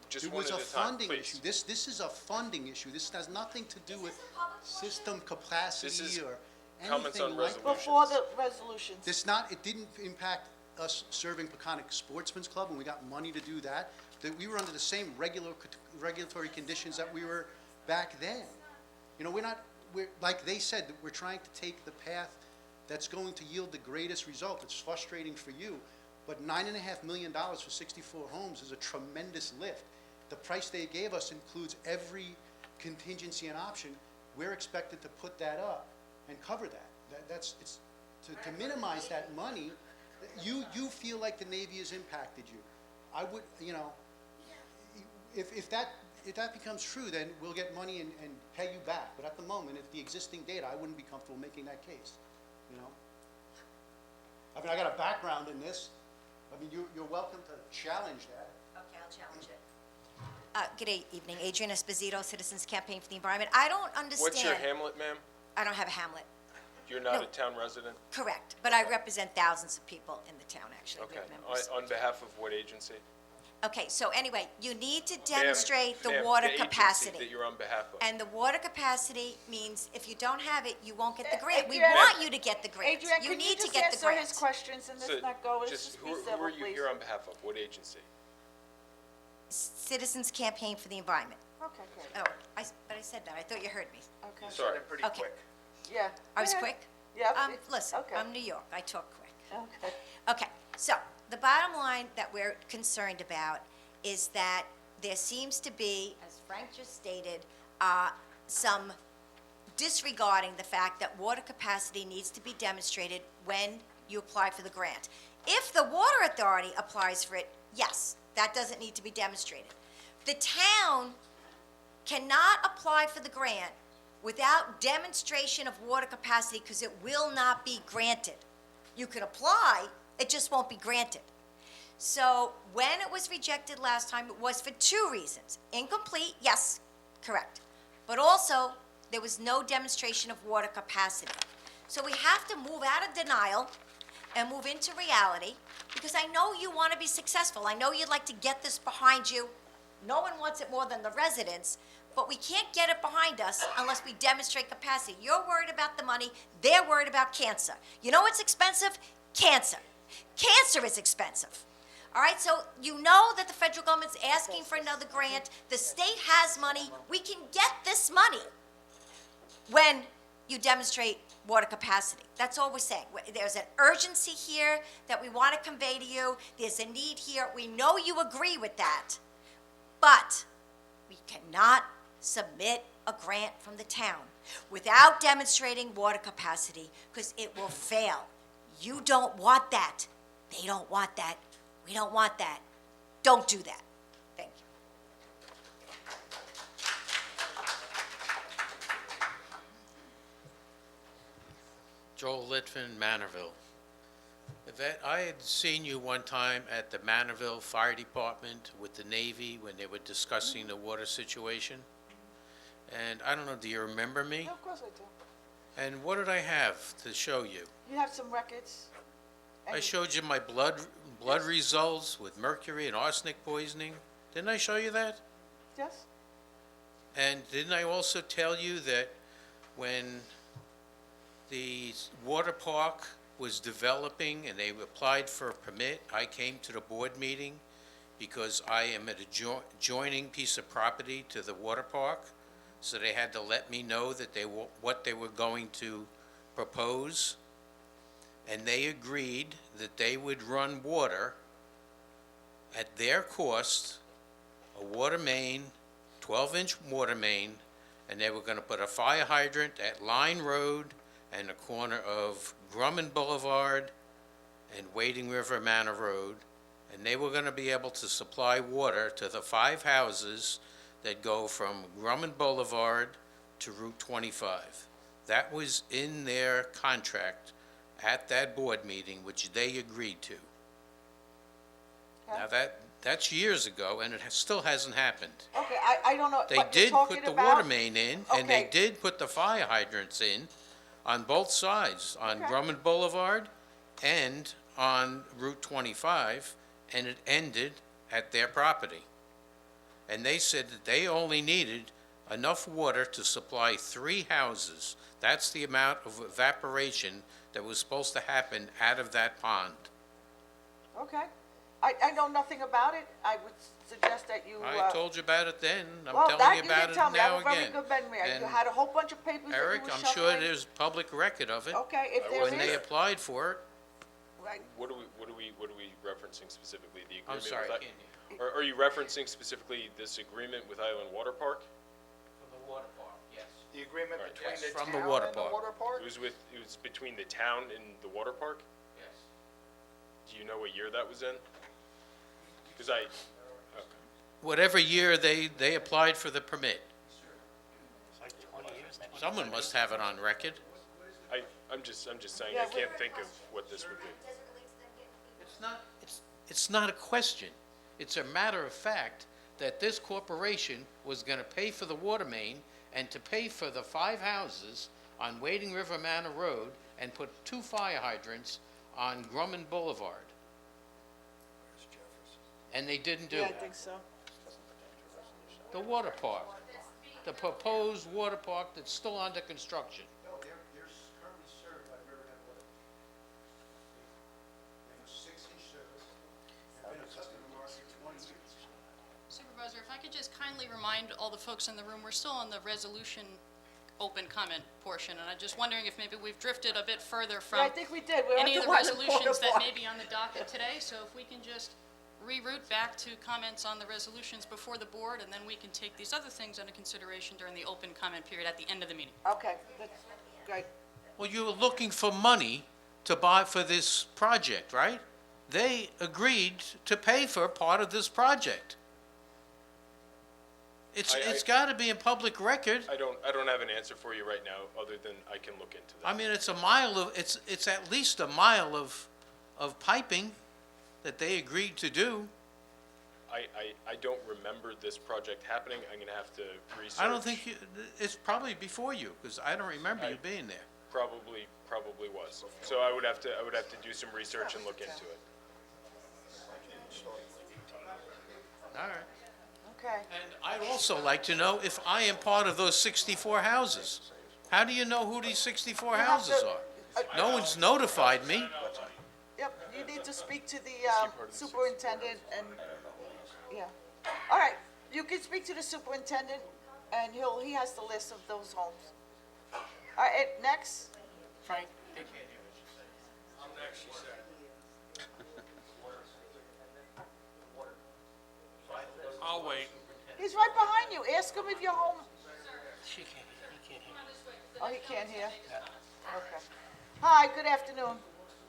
[SPEAKER 15] just
[SPEAKER 12] It
[SPEAKER 15] one
[SPEAKER 12] was
[SPEAKER 15] at
[SPEAKER 12] a
[SPEAKER 15] a time,
[SPEAKER 12] funding
[SPEAKER 15] please?
[SPEAKER 12] issue. This is a funding issue. This has nothing to do with system
[SPEAKER 15] This
[SPEAKER 12] capacity
[SPEAKER 15] is
[SPEAKER 12] or
[SPEAKER 15] comments on
[SPEAKER 12] anything like that.
[SPEAKER 1] before the resolutions.
[SPEAKER 12] It didn't impact us serving Peconic Sportsman's Club, and we got money to do that. That we were under the same regulatory conditions that we were back then. You know, we're, like they said, that we're trying to take the path that's going to yield the greatest result. It's frustrating for you, but $9.5 million for 64 homes is a tremendous lift. The price they gave us includes every contingency and option. We're expected to put that up and cover that. To minimize that money, you feel like the Navy has impacted you. I would, you know, if that becomes true, then we'll get money and pay you back. But at the moment, at the existing data, I wouldn't be comfortable making that case, you know? I mean, I got a background in this. I mean, you're welcome to challenge that.
[SPEAKER 23] Okay, I'll challenge it. Good evening, Adrian Esposito, Citizens Campaign for the Environment. I don't understand.
[SPEAKER 15] What's your hamlet, ma'am?
[SPEAKER 23] I don't have a hamlet.
[SPEAKER 15] You're not
[SPEAKER 23] No.
[SPEAKER 15] a town resident?
[SPEAKER 23] Correct, but I represent thousands of people in the town, actually. We
[SPEAKER 15] Okay.
[SPEAKER 23] have members.
[SPEAKER 15] On behalf of what agency?
[SPEAKER 23] Okay, so anyway, you need to demonstrate the
[SPEAKER 15] Ma'am,
[SPEAKER 23] water
[SPEAKER 15] agency
[SPEAKER 23] capacity.
[SPEAKER 15] that you're on behalf of.
[SPEAKER 23] And the water capacity means if you don't have it, you won't get the grant. We
[SPEAKER 1] Adrian-
[SPEAKER 23] want you to get the grant.
[SPEAKER 1] Adrian,
[SPEAKER 23] You
[SPEAKER 1] can you
[SPEAKER 23] need to
[SPEAKER 1] just
[SPEAKER 23] get the
[SPEAKER 1] answer his
[SPEAKER 23] grant.
[SPEAKER 1] questions and
[SPEAKER 15] So,
[SPEAKER 1] let's not go, let's
[SPEAKER 15] just
[SPEAKER 1] just be
[SPEAKER 15] who are
[SPEAKER 1] civil,
[SPEAKER 15] you
[SPEAKER 1] please.
[SPEAKER 15] here on behalf of? What agency?
[SPEAKER 23] Citizens Campaign for the Environment.
[SPEAKER 1] Okay, great.
[SPEAKER 23] Oh, but I said that. I thought you heard me.
[SPEAKER 1] Okay.
[SPEAKER 8] You said it pretty
[SPEAKER 23] Okay.
[SPEAKER 8] quick.
[SPEAKER 1] Yeah.
[SPEAKER 23] I was
[SPEAKER 1] Yeah.
[SPEAKER 23] quick?
[SPEAKER 1] Yeah.
[SPEAKER 23] Listen,
[SPEAKER 1] Okay.
[SPEAKER 23] I'm New York. I talk quick.
[SPEAKER 1] Okay.
[SPEAKER 23] Okay, so the bottom line that we're concerned about is that there seems to be, as Frank just stated, some disregarding the fact that water capacity needs to be demonstrated when you apply for the grant. If the Water Authority applies for it, yes, that doesn't need to be demonstrated. The town cannot apply for the grant without demonstration of water capacity because it will not be granted. You can apply, it just won't be granted. So when it was rejected last time, it was for two reasons. Incomplete, yes, correct. But also, there was no demonstration of water capacity. So we have to move out of denial and move into reality, because I know you want to be successful. I know you'd like to get this behind you. No one wants it more than the residents, but we can't get it behind us unless we demonstrate capacity. You're worried about the money, they're worried about cancer. You know what's expensive? Cancer. Cancer is expensive. All right, so you know that the federal government's asking for another grant. The state has money. We can get this money when you demonstrate water capacity. That's all we're saying. There's an urgency here that we want to convey to you. There's a need here. We know you agree with that. But we cannot submit a grant from the town without demonstrating water capacity, because it will fail. You don't want that. They don't want that. We don't want that. Don't do that. Thank you.
[SPEAKER 4] Joel Litvin, Manorville. Yvette, I had seen you one time at the Manorville Fire Department with the Navy when they were discussing the water situation. And I don't know, do you remember me?
[SPEAKER 1] No, of course I do.
[SPEAKER 4] And what did I have to show you?
[SPEAKER 1] You have some records.
[SPEAKER 4] I showed you my blood results with mercury and arsenic poisoning. Didn't I show you that?
[SPEAKER 1] Yes?
[SPEAKER 4] And didn't I also tell you that when the water park was developing and they applied for a permit, I came to the board meeting because I am at a adjoining piece of property to the water park, so they had to let me know that what they were going to propose, and they agreed that they would run water at their cost, a water main, 12-inch water main, and they were going to put a fire hydrant at Line Road and the corner of Grumman Boulevard and Wading River Manor Road, and they were going to be able to supply water to the 5 houses that go from Grumman Boulevard to Route 25. That was in their contract at that board meeting, which they agreed to. Now, that's years ago, and it still hasn't happened.
[SPEAKER 1] Okay, I don't know
[SPEAKER 4] They
[SPEAKER 1] what you're
[SPEAKER 4] did
[SPEAKER 1] talking
[SPEAKER 4] put the
[SPEAKER 1] about.
[SPEAKER 4] water main in, and they
[SPEAKER 1] Okay.
[SPEAKER 4] did put the fire hydrants in on both sides, on
[SPEAKER 1] Okay.
[SPEAKER 4] Grumman Boulevard and on Route 25, and it ended at their property. And they said that they only needed enough water to supply 3 houses. That's the amount of evaporation that was supposed to happen out of that pond.
[SPEAKER 1] Okay. I know nothing about it. I would suggest that you,
[SPEAKER 4] I told you about it then, I'm
[SPEAKER 1] well,
[SPEAKER 4] telling
[SPEAKER 1] that
[SPEAKER 4] you
[SPEAKER 1] you
[SPEAKER 4] about
[SPEAKER 1] didn't
[SPEAKER 4] it
[SPEAKER 1] tell me. I
[SPEAKER 4] now
[SPEAKER 1] have a very
[SPEAKER 4] again.
[SPEAKER 1] good memory.
[SPEAKER 4] And
[SPEAKER 1] You had a whole bunch of papers that you
[SPEAKER 4] Eric,
[SPEAKER 1] were
[SPEAKER 4] I'm sure
[SPEAKER 1] shuffling.
[SPEAKER 4] there's public record of it.
[SPEAKER 1] Okay, if there
[SPEAKER 4] When they
[SPEAKER 1] is,
[SPEAKER 4] applied for it,
[SPEAKER 1] right,
[SPEAKER 15] What are we referencing specifically? The
[SPEAKER 4] I'm
[SPEAKER 15] agreement
[SPEAKER 4] sorry,
[SPEAKER 15] with
[SPEAKER 4] I can't hear.
[SPEAKER 15] Are you referencing specifically this agreement with Island Water Park?
[SPEAKER 4] From the water park, yes.
[SPEAKER 9] The agreement
[SPEAKER 15] Right.
[SPEAKER 9] between
[SPEAKER 4] Yes,
[SPEAKER 9] the
[SPEAKER 4] from
[SPEAKER 9] town
[SPEAKER 4] the water
[SPEAKER 9] and the
[SPEAKER 4] park.
[SPEAKER 9] water park?
[SPEAKER 15] It was between the town and the water park?
[SPEAKER 4] Yes.
[SPEAKER 15] Do you know what year that was in? Because okay.
[SPEAKER 4] Whatever year they applied for the permit. Someone must have it on record.
[SPEAKER 15] I'm just saying,
[SPEAKER 1] Yeah,
[SPEAKER 15] I can't think of what this would be.
[SPEAKER 4] It's not a question. It's a matter of fact that this corporation was going to pay for the water main and to pay for the 5 houses on Wading River Manor Road and put 2 fire hydrants on Grumman Boulevard. And they didn't do
[SPEAKER 1] yeah, I
[SPEAKER 4] it.
[SPEAKER 1] think so.
[SPEAKER 4] The water park, the proposed water park that's still under construction.
[SPEAKER 12] No, they're currently served by Riverhead Water. They have a 6-inch service. They've been a customer of ours for 20 years.
[SPEAKER 17] Supervisor, if I could just kindly remind all the folks in the room, we're still on the resolution open comment portion, and I'm just wondering if maybe we've drifted a bit further
[SPEAKER 1] Yeah, I
[SPEAKER 17] from
[SPEAKER 1] think we did. We
[SPEAKER 17] any
[SPEAKER 1] went
[SPEAKER 17] of
[SPEAKER 1] to
[SPEAKER 17] the
[SPEAKER 1] one in
[SPEAKER 17] resolutions that
[SPEAKER 1] Water
[SPEAKER 17] may be on the docket today, so if we can just reroute back to comments on the resolutions before the board, and then we can take these other things under consideration during the open comment period at the end of the meeting.
[SPEAKER 1] Okay, that's great.
[SPEAKER 4] Well, you were looking for money to buy for this project, right? They agreed to pay for part of this project. It's gotta be in public record.
[SPEAKER 15] I don't have an answer for you right now, other than I can look into that.
[SPEAKER 4] I mean, it's a mile of, it's at least a mile of piping that they agreed to do.
[SPEAKER 15] I don't remember this project happening. I'm gonna have to research.
[SPEAKER 4] I don't think you, it's probably before you, because I don't remember you being there.
[SPEAKER 15] Probably was. So I would have to do some research and look into it.
[SPEAKER 4] All right.
[SPEAKER 1] Okay.
[SPEAKER 4] And I'd also like to know if I am part of those 64 houses. How do you know who these 64 houses are? No one's notified me.
[SPEAKER 1] Yep, you need to speak to the superintendent and, yeah. All right, you can speak to the superintendent, and he has the list of those homes. All right, next.
[SPEAKER 5] Frank?
[SPEAKER 2] I'm next, she said. I'll wait.
[SPEAKER 1] He's right behind you. Ask him if you're home.
[SPEAKER 5] He can't hear.
[SPEAKER 1] Oh, he can't hear? Okay. Hi, good afternoon.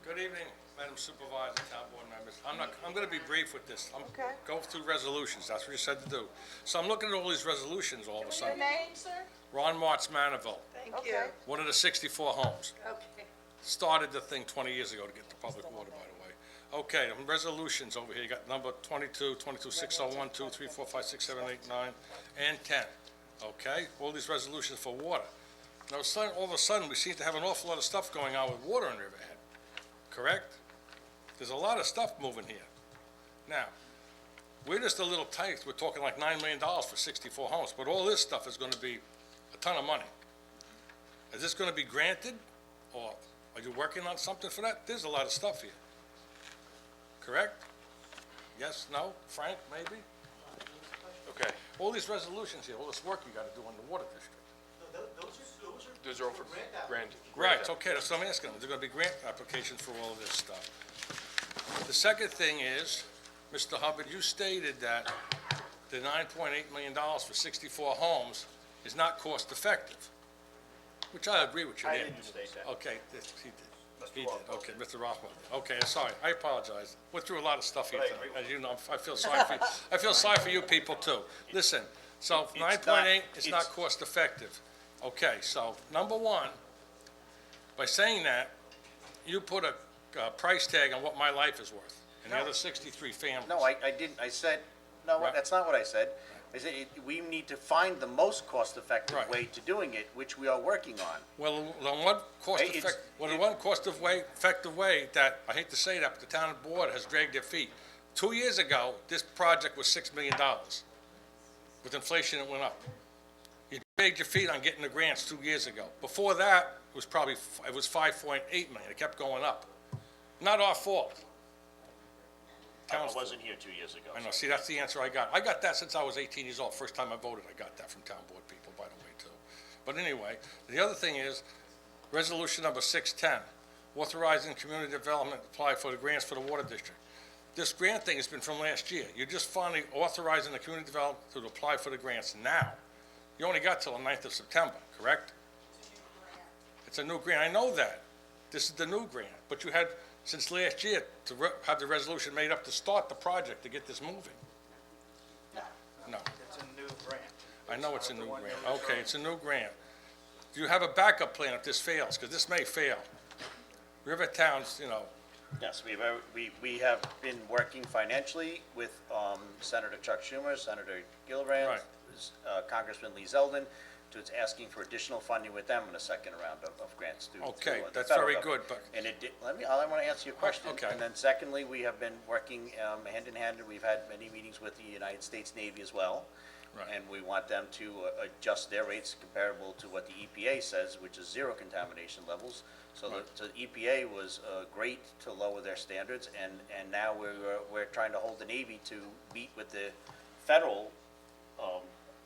[SPEAKER 2] Good evening, Madam Supervisor, town board members. I'm gonna be brief with this. I'm
[SPEAKER 1] Okay.
[SPEAKER 2] go through resolutions, that's what you said to do. So I'm looking at all these resolutions all of a
[SPEAKER 1] Your
[SPEAKER 2] sudden.
[SPEAKER 1] name, sir?
[SPEAKER 2] Ron Martz, Manorville,
[SPEAKER 1] Okay.
[SPEAKER 2] one of the 64 homes.
[SPEAKER 1] Okay.
[SPEAKER 2] Started the thing 20 years ago to get the public water, by the way. Okay, resolutions over here, you got number 22, 601, 2, 3, 4, 5, 6, 7, 8, 9, and 10. Okay, all these resolutions for water. Now, all of a sudden, we seem to have an awful lot of stuff going on with water in Riverhead, correct? There's a lot of stuff moving here. Now, we're just a little tight, we're talking like $9 million for 64 homes, but all this stuff is gonna be a ton of money. Is this gonna be granted, or are you working on something for that? There's a lot of stuff here. Correct? Yes, no? Frank, maybe?
[SPEAKER 15] Okay.
[SPEAKER 2] All these resolutions here, all this work you gotta do in the water district.
[SPEAKER 15] Those are all for grant.
[SPEAKER 2] Right, okay, that's what I'm asking. There's gonna be grant applications for all of this stuff. The second thing is, Mr. Hubbard, you stated that the $9.8 million for 64 homes is not cost-effective, which I agree with you
[SPEAKER 8] I
[SPEAKER 2] there.
[SPEAKER 8] didn't state that.
[SPEAKER 2] Okay, he did. He did, okay, Mr. Rothwell. Okay, sorry, I apologize. Went through a lot of stuff here tonight. As you know, I feel sorry for you. I feel sorry for you people too. Listen, so 9.8 is not cost-effective. Okay, so number one, by saying that, you put a price tag on what my life is worth and the
[SPEAKER 8] No.
[SPEAKER 2] other 63 families.
[SPEAKER 8] No, I didn't, I said, no,
[SPEAKER 2] Right.
[SPEAKER 8] that's not what I said. I said, we need to find the most cost-effective
[SPEAKER 2] Right.
[SPEAKER 8] way to doing it, which we are working on.
[SPEAKER 2] Well, the one cost-effective way that, I hate to say that, but the town board has dragged their feet. 2 years ago, this project was $6 million. With inflation, it went up. You dragged your feet on getting the grants 2 years ago. Before that, it was 5.8 million. It kept going up. Not our fault.
[SPEAKER 8] I wasn't here 2 years ago.
[SPEAKER 2] I know, see, that's the answer I got. I got that since I was 18 years old. First time I voted, I got that from town board people, by the way, too. But anyway, the other thing is, resolution number 610, authorizing community development to apply for the grants for the water district. This grant thing has been from last year. You're just finally authorizing the community development to apply for the grants now. You only got till the 9th of September, correct? It's a new grant, I know that. This is the new grant, but you had, since last year, to have the resolution made up to start the project to get this moving. No.
[SPEAKER 9] It's a new grant.
[SPEAKER 2] I know it's a new grant. Okay, it's a new grant. Do you have a backup plan if this fails? Because this may fail. Rivertown's,
[SPEAKER 8] Yes, we have been working financially with Senator Chuck Schumer, Senator Gillibrand,
[SPEAKER 2] Right.
[SPEAKER 8] Congressman Lee Zeldin, to asking for additional funding with them in a second round of grants to.
[SPEAKER 2] Okay,
[SPEAKER 8] the
[SPEAKER 2] that's
[SPEAKER 8] federal
[SPEAKER 2] very
[SPEAKER 8] government.
[SPEAKER 2] good, but-
[SPEAKER 8] And I want to answer your question.
[SPEAKER 2] Okay.
[SPEAKER 8] And then secondly, we have been working hand in hand, and we've had many meetings with the United States Navy as well.
[SPEAKER 2] Right.
[SPEAKER 8] And we want them to adjust their rates comparable to what the EPA says, which is zero contamination levels. So the EPA was great to lower their standards, and now we're trying to hold the Navy to meet with the federal,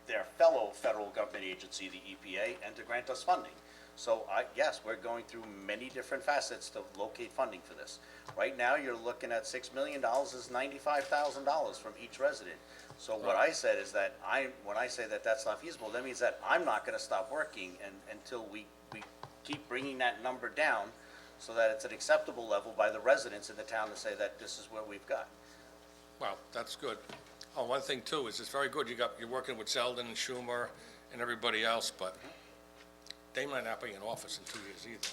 [SPEAKER 8] their fellow federal government agency, the EPA, and to grant us funding. So yes, we're going through many different facets to locate funding for this. Right now, you're looking at $6 million is $95,000 from each resident. So what I said is that when I say that that's not feasible, that means that I'm not gonna stop working until we keep bringing that number down so that it's an acceptable level by the residents in the town to say that this is what we've got.
[SPEAKER 2] Well, that's good.
[SPEAKER 3] Oh, one thing too, is it's very good, you're working with Zeldin and Schumer and everybody else, but they might not be in office in 2 years either.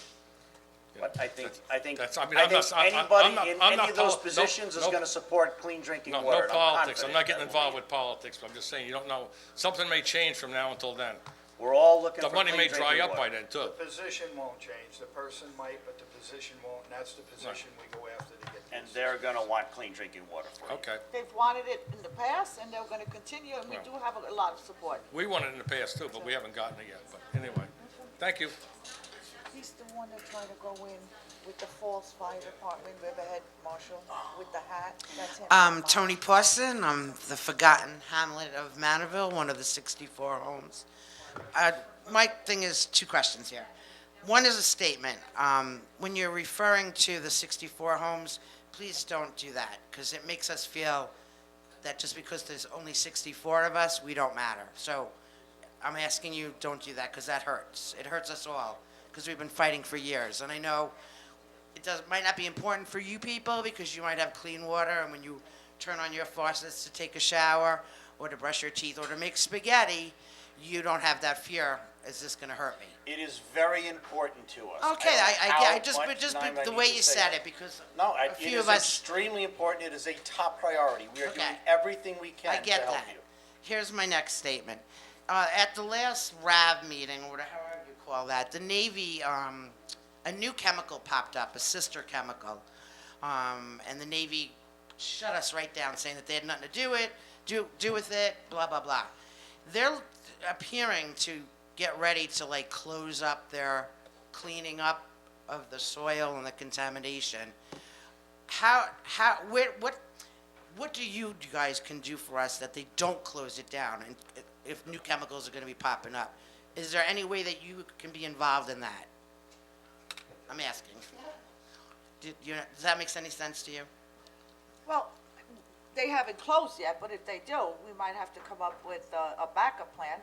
[SPEAKER 3] You know,
[SPEAKER 8] But I think
[SPEAKER 3] that's- I mean, I'm not- I'm
[SPEAKER 8] anybody
[SPEAKER 3] not-
[SPEAKER 8] in
[SPEAKER 3] I'm
[SPEAKER 8] any
[SPEAKER 3] not
[SPEAKER 8] of those
[SPEAKER 3] no-
[SPEAKER 8] positions is
[SPEAKER 3] no-
[SPEAKER 8] gonna support clean drinking
[SPEAKER 3] No,
[SPEAKER 8] water.
[SPEAKER 3] no
[SPEAKER 8] and I'm
[SPEAKER 3] politics, I'm
[SPEAKER 8] confident
[SPEAKER 3] not getting
[SPEAKER 8] that
[SPEAKER 3] involved with politics, but I'm just saying, you don't know, something may change from now until then.
[SPEAKER 8] We're all looking
[SPEAKER 3] The
[SPEAKER 8] for
[SPEAKER 3] money
[SPEAKER 8] clean
[SPEAKER 3] may dry
[SPEAKER 8] drinking
[SPEAKER 3] up by
[SPEAKER 8] water.
[SPEAKER 3] then too.
[SPEAKER 9] The position won't change, the person might, but the position won't, and that's the position we go after to get.
[SPEAKER 8] And they're gonna want clean drinking water for you.
[SPEAKER 3] Okay,
[SPEAKER 1] They've wanted it in the past, and they're gonna continue, and we do have a lot of support.
[SPEAKER 3] we won it in the past too, but we haven't gotten it yet, but anyway, thank you.
[SPEAKER 1] He's the one that tried to go in with the false fire department, Riverhead Marshal, with the hat. That's him.
[SPEAKER 20] Tony Parson, I'm the forgotten hamlet of Manorville, one of the 64 homes. My thing is two questions here. One is a statement. When you're referring to the 64 homes, please don't do that, because it makes us feel that just because there's only 64 of us, we don't matter. So I'm asking you, don't do that, because that hurts. It hurts us all, because we've been fighting for years. And I know might not be important for you people, because you might have clean water, and when you turn on your faucets to take a shower, or to brush your teeth, or to make spaghetti, you don't have that fear, is this gonna hurt me?
[SPEAKER 8] It is very important to us.
[SPEAKER 20] Okay, I just
[SPEAKER 8] time I
[SPEAKER 20] the
[SPEAKER 8] need
[SPEAKER 20] way
[SPEAKER 8] to
[SPEAKER 20] you
[SPEAKER 8] say
[SPEAKER 20] said it, because
[SPEAKER 8] No,
[SPEAKER 20] a
[SPEAKER 8] it
[SPEAKER 20] few
[SPEAKER 8] is
[SPEAKER 20] of us.
[SPEAKER 8] extremely important. It is a top priority. We are
[SPEAKER 20] Okay.
[SPEAKER 8] doing everything we can
[SPEAKER 20] I
[SPEAKER 8] to
[SPEAKER 20] get
[SPEAKER 8] help
[SPEAKER 20] that.
[SPEAKER 8] you.
[SPEAKER 20] Here's my next statement. At the last RAV meeting, or however you call that, the Navy, a new chemical popped up, a sister chemical, and the Navy shut us right down, saying that they had nothing to do with it, blah, blah, blah. They're appearing to get ready to like close up their cleaning up of the soil and the contamination. What do you guys can do for us that they don't close it down, and if new chemicals are gonna be popping up? Is there any way that you can be involved in that? I'm asking. Does that make any sense to you?
[SPEAKER 1] Well, they haven't closed yet, but if they do, we might have to come up with a backup plan,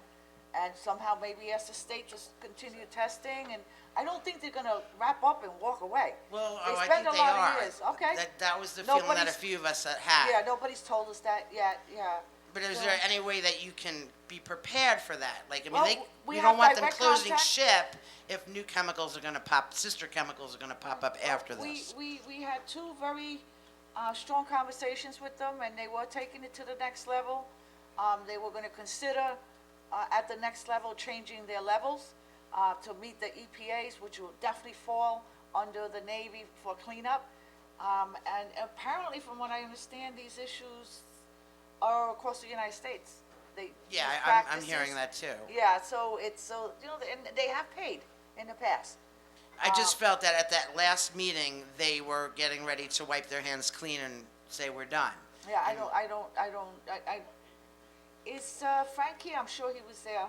[SPEAKER 1] and somehow maybe ask the state to continue testing, and I don't think they're gonna wrap up and walk away.
[SPEAKER 20] Well,
[SPEAKER 1] They
[SPEAKER 20] I
[SPEAKER 1] spend
[SPEAKER 20] think
[SPEAKER 1] a
[SPEAKER 20] they
[SPEAKER 1] lot of
[SPEAKER 20] are.
[SPEAKER 1] years, okay.
[SPEAKER 20] That was the feeling that a
[SPEAKER 1] Nobody's-
[SPEAKER 20] few of us had.
[SPEAKER 1] Yeah, nobody's told us that yet, yeah.
[SPEAKER 20] But is
[SPEAKER 1] So-
[SPEAKER 20] there any way that you can be prepared for that? Like, I mean,
[SPEAKER 1] Well, we
[SPEAKER 20] we
[SPEAKER 1] have
[SPEAKER 20] don't want them
[SPEAKER 1] direct
[SPEAKER 20] closing
[SPEAKER 1] contact.
[SPEAKER 20] ship if new chemicals are gonna pop, sister chemicals are gonna pop up after this.
[SPEAKER 1] We had two very strong conversations with them, and they were taking it to the next level. They were gonna consider, at the next level, changing their levels to meet the EPAs, which will definitely fall under the Navy for cleanup. And apparently, from what I understand, these issues are across the United States.
[SPEAKER 20] Yeah,
[SPEAKER 1] these
[SPEAKER 20] I'm hearing
[SPEAKER 1] practices-
[SPEAKER 20] that too.
[SPEAKER 1] Yeah, so it's, and they have paid in the past.
[SPEAKER 20] I just felt that at that last meeting, they were getting ready to wipe their hands clean and say, we're done.
[SPEAKER 1] Yeah, is Frank here? I'm sure he was there.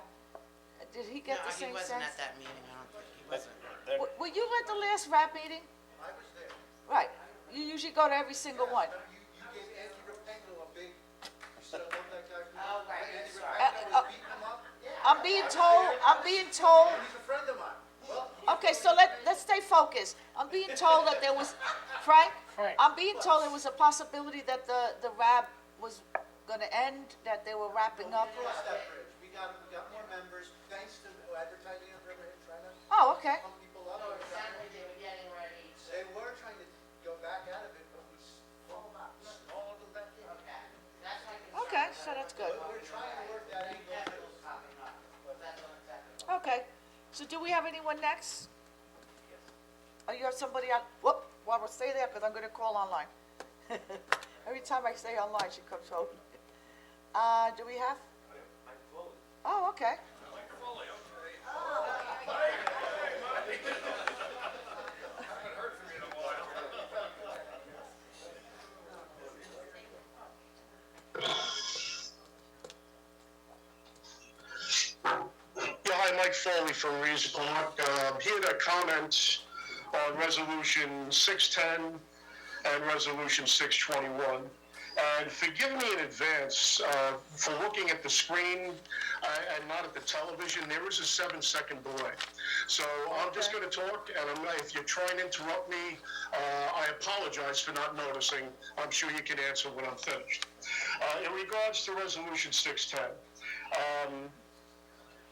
[SPEAKER 1] Did he get the same sense?
[SPEAKER 20] No, he wasn't at that meeting, I don't think, he wasn't.
[SPEAKER 1] Were you at the last rap meeting? I was there. Right, you usually go to every single one.
[SPEAKER 12] You gave Andy Rapenko a big, you said, I love that guy.
[SPEAKER 20] Oh, right,
[SPEAKER 12] Andy
[SPEAKER 20] sorry.
[SPEAKER 12] Rapenko was beating him up.
[SPEAKER 1] I'm being told,
[SPEAKER 12] He's a friend of mine. Well,
[SPEAKER 1] okay, so let's stay focused. I'm being told that there was, Frank? I'm being told there was a possibility that the rap was gonna end, that they were wrapping up.
[SPEAKER 12] we crossed that bridge. We got more members, thanks to advertising on Riverhead, trying to
[SPEAKER 1] Oh, okay.
[SPEAKER 12] pump people up. They were trying to go back out of it, but we stalled them back in.
[SPEAKER 1] Okay, so that's good.
[SPEAKER 12] We're trying to work that angle.
[SPEAKER 1] Okay, so do we have anyone next? Oh, you have somebody on, whoop, Barbara, stay there, because I'm gonna call online. Every time I say online, she comes home. Do we have? Oh, okay.
[SPEAKER 18] Yeah, hi, Mike Foley from Reeves Park. Here to comment on Resolution 610 and Resolution 621. And forgive me in advance for looking at the screen and not at the television. There is a 7-second delay. So I'm just going to talk, and if you're trying to interrupt me, I apologize for not noticing. I'm sure you can answer when I'm finished. In regards to Resolution 610,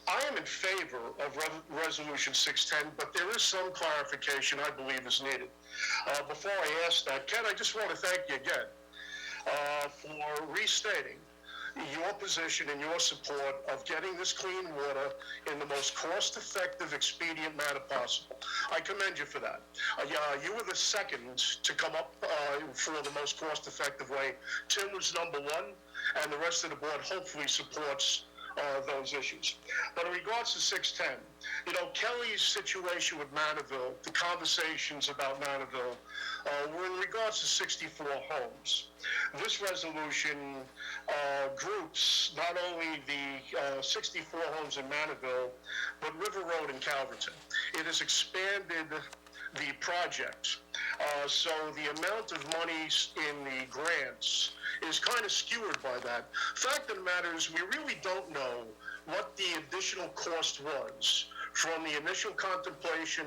[SPEAKER 18] I am in favor of Resolution 610, but there is some clarification I believe is needed. Before I ask that, Ken, I just want to thank you again for restating your position and your support of getting this clean water in the most cost-effective, expedient manner possible. I commend you for that. You were the second to come up for the most cost-effective way. Tim was number one, and the rest of the board hopefully supports those issues. But in regards to 610, you know, Kelly's situation with Manorville, the conversations about Manorville, were in regards to 64 homes. This resolution groups not only the 64 homes in Manorville, but River Road and Calverton. It has expanded the project. So the amount of money in the grants is kind of skewered by that. Fact of the matter is, we really don't know what the additional cost was from the initial contemplation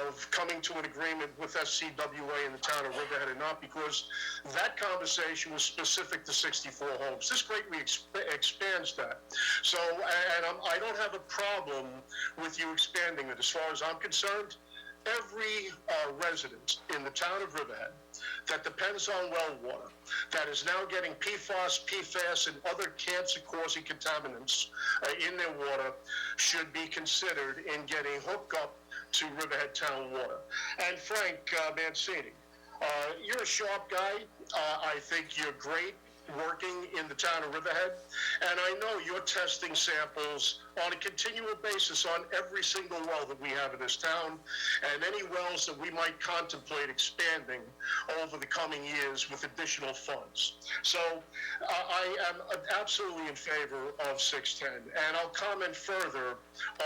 [SPEAKER 18] of coming to an agreement with SCWA in the town of Riverhead or not, because that conversation was specific to 64 homes. This greatly expands that. So, and I don't have a problem with you expanding it. As far as I'm concerned, every resident in the town of Riverhead that depends on well water, that is now getting PFAS, PFAS, and other cancer-causing contaminants in their water, should be considered in getting hooked up to Riverhead Town Water. And Frank Mancini, you're a sharp guy. I think you're great working in the town of Riverhead, and I know you're testing samples on a continual basis on every single well that we have in this town, and any wells that we might contemplate expanding over the coming years with additional funds. So I am absolutely in favor of 610, and I'll comment further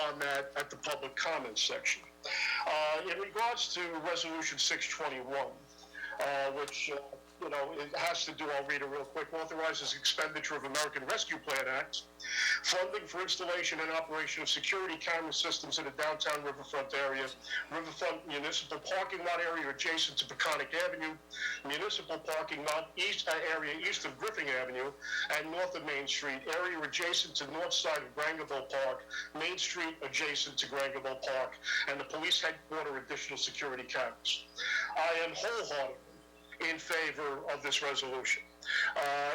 [SPEAKER 18] on that at the public comment section. In regards to Resolution 621, which you know, it has to do, I'll read it real quick, authorizes expenditure of American Rescue Plan Act, funding for installation and operation of security camera systems in the downtown riverfront area, riverfront municipal parking lot area adjacent to Peconic Avenue, municipal parking lot area east of Griffin Avenue, and north of Main Street, area adjacent to the north side of Grangeville Park, Main Street adjacent to Grangeville Park, and the police headquarters additional security cameras. I am wholeheartedly in favor of this resolution.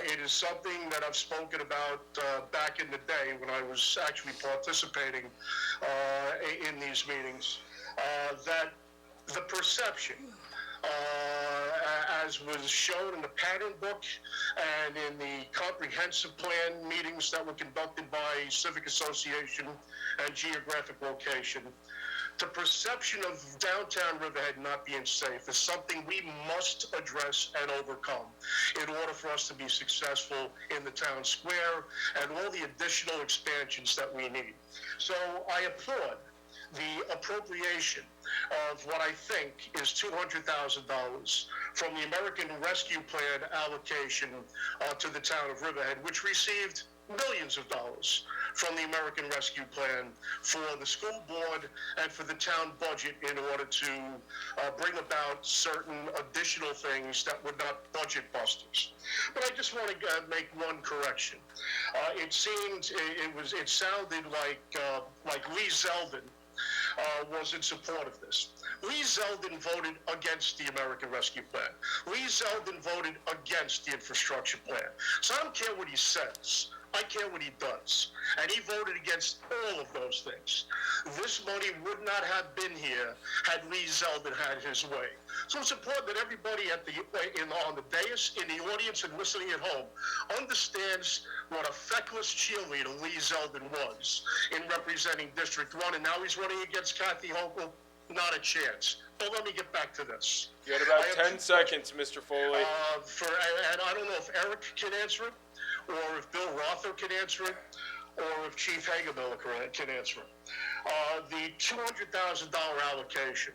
[SPEAKER 18] It is something that I've spoken about back in the day when I was actually participating in these meetings, that the perception, as was shown in the pattern book and in the comprehensive plan meetings that were conducted by Civic Association and Geographic Location, the perception of downtown Riverhead not being safe is something we must address and overcome in order for us to be successful in the town square and all the additional expansions that we need. So I applaud the appropriation of what I think is $200,000 from the American Rescue Plan allocation to the town of Riverhead, which received millions of dollars from the American Rescue Plan for the school board and for the town budget in order to bring about certain additional things that were not budget busters. But I just want to make one correction. It sounded like Lee Zeldin was in support of this. Lee Zeldin voted against the American Rescue Plan. Lee Zeldin voted against the infrastructure plan. So I don't care what he says. I care what he does. And he voted against all of those things. This money would not have been here had Lee Zeldin had his way. So it's important that everybody on the dais, in the audience, and listening at home understands what a feckless cheerleader Lee Zeldin was in representing District 1, and now he's running against Kathy Hochul. Not a chance. But let me get back to this.
[SPEAKER 15] You had about 10 seconds, Mr. Foley.
[SPEAKER 18] And I don't know if Eric can answer it, or if Bill Rother can answer it, or if Chief Hagemiller can answer it. The $200,000 allocation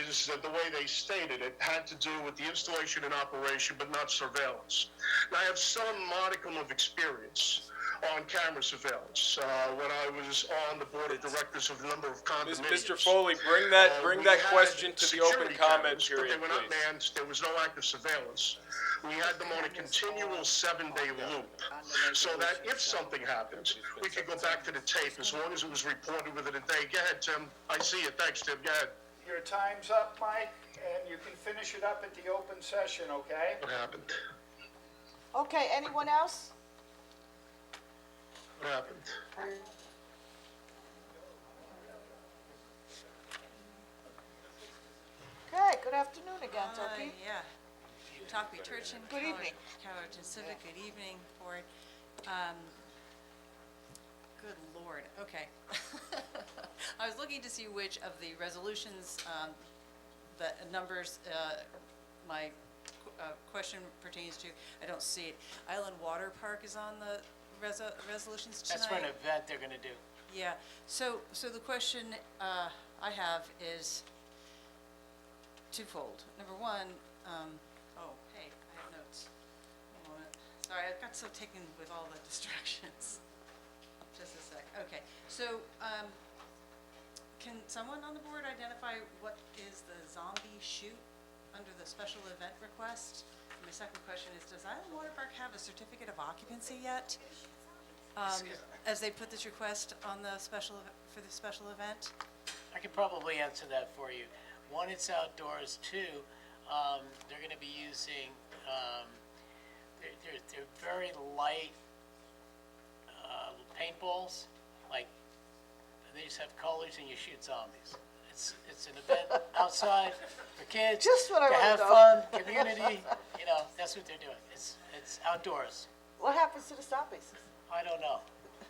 [SPEAKER 18] is that the way they stated it had to do with the installation and operation, but not surveillance. Now, I have some modicum of experience on camera surveillance when I was on the board of directors of a number of condominiums.
[SPEAKER 15] Mr. Foley, bring that
[SPEAKER 18] We had
[SPEAKER 15] question to the open
[SPEAKER 18] security
[SPEAKER 15] comment
[SPEAKER 18] cameras,
[SPEAKER 15] period,
[SPEAKER 18] but they were not
[SPEAKER 15] please.
[SPEAKER 18] manned, there was no active surveillance. We had them on a continual 7-day loop, so that if something happened, we could go back to the tape as long as it was reported within a day. Go ahead, Tim. I see it. Thanks, Tim. Go ahead.
[SPEAKER 9] Your time's up, Mike, and you can finish it up at the open session, okay?
[SPEAKER 18] What happened?
[SPEAKER 1] Okay, anyone else?
[SPEAKER 18] What happened?
[SPEAKER 1] Okay, good afternoon again, Turkey.
[SPEAKER 16] Yeah. Talkie Turchin.
[SPEAKER 1] Good evening.
[SPEAKER 16] Calverton Civic, good evening, board. Good Lord, okay. I was looking to see which of the resolutions, the numbers, my question pertains to. I don't see it. Island Water Park is on the resolutions tonight.
[SPEAKER 5] That's for an event they're gonna do.
[SPEAKER 16] Yeah, so the question I have is twofold. Number one, oh, hey, I have notes. One moment. Sorry, I got so taken with all the distractions. Just a sec. Okay, so can someone on the board identify what is the zombie shoot under the special event request? And my second question is, does Island Water Park have a certificate of occupancy yet? As they put this request on the for the special event?
[SPEAKER 5] I could probably answer that for you. One, it's outdoors. Two, they're gonna be using, they're very light, paintballs, like, they just have colors and you shoot zombies. It's an event outside for kids.
[SPEAKER 1] Just what I
[SPEAKER 5] to
[SPEAKER 1] wanted
[SPEAKER 5] have
[SPEAKER 1] to
[SPEAKER 5] fun,
[SPEAKER 1] know.
[SPEAKER 5] community, that's what they're doing. It's outdoors.
[SPEAKER 1] What happens to the zombies?
[SPEAKER 5] I don't know.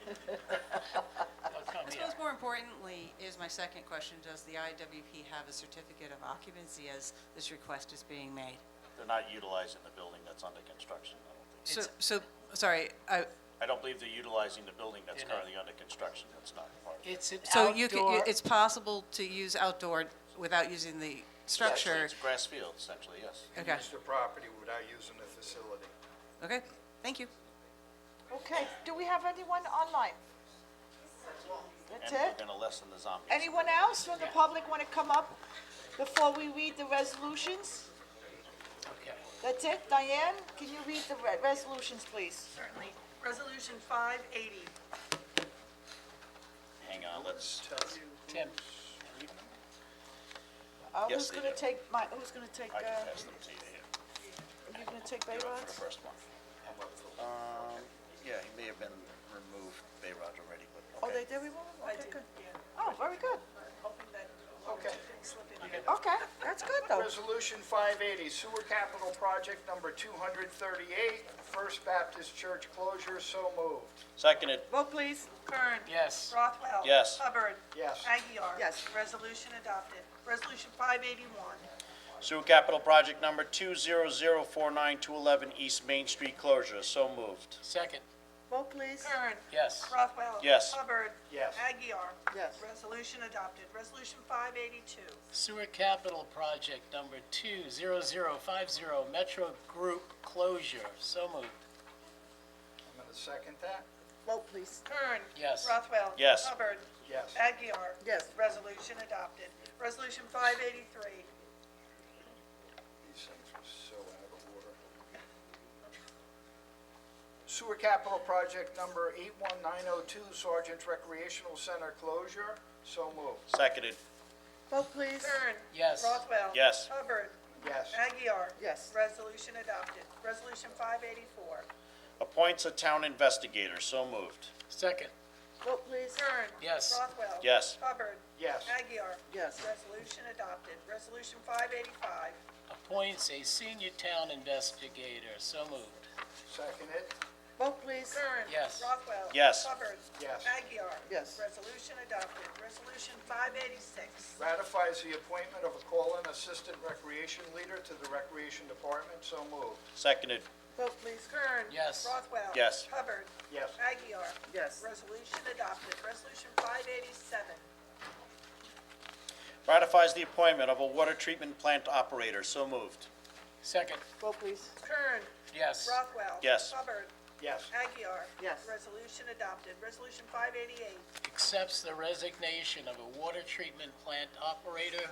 [SPEAKER 5] They'll come
[SPEAKER 16] I
[SPEAKER 5] here.
[SPEAKER 16] suppose more importantly is my second question, does the IWP have a certificate of occupancy as this request is being made?
[SPEAKER 8] They're not utilizing the building that's under construction, I don't think.
[SPEAKER 16] So, sorry,
[SPEAKER 8] I don't believe they're utilizing the building that's
[SPEAKER 5] They're not.
[SPEAKER 8] currently under construction, that's not part of it.
[SPEAKER 5] It's an
[SPEAKER 16] so
[SPEAKER 5] outdoor.
[SPEAKER 16] it's possible to use outdoor without using the structure?
[SPEAKER 8] It's a grass field, essentially, yes.
[SPEAKER 16] Okay,
[SPEAKER 9] Use the property without using the facility.
[SPEAKER 16] okay, thank you.
[SPEAKER 1] Okay, do we have anyone online? That's
[SPEAKER 8] And
[SPEAKER 1] it?
[SPEAKER 8] we're gonna lessen the zombies.
[SPEAKER 1] Anyone else from the public want to come up before we read the resolutions?
[SPEAKER 5] Okay.
[SPEAKER 1] That's it? Diane, can you read the resolutions, please?
[SPEAKER 10] Certainly. Resolution 580.
[SPEAKER 8] Hang on, let's,
[SPEAKER 5] Tim,
[SPEAKER 8] Yes,
[SPEAKER 1] Who's
[SPEAKER 8] they
[SPEAKER 1] gonna
[SPEAKER 8] do.
[SPEAKER 1] take who's gonna take,
[SPEAKER 8] I can pass them to you here.
[SPEAKER 1] are you gonna take
[SPEAKER 8] Do it for
[SPEAKER 1] Bayron's?
[SPEAKER 8] the first one. Yeah, he may have been removed, Bayrod already, but,
[SPEAKER 1] Oh,
[SPEAKER 8] okay.
[SPEAKER 1] they did remove him?
[SPEAKER 10] I
[SPEAKER 1] Okay,
[SPEAKER 10] did,
[SPEAKER 1] good.
[SPEAKER 10] yeah.
[SPEAKER 1] Oh, very good.
[SPEAKER 10] Hoping that
[SPEAKER 9] Okay.
[SPEAKER 10] didn't slip in.
[SPEAKER 1] Okay, that's good though.
[SPEAKER 9] Resolution 580, sewer capital project number 238, First Baptist Church closure, so moved.
[SPEAKER 8] Seconded,
[SPEAKER 1] Vote please.
[SPEAKER 10] Kern.
[SPEAKER 5] yes.
[SPEAKER 10] Rothwell.
[SPEAKER 8] Yes.
[SPEAKER 10] Hubbard.
[SPEAKER 9] Yes.
[SPEAKER 10] Aguiar.
[SPEAKER 1] Yes.
[SPEAKER 10] Resolution adopted. Resolution 581.
[SPEAKER 8] sewer capital project number 20049-211 East Main Street closure, so moved.
[SPEAKER 5] Second,
[SPEAKER 1] Vote please.
[SPEAKER 10] Kern.
[SPEAKER 5] yes.
[SPEAKER 10] Rothwell.
[SPEAKER 8] Yes.
[SPEAKER 10] Hubbard.
[SPEAKER 9] Yes.
[SPEAKER 10] Aguiar.
[SPEAKER 1] Yes.
[SPEAKER 10] Resolution adopted. Resolution 582.
[SPEAKER 5] Sewer capital project number 20050 Metro Group closure, so moved.
[SPEAKER 9] I'm going to second that.
[SPEAKER 1] Vote please.
[SPEAKER 10] Kern.
[SPEAKER 5] Yes.
[SPEAKER 10] Rothwell.
[SPEAKER 8] Yes.
[SPEAKER 10] Hubbard.
[SPEAKER 9] Yes.
[SPEAKER 10] Aguiar.
[SPEAKER 1] Yes.
[SPEAKER 10] Resolution adopted. Resolution 583.
[SPEAKER 9] These things are so out of order. Sewer capital project number 81902, Sergeant's Recreational Center closure, so moved.
[SPEAKER 8] Seconded,
[SPEAKER 1] Vote please.
[SPEAKER 10] Kern.
[SPEAKER 5] Yes.
[SPEAKER 10] Rothwell.
[SPEAKER 8] Yes.
[SPEAKER 10] Hubbard.
[SPEAKER 9] Yes.
[SPEAKER 10] Aguiar.
[SPEAKER 1] Yes.
[SPEAKER 10] Resolution adopted. Resolution 584.
[SPEAKER 8] appoints a town investigator, so moved.
[SPEAKER 5] Second,
[SPEAKER 1] Vote please.
[SPEAKER 10] Kern.
[SPEAKER 5] yes.
[SPEAKER 10] Rothwell.
[SPEAKER 8] Yes.
[SPEAKER 10] Hubbard.
[SPEAKER 9] Yes.
[SPEAKER 10] Aguiar.
[SPEAKER 1] Yes.
[SPEAKER 10] Resolution adopted. Resolution 585.
[SPEAKER 5] Appoints a senior town investigator, so moved.
[SPEAKER 9] Seconded.
[SPEAKER 1] Vote please.
[SPEAKER 10] Kern.
[SPEAKER 5] Yes.
[SPEAKER 10] Rothwell.
[SPEAKER 8] Yes.
[SPEAKER 10] Hubbard.
[SPEAKER 9] Yes.
[SPEAKER 10] Aguiar.
[SPEAKER 1] Yes.
[SPEAKER 10] Resolution adopted. Resolution 586.
[SPEAKER 9] Ratifies the appointment of a call-in assistant recreation leader to the Recreation Department, so moved.
[SPEAKER 8] Seconded,
[SPEAKER 1] Vote please.
[SPEAKER 10] Kern.
[SPEAKER 5] Yes.
[SPEAKER 10] Rothwell.
[SPEAKER 8] Yes.
[SPEAKER 10] Hubbard.
[SPEAKER 9] Yes.
[SPEAKER 10] Aguiar.
[SPEAKER 1] Yes.
[SPEAKER 10] Resolution adopted. Resolution 587.
[SPEAKER 8] Ratifies the appointment of a water treatment plant operator. So moved.
[SPEAKER 5] Second.
[SPEAKER 1] Vote, please.
[SPEAKER 10] Kern.
[SPEAKER 5] Yes.
[SPEAKER 10] Rothwell.
[SPEAKER 8] Yes.
[SPEAKER 10] Hubbard.
[SPEAKER 9] Yes.
[SPEAKER 10] Aguirre.
[SPEAKER 1] Yes.
[SPEAKER 10] Resolution adopted. Resolution 588.
[SPEAKER 5] Accepts the resignation of a water treatment plant operator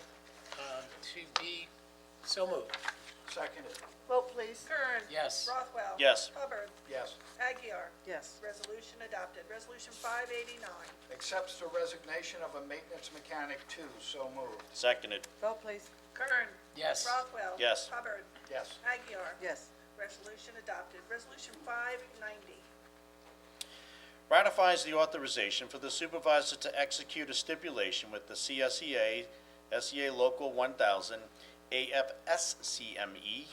[SPEAKER 5] to be, so moved.
[SPEAKER 9] Seconded.
[SPEAKER 1] Vote, please.
[SPEAKER 10] Kern.
[SPEAKER 5] Yes.
[SPEAKER 10] Rothwell.
[SPEAKER 8] Yes.
[SPEAKER 10] Hubbard.
[SPEAKER 9] Yes.
[SPEAKER 10] Aguirre.
[SPEAKER 1] Yes.
[SPEAKER 10] Resolution adopted. Resolution 589.
[SPEAKER 9] Accepts the resignation of a maintenance mechanic 2. So moved.
[SPEAKER 8] Seconded.
[SPEAKER 1] Vote, please.
[SPEAKER 10] Kern.
[SPEAKER 5] Yes.
[SPEAKER 10] Rothwell.
[SPEAKER 8] Yes.
[SPEAKER 10] Hubbard.
[SPEAKER 9] Yes.
[SPEAKER 10] Aguirre.
[SPEAKER 1] Yes.
[SPEAKER 10] Resolution adopted. Resolution 590.
[SPEAKER 8] Ratifies the authorization for the supervisor to execute a stipulation with the CSEA, SEA Local 1000, AFSCME,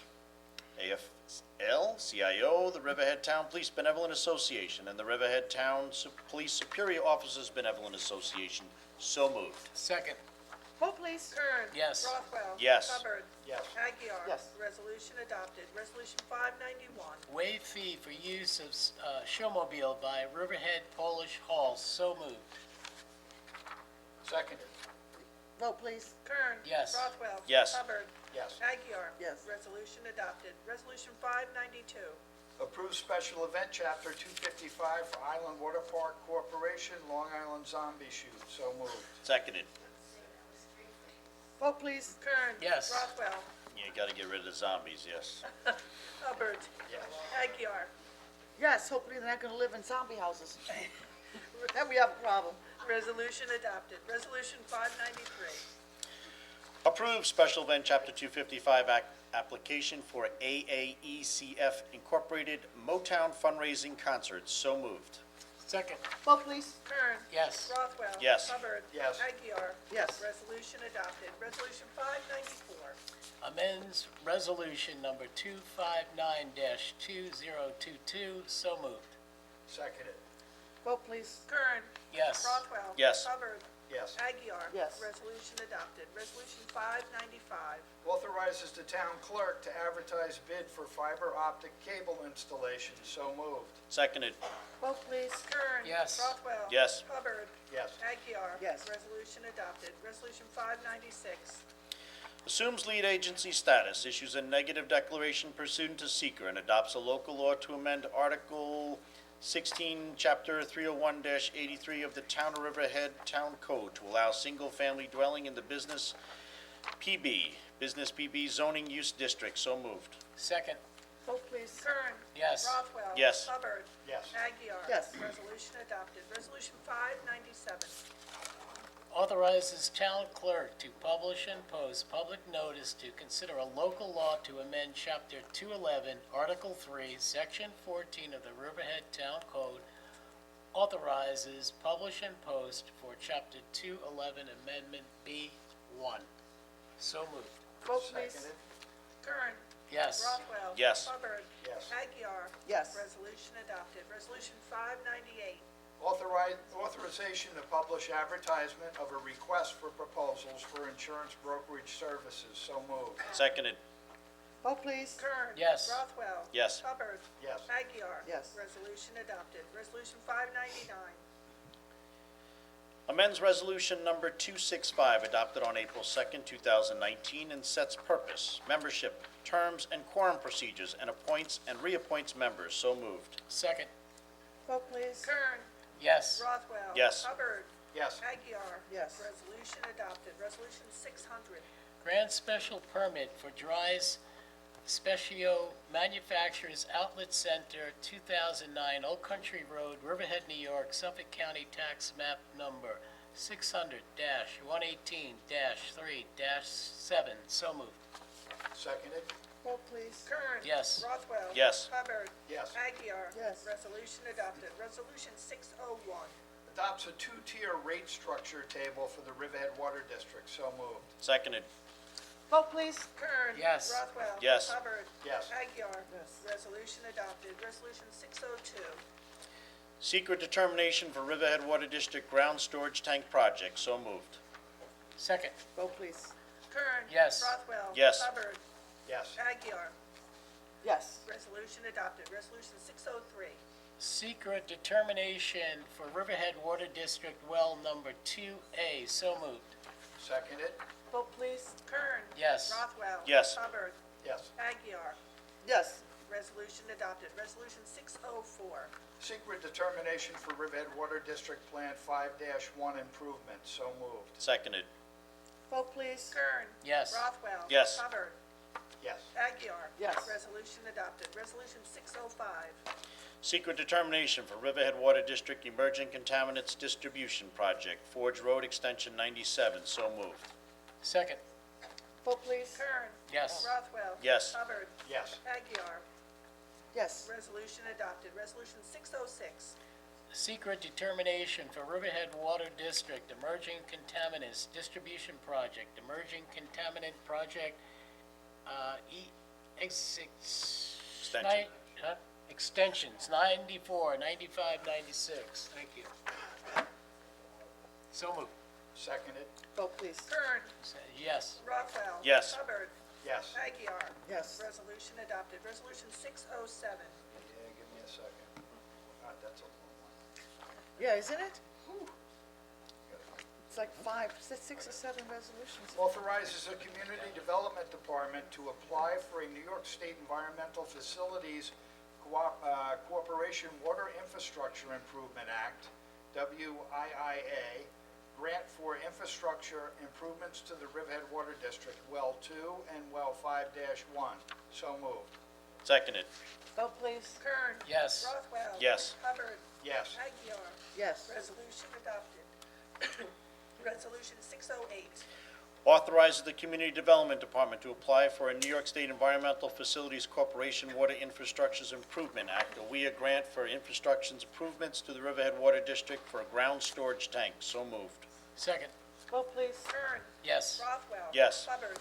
[SPEAKER 8] AFL-CIO, the Riverhead Town Police Benevolent Association, and the Riverhead Town Police Superior Officers Benevolent Association. So moved.
[SPEAKER 5] Second.
[SPEAKER 1] Vote, please.
[SPEAKER 10] Kern.
[SPEAKER 5] Yes.
[SPEAKER 10] Rothwell.
[SPEAKER 8] Yes.
[SPEAKER 10] Hubbard.
[SPEAKER 9] Yes.
[SPEAKER 10] Aguirre.
[SPEAKER 1] Yes.
[SPEAKER 10] Resolution adopted. Resolution 591.
[SPEAKER 5] Waive fee for use of showmobile by Riverhead Polish Hall. So moved.
[SPEAKER 9] Seconded.
[SPEAKER 1] Vote, please.
[SPEAKER 10] Kern.
[SPEAKER 5] Yes.
[SPEAKER 10] Rothwell.
[SPEAKER 8] Yes.
[SPEAKER 10] Hubbard.
[SPEAKER 9] Yes.
[SPEAKER 10] Aguirre.
[SPEAKER 1] Yes.
[SPEAKER 10] Resolution adopted. Resolution 592.
[SPEAKER 9] Approve special event chapter 255 for Island Water Park Corporation, Long Island Zombie Shoot. So moved.
[SPEAKER 8] Seconded.
[SPEAKER 1] Vote, please.
[SPEAKER 10] Kern.
[SPEAKER 5] Yes.
[SPEAKER 10] Rothwell.
[SPEAKER 8] You gotta get rid of the zombies, yes.
[SPEAKER 10] Hubbard.
[SPEAKER 9] Yes.
[SPEAKER 10] Aguirre.
[SPEAKER 1] Yes, hopefully they're not gonna live in zombie houses. Then we have a problem.
[SPEAKER 10] Resolution adopted. Resolution 593.
[SPEAKER 8] Approve special event Chapter 255 application for AAECF Incorporated Motown Fundraising Concert. So moved.
[SPEAKER 5] Second.
[SPEAKER 1] Vote, please.
[SPEAKER 10] Kern.
[SPEAKER 5] Yes.
[SPEAKER 10] Rothwell.
[SPEAKER 8] Yes.
[SPEAKER 10] Hubbard.
[SPEAKER 9] Yes.
[SPEAKER 10] Aguirre.
[SPEAKER 1] Yes.
[SPEAKER 10] Resolution adopted. Resolution 594.
[SPEAKER 5] Amends resolution number 259-2022. So moved.
[SPEAKER 9] Seconded.
[SPEAKER 1] Vote, please.
[SPEAKER 10] Kern.
[SPEAKER 5] Yes.
[SPEAKER 10] Rothwell.
[SPEAKER 8] Yes.
[SPEAKER 10] Hubbard.
[SPEAKER 9] Yes.
[SPEAKER 10] Aguirre.
[SPEAKER 1] Yes.
[SPEAKER 10] Resolution adopted. Resolution 595.
[SPEAKER 9] Authorizes the town clerk to advertise bid for fiber optic cable installation. So moved.
[SPEAKER 8] Seconded.
[SPEAKER 1] Vote, please.
[SPEAKER 10] Kern.
[SPEAKER 5] Yes.
[SPEAKER 10] Rothwell.
[SPEAKER 8] Yes.
[SPEAKER 10] Hubbard.
[SPEAKER 9] Yes.
[SPEAKER 10] Aguirre.
[SPEAKER 1] Yes.
[SPEAKER 10] Resolution adopted. Resolution 596.
[SPEAKER 8] Assumes lead agency status, issues a negative declaration pursuant to seeker, and adopts a local law to amend Article 16, Chapter 301-83 of the Town of Riverhead Town Code to allow single-family dwelling in the Business PB zoning use district. So moved.
[SPEAKER 5] Second.
[SPEAKER 1] Vote, please.
[SPEAKER 10] Kern.
[SPEAKER 5] Yes.
[SPEAKER 10] Rothwell.
[SPEAKER 8] Yes.
[SPEAKER 10] Hubbard.
[SPEAKER 9] Yes.
[SPEAKER 10] Aguirre.
[SPEAKER 1] Yes.
[SPEAKER 10] Resolution adopted. Resolution 597.
[SPEAKER 5] Authorizes town clerk to publish and post public notice to consider a local law to amend Chapter 211, Article 3, Section 14 of the Riverhead Town Code. Authorizes publish and post for Chapter 211 Amendment B1. So moved.
[SPEAKER 1] Vote, please.
[SPEAKER 9] Seconded.
[SPEAKER 10] Kern.
[SPEAKER 5] Yes.
[SPEAKER 10] Rothwell.
[SPEAKER 8] Yes.
[SPEAKER 10] Hubbard.
[SPEAKER 9] Yes.
[SPEAKER 10] Aguirre.
[SPEAKER 1] Yes.
[SPEAKER 10] Resolution adopted. Resolution 598.
[SPEAKER 9] Authorization to publish advertisement of a request for proposals for insurance brokerage services. So moved.
[SPEAKER 8] Seconded.
[SPEAKER 1] Vote, please.
[SPEAKER 10] Kern.
[SPEAKER 5] Yes.
[SPEAKER 10] Rothwell.
[SPEAKER 8] Yes.
[SPEAKER 10] Hubbard.
[SPEAKER 9] Yes.
[SPEAKER 10] Aguirre.
[SPEAKER 1] Yes.
[SPEAKER 10] Resolution adopted. Resolution 599.
[SPEAKER 8] Amends resolution number 265 adopted on April 2nd, 2019, and sets purpose, membership, terms, and quorum procedures, and appoints and reappoints members. So moved.
[SPEAKER 5] Second.
[SPEAKER 1] Vote, please.
[SPEAKER 10] Kern.
[SPEAKER 5] Yes.
[SPEAKER 10] Rothwell.
[SPEAKER 8] Yes.
[SPEAKER 10] Hubbard.
[SPEAKER 9] Yes.
[SPEAKER 10] Aguirre.
[SPEAKER 1] Yes.
[SPEAKER 10] Resolution adopted. Resolution 600.
[SPEAKER 5] Grant special permit for Dries Specio Manufacturers Outlet Center, 2009 Old Country Road, Riverhead, New York, Suffolk County Tax Map Number 600-118-3-7. So moved.
[SPEAKER 9] Seconded.
[SPEAKER 1] Vote, please.
[SPEAKER 10] Kern.
[SPEAKER 5] Yes.
[SPEAKER 10] Rothwell.
[SPEAKER 8] Yes.
[SPEAKER 10] Hubbard.
[SPEAKER 9] Yes.
[SPEAKER 10] Aguirre.
[SPEAKER 1] Yes.
[SPEAKER 10] Resolution adopted. Resolution 601.
[SPEAKER 9] Adopts a two-tier rate structure table for the Riverhead Water District. So moved.
[SPEAKER 8] Seconded.
[SPEAKER 1] Vote, please.
[SPEAKER 10] Kern.
[SPEAKER 5] Yes.
[SPEAKER 10] Rothwell.
[SPEAKER 8] Yes.
[SPEAKER 10] Hubbard.
[SPEAKER 9] Yes.
[SPEAKER 10] Aguirre.
[SPEAKER 1] Yes.
[SPEAKER 10] Resolution adopted. Resolution 602.
[SPEAKER 8] Secret determination for Riverhead Water District Ground Storage Tank Project. So moved.
[SPEAKER 5] Second.
[SPEAKER 1] Vote, please.
[SPEAKER 10] Kern.
[SPEAKER 5] Yes.
[SPEAKER 10] Rothwell.
[SPEAKER 8] Yes.
[SPEAKER 10] Hubbard.
[SPEAKER 9] Yes.
[SPEAKER 10] Aguirre.
[SPEAKER 1] Yes.
[SPEAKER 10] Resolution adopted. Resolution 603.
[SPEAKER 5] Secret determination for Riverhead Water District Well Number 2A. So moved.
[SPEAKER 9] Seconded?
[SPEAKER 10] Vote please. Kern.
[SPEAKER 5] Yes.
[SPEAKER 10] Rothwell.
[SPEAKER 8] Yes.
[SPEAKER 10] Hubbard.
[SPEAKER 9] Yes.
[SPEAKER 10] Aguirre.
[SPEAKER 1] Yes.
[SPEAKER 10] Resolution adopted. Resolution 604.
[SPEAKER 9] Secret determination for Riverhead Water District Plan 5-1 improvement. So moved.
[SPEAKER 8] Seconded.
[SPEAKER 10] Vote please. Kern.
[SPEAKER 5] Yes.
[SPEAKER 10] Rothwell.
[SPEAKER 8] Yes.
[SPEAKER 10] Hubbard.
[SPEAKER 9] Yes.
[SPEAKER 10] Aguirre.
[SPEAKER 1] Yes.
[SPEAKER 10] Resolution adopted. Resolution 605.
[SPEAKER 8] Secret determination for Riverhead Water District Emerging Contaminants Distribution Project, Forge Road Extension 97. So moved.
[SPEAKER 5] Second.
[SPEAKER 10] Vote please. Kern.
[SPEAKER 5] Yes.
[SPEAKER 10] Rothwell.
[SPEAKER 8] Yes.
[SPEAKER 10] Hubbard.
[SPEAKER 9] Yes.
[SPEAKER 10] Aguirre.
[SPEAKER 1] Yes.
[SPEAKER 10] Resolution adopted. Resolution 606.
[SPEAKER 5] Secret determination for Riverhead Water District Emerging Contaminants Distribution Project, Emerging Contaminant Project,
[SPEAKER 8] Extension.
[SPEAKER 5] Extensions, 94, 95, 96. Thank you. So moved.
[SPEAKER 9] Seconded?
[SPEAKER 1] Vote please.
[SPEAKER 10] Kern.
[SPEAKER 5] Yes.
[SPEAKER 10] Rothwell.
[SPEAKER 8] Yes.
[SPEAKER 10] Hubbard.
[SPEAKER 9] Yes.
[SPEAKER 10] Aguirre.
[SPEAKER 1] Yes.
[SPEAKER 10] Resolution adopted. Resolution 607.
[SPEAKER 9] Yeah, give me a second. That's a long one.
[SPEAKER 1] Yeah, isn't it? It's like 5, 6 or 7 resolutions.
[SPEAKER 9] Authorizes the Community Development Department to apply for a New York State Environmental Facilities Corporation Water Infrastructure Improvement Act, WIIA, grant for infrastructure improvements to the Riverhead Water District, Well 2 and Well 5-1. So moved.
[SPEAKER 8] Seconded.
[SPEAKER 1] Vote please.
[SPEAKER 10] Kern.
[SPEAKER 5] Yes.
[SPEAKER 10] Rothwell.
[SPEAKER 8] Yes.
[SPEAKER 10] Hubbard.
[SPEAKER 9] Yes.
[SPEAKER 10] Aguirre.
[SPEAKER 1] Yes.
[SPEAKER 10] Resolution adopted. Resolution 608.
[SPEAKER 8] Authorizes the Community Development Department to apply for a New York State Environmental Facilities Corporation Water Infrastructures Improvement Act, a WIA grant for infrastructure improvements to the Riverhead Water District for a ground storage tank. So moved.
[SPEAKER 5] Second.
[SPEAKER 1] Vote please.
[SPEAKER 10] Kern.
[SPEAKER 5] Yes.
[SPEAKER 10] Rothwell.
[SPEAKER 8] Yes.
[SPEAKER 10] Hubbard.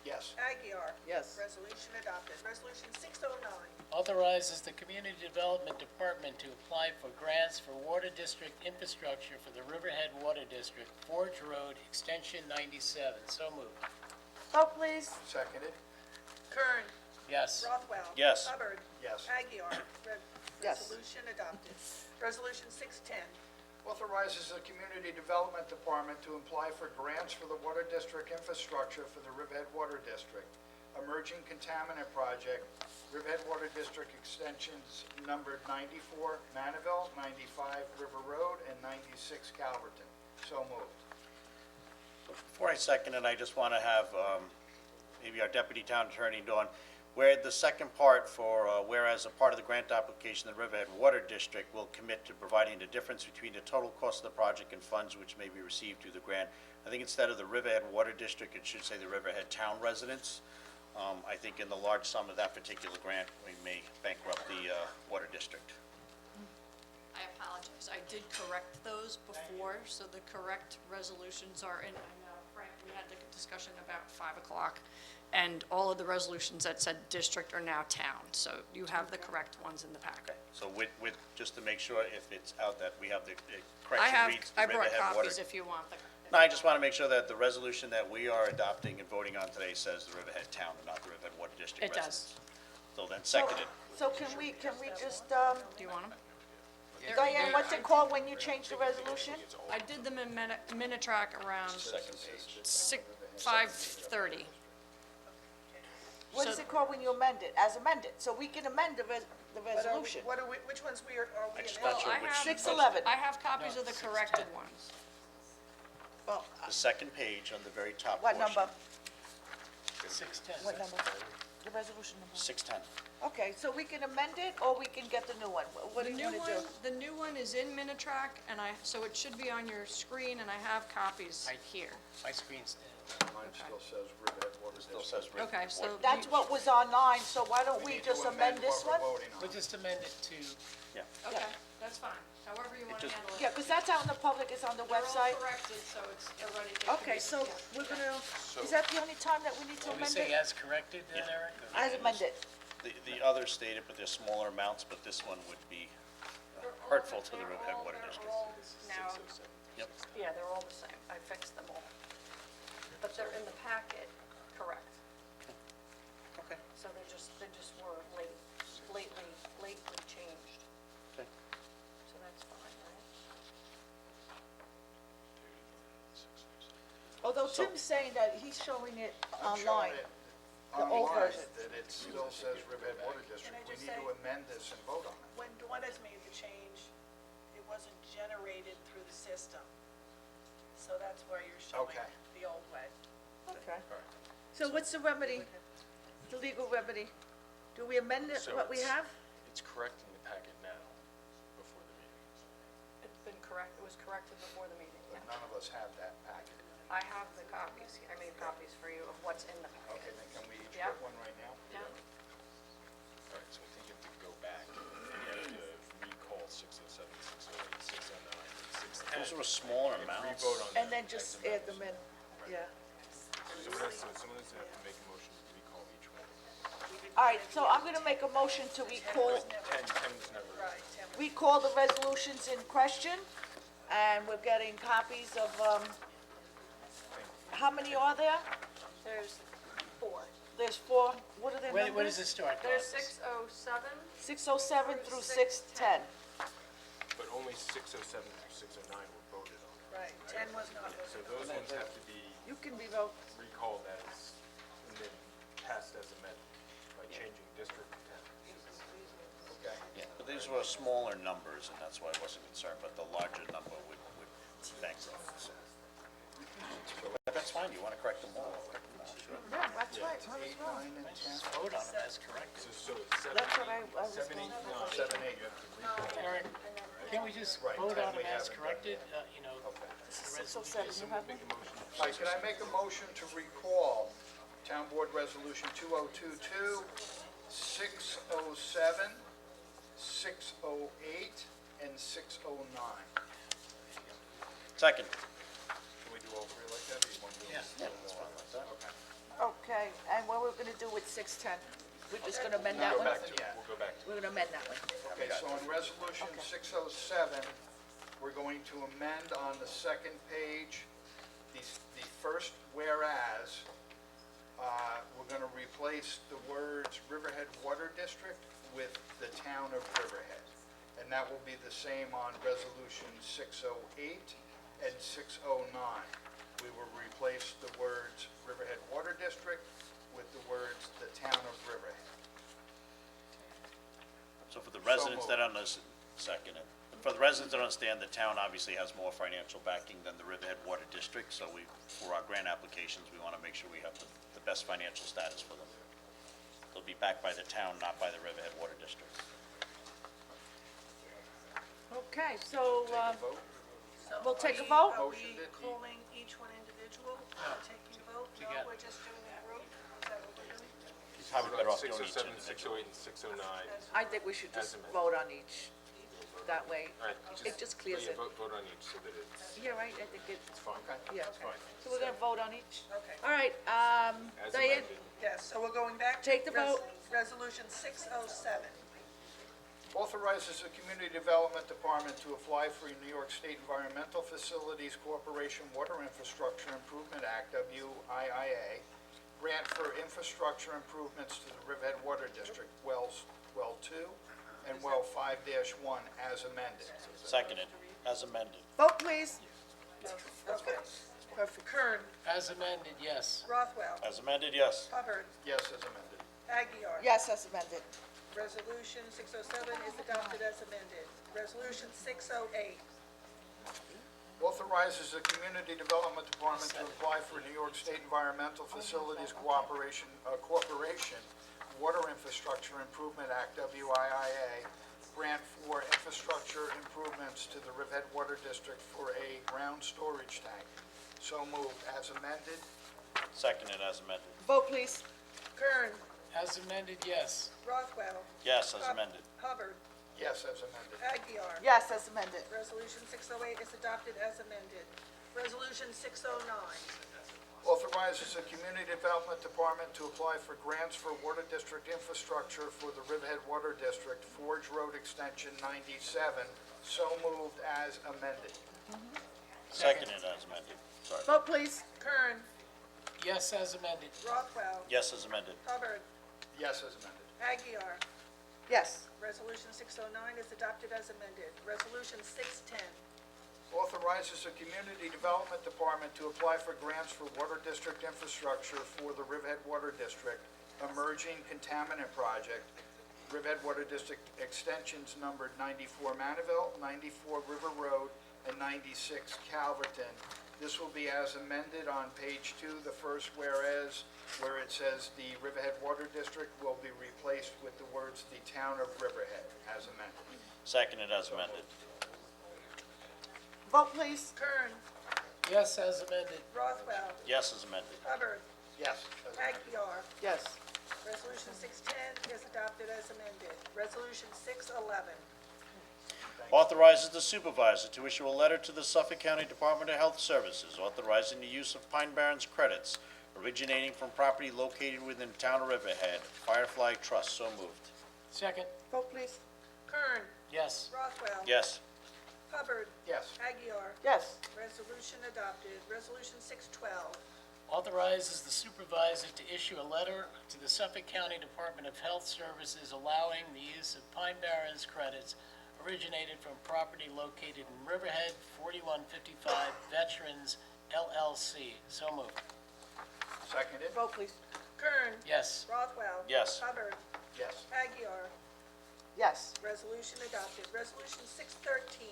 [SPEAKER 9] Yes.
[SPEAKER 10] Aguirre.
[SPEAKER 1] Yes.
[SPEAKER 10] Resolution adopted. Resolution 609.
[SPEAKER 5] Authorizes the Community Development Department to apply for grants for water district infrastructure for the Riverhead Water District, Forge Road, Extension 97. So moved.
[SPEAKER 1] Vote please.
[SPEAKER 9] Seconded?
[SPEAKER 10] Kern.
[SPEAKER 5] Yes.
[SPEAKER 10] Rothwell.
[SPEAKER 8] Yes.
[SPEAKER 10] Hubbard.
[SPEAKER 9] Yes.
[SPEAKER 10] Aguirre.
[SPEAKER 1] Yes.
[SPEAKER 10] Resolution adopted. Resolution 610.
[SPEAKER 9] Authorizes the Community Development Department to apply for grants for the Water District infrastructure for the Riverhead Water District, Emerging Contaminant Project, Riverhead Water District extensions numbered 94 Manaville, 95 River Road, and 96 Calverton. So moved.
[SPEAKER 8] Before I second it, I just want to have maybe our Deputy Town Attorney, Dawn, where the second part for, whereas a part of the grant application, the Riverhead Water District will commit to providing the difference between the total cost of the project and funds which may be received through the grant. I think instead of the Riverhead Water District, it should say the Riverhead Town residents. I think in the large sum of that particular grant, we may bankrupt the water district.
[SPEAKER 17] I apologize. I did correct those before, so the correct resolutions are in. I know, Frank, we had the discussion about 5 o'clock, and all of the resolutions that said district are now town, so you have the correct ones in the packet.
[SPEAKER 8] So with, just to make sure if it's out that we have the
[SPEAKER 17] I
[SPEAKER 8] correction reads the
[SPEAKER 17] I brought
[SPEAKER 8] Riverhead Water.
[SPEAKER 17] copies if you want them.
[SPEAKER 8] No, I just want to make sure that the resolution that we are adopting and voting on today says the Riverhead Town and not the Riverhead Water District
[SPEAKER 17] It
[SPEAKER 8] residents.
[SPEAKER 17] does.
[SPEAKER 8] So then seconded.
[SPEAKER 1] So can we just,
[SPEAKER 17] Do you want them?
[SPEAKER 1] Diane, what's it called when you change the resolution?
[SPEAKER 17] I did them in Minitrack around
[SPEAKER 8] Second page.
[SPEAKER 17] 5:30.
[SPEAKER 1] What
[SPEAKER 17] So-
[SPEAKER 1] is it called when you amend it, as amended? So we can amend the resolution.
[SPEAKER 10] What are we, which ones are we
[SPEAKER 8] just
[SPEAKER 10] in?
[SPEAKER 8] not sure
[SPEAKER 17] I
[SPEAKER 8] which.
[SPEAKER 17] have-
[SPEAKER 1] 611.
[SPEAKER 17] I have copies of the corrected ones.
[SPEAKER 1] Well,
[SPEAKER 8] The second page on the very top
[SPEAKER 1] what
[SPEAKER 8] portion.
[SPEAKER 1] number?
[SPEAKER 5] 610.
[SPEAKER 1] What number? The resolution number.
[SPEAKER 8] 610.
[SPEAKER 1] Okay, so we can amend it, or we can get the new one? What do
[SPEAKER 17] The
[SPEAKER 1] you
[SPEAKER 17] new
[SPEAKER 1] want to do?
[SPEAKER 17] one, the new one is in Minitrack, and so it should be on your screen, and I have copies here.
[SPEAKER 5] My screen's
[SPEAKER 9] Mine still says Riverhead Water
[SPEAKER 8] Still
[SPEAKER 9] District.
[SPEAKER 8] says Riverhead
[SPEAKER 17] Okay,
[SPEAKER 8] Water.
[SPEAKER 17] so
[SPEAKER 1] That's
[SPEAKER 17] you-
[SPEAKER 1] what was online, so why don't we
[SPEAKER 9] need to
[SPEAKER 1] just amend this
[SPEAKER 9] what
[SPEAKER 1] one?
[SPEAKER 9] we're voting on.
[SPEAKER 5] We'll just amend it to,
[SPEAKER 8] Yeah.
[SPEAKER 17] Okay, that's fine. However you want to
[SPEAKER 8] just-
[SPEAKER 17] handle it.
[SPEAKER 1] Yeah, because that's out in the public, it's on the
[SPEAKER 17] They're all
[SPEAKER 1] website.
[SPEAKER 17] corrected, so it's already. it can
[SPEAKER 1] Okay,
[SPEAKER 17] be-
[SPEAKER 1] so
[SPEAKER 17] yeah.
[SPEAKER 1] we're gonna, is that the only time that we need to
[SPEAKER 5] did we
[SPEAKER 1] amend
[SPEAKER 5] say
[SPEAKER 1] it?
[SPEAKER 5] as corrected then, Eric? or-
[SPEAKER 1] As amended.
[SPEAKER 8] The others stated, but they're smaller amounts, but this one would be hurtful to the Riverhead Water District.
[SPEAKER 17] Now,
[SPEAKER 8] Yep.
[SPEAKER 17] yeah, they're all the same. I fixed them all. But they're in the packet, correct.
[SPEAKER 8] Okay.
[SPEAKER 17] So they just were lately changed.
[SPEAKER 8] Okay.
[SPEAKER 17] So that's fine, right?
[SPEAKER 1] Oh, Although
[SPEAKER 8] So-
[SPEAKER 1] Tim's saying that he's showing it
[SPEAKER 9] I'm
[SPEAKER 1] online.
[SPEAKER 9] showing it
[SPEAKER 1] The old
[SPEAKER 9] online,
[SPEAKER 1] version.
[SPEAKER 9] that it still says Riverhead Water District.
[SPEAKER 10] Can I
[SPEAKER 9] We
[SPEAKER 10] just
[SPEAKER 9] need to
[SPEAKER 10] say-
[SPEAKER 9] amend this and vote on it.
[SPEAKER 10] When Dwanna's made the change, it wasn't generated through the system. So that's where you're showing
[SPEAKER 9] Okay.
[SPEAKER 10] the old way.
[SPEAKER 1] Okay. So what's the remedy, the legal remedy? Do we amend it,
[SPEAKER 15] So
[SPEAKER 1] what we
[SPEAKER 15] it's-
[SPEAKER 1] have?
[SPEAKER 15] It's correct in the packet now, before the meeting.
[SPEAKER 17] It's been correct, it was corrected before the meeting.
[SPEAKER 9] But none of us have that packet.
[SPEAKER 17] I have the copies, I made copies for you of what's in the packet.
[SPEAKER 9] Okay, then can we each
[SPEAKER 17] Yeah.
[SPEAKER 9] get one right now?
[SPEAKER 17] Yeah.
[SPEAKER 15] All right, so I think you have to go back, and you have to recall 607, 608, 609, 610.
[SPEAKER 8] Those are smaller amounts.
[SPEAKER 15] Revote on
[SPEAKER 1] And
[SPEAKER 15] them
[SPEAKER 1] then just
[SPEAKER 15] as
[SPEAKER 1] add them in, yeah.
[SPEAKER 15] Someone has to have to make a motion to recall each one.
[SPEAKER 1] All right, so I'm gonna make a motion to recall,
[SPEAKER 15] 10 was never.
[SPEAKER 10] Right, Tim.
[SPEAKER 1] recall the resolutions in question, and we're getting copies of, how many are there?
[SPEAKER 17] There's 4.
[SPEAKER 1] There's 4, what are their numbers?
[SPEAKER 5] Where does it start,
[SPEAKER 17] There's
[SPEAKER 5] Dawn?
[SPEAKER 17] 607.
[SPEAKER 1] 607 through 610.
[SPEAKER 15] But only 607 through 609 were voted on.
[SPEAKER 10] Right, 10 was not.
[SPEAKER 15] So those ones have to be
[SPEAKER 1] You can revoke.
[SPEAKER 15] recalled as, and then passed as amended by changing district to 10.
[SPEAKER 9] Okay.
[SPEAKER 8] Yeah, but these were smaller numbers, and that's why I wasn't concerned, but the larger number would bank it. So that's fine, you want to correct them all, correct them all, sure.
[SPEAKER 1] Yeah, that's right, might as
[SPEAKER 9] 8,
[SPEAKER 1] well.
[SPEAKER 9] 9, and 10.
[SPEAKER 5] Vote on it as corrected.
[SPEAKER 15] So it's 7,
[SPEAKER 1] That's what I was
[SPEAKER 15] 7, 8,
[SPEAKER 1] going
[SPEAKER 15] 9.
[SPEAKER 9] 7, 8, you have to recall.
[SPEAKER 5] Eric, can't we just
[SPEAKER 9] Right,
[SPEAKER 5] vote
[SPEAKER 9] 10
[SPEAKER 5] on
[SPEAKER 9] we
[SPEAKER 5] it as
[SPEAKER 9] haven't done
[SPEAKER 5] corrected, you know?
[SPEAKER 1] This is 607, you have one?
[SPEAKER 9] All right, can I make a motion to recall Town Board Resolution 2022, 607, 608, and 609?
[SPEAKER 8] Second.
[SPEAKER 9] Can we do all three like that, or you want to do them?
[SPEAKER 8] Yeah, that's fine like that.
[SPEAKER 1] Okay,
[SPEAKER 9] Okay.
[SPEAKER 1] and what we're gonna do with 610? We're just gonna amend that
[SPEAKER 15] We'll
[SPEAKER 1] one?
[SPEAKER 15] go back to it, we'll go back to it.
[SPEAKER 1] We're gonna amend that one.
[SPEAKER 9] Okay, so on Resolution 607, we're going to amend on the second page, the first whereas, we're going to replace the words Riverhead Water District with the Town of Riverhead. And that will be the same on Resolution 608 and 609. We will replace the words Riverhead Water District with the words the Town of Riverhead.
[SPEAKER 8] So for the residents that understand, second, for the residents that understand, the town obviously has more financial backing than the Riverhead Water District, so we, for our grant applications, we want to make sure we have the best financial status for them. They'll be backed by the town, not by the Riverhead Water District.
[SPEAKER 1] Okay, so,
[SPEAKER 9] Vote?
[SPEAKER 1] we'll take a vote?
[SPEAKER 10] Are
[SPEAKER 9] Motion
[SPEAKER 10] we
[SPEAKER 9] did-
[SPEAKER 10] calling each one individual, taking a vote? No,
[SPEAKER 5] Together.
[SPEAKER 10] we're just doing a group? Is that what we're doing?
[SPEAKER 8] Probably better off doing each
[SPEAKER 15] 607,
[SPEAKER 8] individual.
[SPEAKER 15] 608, and 609.
[SPEAKER 1] I think we should just
[SPEAKER 15] As amended.
[SPEAKER 1] vote on each. That way,
[SPEAKER 15] All right,
[SPEAKER 1] it just clears
[SPEAKER 15] yeah,
[SPEAKER 1] it.
[SPEAKER 15] Vote on each so that it's
[SPEAKER 1] Yeah, right, I think
[SPEAKER 15] it's fine.
[SPEAKER 1] yeah.
[SPEAKER 15] It's fine.
[SPEAKER 1] So we're gonna vote on each?
[SPEAKER 10] Okay.
[SPEAKER 1] All right,
[SPEAKER 15] As
[SPEAKER 1] Diane,
[SPEAKER 15] amended.
[SPEAKER 10] Yes, so we're going back. to
[SPEAKER 1] Take the vote.
[SPEAKER 10] Resolution 607.
[SPEAKER 9] Authorizes the Community Development Department to apply for a New York State Environmental Facilities Corporation Water Infrastructure Improvement Act, WIIA, grant for infrastructure improvements to the Riverhead Water District, wells, well 2 and well 5-1 as amended.
[SPEAKER 8] Seconded, as amended.
[SPEAKER 1] vote please.
[SPEAKER 10] Okay.
[SPEAKER 1] Perfect.
[SPEAKER 10] Kern,
[SPEAKER 5] As amended, yes.
[SPEAKER 10] Rothwell,
[SPEAKER 8] As amended, yes.
[SPEAKER 10] Hubbard,
[SPEAKER 9] Yes, as amended.
[SPEAKER 10] Aguirre.
[SPEAKER 1] Yes, as amended.
[SPEAKER 10] Resolution 607 is adopted as amended. Resolution 608.
[SPEAKER 9] Authorizes the Community Development Department to apply for New York State Environmental Facilities Corporation Water Infrastructure Improvement Act, WIIA, grant for infrastructure improvements to the Riverhead Water District for a ground storage tank. So moved as amended.
[SPEAKER 8] Seconded, as amended.
[SPEAKER 1] Vote please.
[SPEAKER 10] Kern,
[SPEAKER 5] As amended, yes.
[SPEAKER 10] Rothwell,
[SPEAKER 8] Yes, as amended.
[SPEAKER 10] Hubbard,
[SPEAKER 9] Yes, as amended.
[SPEAKER 10] Aguirre.
[SPEAKER 1] Yes, as amended.
[SPEAKER 10] Resolution 608 is adopted as amended. Resolution 609.
[SPEAKER 9] Authorizes the Community Development Department to apply for grants for water district infrastructure for the Riverhead Water District, Forge Road Extension 97. So moved as amended.
[SPEAKER 8] Seconded, as amended. Sorry.
[SPEAKER 1] Vote please.
[SPEAKER 10] Kern,
[SPEAKER 5] Yes, as amended.
[SPEAKER 10] Rothwell,
[SPEAKER 8] Yes, as amended.
[SPEAKER 10] Hubbard,
[SPEAKER 9] Yes, as amended.
[SPEAKER 10] Aguirre.
[SPEAKER 1] Yes.
[SPEAKER 10] Resolution 609 is adopted as amended. Resolution 610.
[SPEAKER 9] authorizes the Community Development Department to apply for grants for water district infrastructure for the Riverhead Water District Emerging Contaminant Project, Riverhead Water District extensions numbered 94 Manaville, 94 River Road, and 96 Calverton. This will be as amended on page 2, the first whereas, where it says the Riverhead Water District will be replaced with the words the Town of Riverhead, as amended.
[SPEAKER 8] Seconded as amended.
[SPEAKER 1] Vote, please.
[SPEAKER 10] Kern.
[SPEAKER 5] Yes, as amended.
[SPEAKER 10] Rothwell.
[SPEAKER 8] Yes as amended.
[SPEAKER 10] Hubbard.
[SPEAKER 9] Yes. as amended.
[SPEAKER 10] Aguiar.
[SPEAKER 1] Yes.
[SPEAKER 10] Resolution 610 is adopted as amended. Resolution 611.
[SPEAKER 8] Authorizes the supervisor to issue a letter to the Suffolk County Department of Health Services authorizing the use of Pine Barrens credits originating from property located within the town of Riverhead. Firefly Trust, so moved.
[SPEAKER 5] Second.
[SPEAKER 1] Vote, please.
[SPEAKER 10] Kern.
[SPEAKER 5] Yes.
[SPEAKER 10] Rothwell.
[SPEAKER 8] Yes.
[SPEAKER 10] Hubbard.
[SPEAKER 9] Yes.
[SPEAKER 10] Aguiar.
[SPEAKER 1] Yes.
[SPEAKER 10] Resolution adopted. Resolution 612.
[SPEAKER 5] Authorizes the supervisor to issue a letter to the Suffolk County Department of Health Services allowing the use of Pine Barrens credits originated from property located in Riverhead, 4155 Veterans LLC. So moved.
[SPEAKER 9] Seconded.
[SPEAKER 1] Vote, please.
[SPEAKER 10] Kern.
[SPEAKER 5] Yes.
[SPEAKER 10] Rothwell.
[SPEAKER 8] Yes.
[SPEAKER 10] Hubbard.
[SPEAKER 9] Yes.
[SPEAKER 10] Aguiar.
[SPEAKER 1] Yes.
[SPEAKER 10] Resolution adopted. Resolution 613.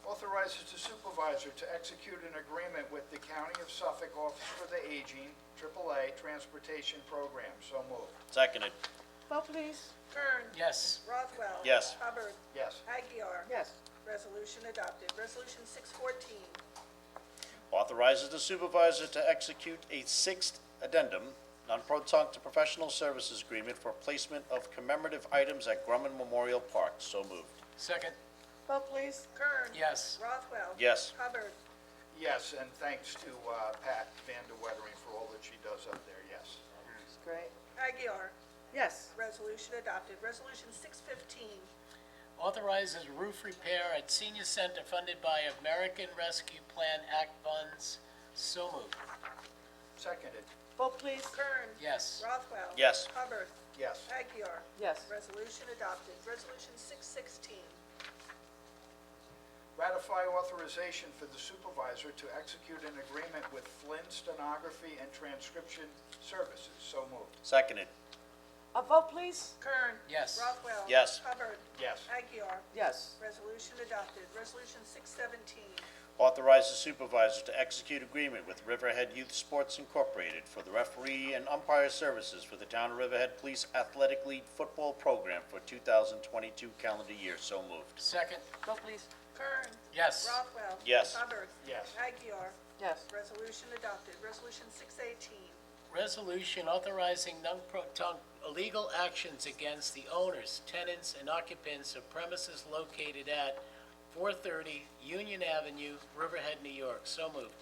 [SPEAKER 9] Authorizes the supervisor to execute an agreement with the County of Suffolk Office for the Aging, AAA Transportation Program. So moved.
[SPEAKER 8] Seconded.
[SPEAKER 1] Vote, please.
[SPEAKER 10] Kern.
[SPEAKER 5] Yes.
[SPEAKER 10] Rothwell.
[SPEAKER 8] Yes.
[SPEAKER 10] Hubbard.
[SPEAKER 9] Yes.
[SPEAKER 10] Aguiar.
[SPEAKER 1] Yes.
[SPEAKER 10] Resolution adopted. Resolution 614.
[SPEAKER 8] Authorizes the supervisor to execute a sixth addendum, non-proton to professional services agreement for placement of commemorative items at Grumman Memorial Park. So moved.
[SPEAKER 5] Second.
[SPEAKER 1] Vote, please.
[SPEAKER 10] Kern.
[SPEAKER 5] Yes.
[SPEAKER 10] Rothwell.
[SPEAKER 8] Yes.
[SPEAKER 10] Hubbard.
[SPEAKER 9] Yes, and thanks to Pat Van de Wettering for all that she does up there, yes.
[SPEAKER 1] It's great.
[SPEAKER 10] Aguiar.
[SPEAKER 1] Yes.
[SPEAKER 10] Resolution adopted. Resolution 615.
[SPEAKER 5] Authorizes roof repair at senior center funded by American Rescue Plan Act funds. So moved.
[SPEAKER 9] Seconded.
[SPEAKER 1] Vote, please.
[SPEAKER 10] Kern.
[SPEAKER 5] Yes.
[SPEAKER 10] Rothwell.
[SPEAKER 8] Yes.
[SPEAKER 10] Hubbard.
[SPEAKER 9] Yes.
[SPEAKER 10] Aguiar.
[SPEAKER 1] Yes.
[SPEAKER 10] Resolution adopted. Resolution 616.
[SPEAKER 9] Ratify authorization for the supervisor to execute an agreement with Flynn Stenography and Transcription Services. So moved.
[SPEAKER 8] Seconded.
[SPEAKER 1] A vote, please.
[SPEAKER 10] Kern.
[SPEAKER 5] Yes.
[SPEAKER 10] Rothwell.
[SPEAKER 8] Yes.
[SPEAKER 10] Hubbard.
[SPEAKER 9] Yes.
[SPEAKER 10] Aguiar.
[SPEAKER 1] Yes.
[SPEAKER 10] Resolution adopted. Resolution 617.
[SPEAKER 8] Authorizes supervisor to execute agreement with Riverhead Youth Sports Incorporated for the referee and umpire services for the Town of Riverhead Police Athletic League football program for 2022 calendar year. So moved.
[SPEAKER 5] Second.
[SPEAKER 1] Vote, please.
[SPEAKER 10] Kern.
[SPEAKER 5] Yes.
[SPEAKER 10] Rothwell.
[SPEAKER 8] Yes.
[SPEAKER 10] Hubbard.
[SPEAKER 9] Yes.
[SPEAKER 10] Aguiar.
[SPEAKER 1] Yes.
[SPEAKER 10] Resolution adopted. Resolution 618.
[SPEAKER 5] Resolution authorizing non-proton illegal actions against the owners, tenants, and occupants of premises located at 430 Union Avenue, Riverhead, New York. So moved.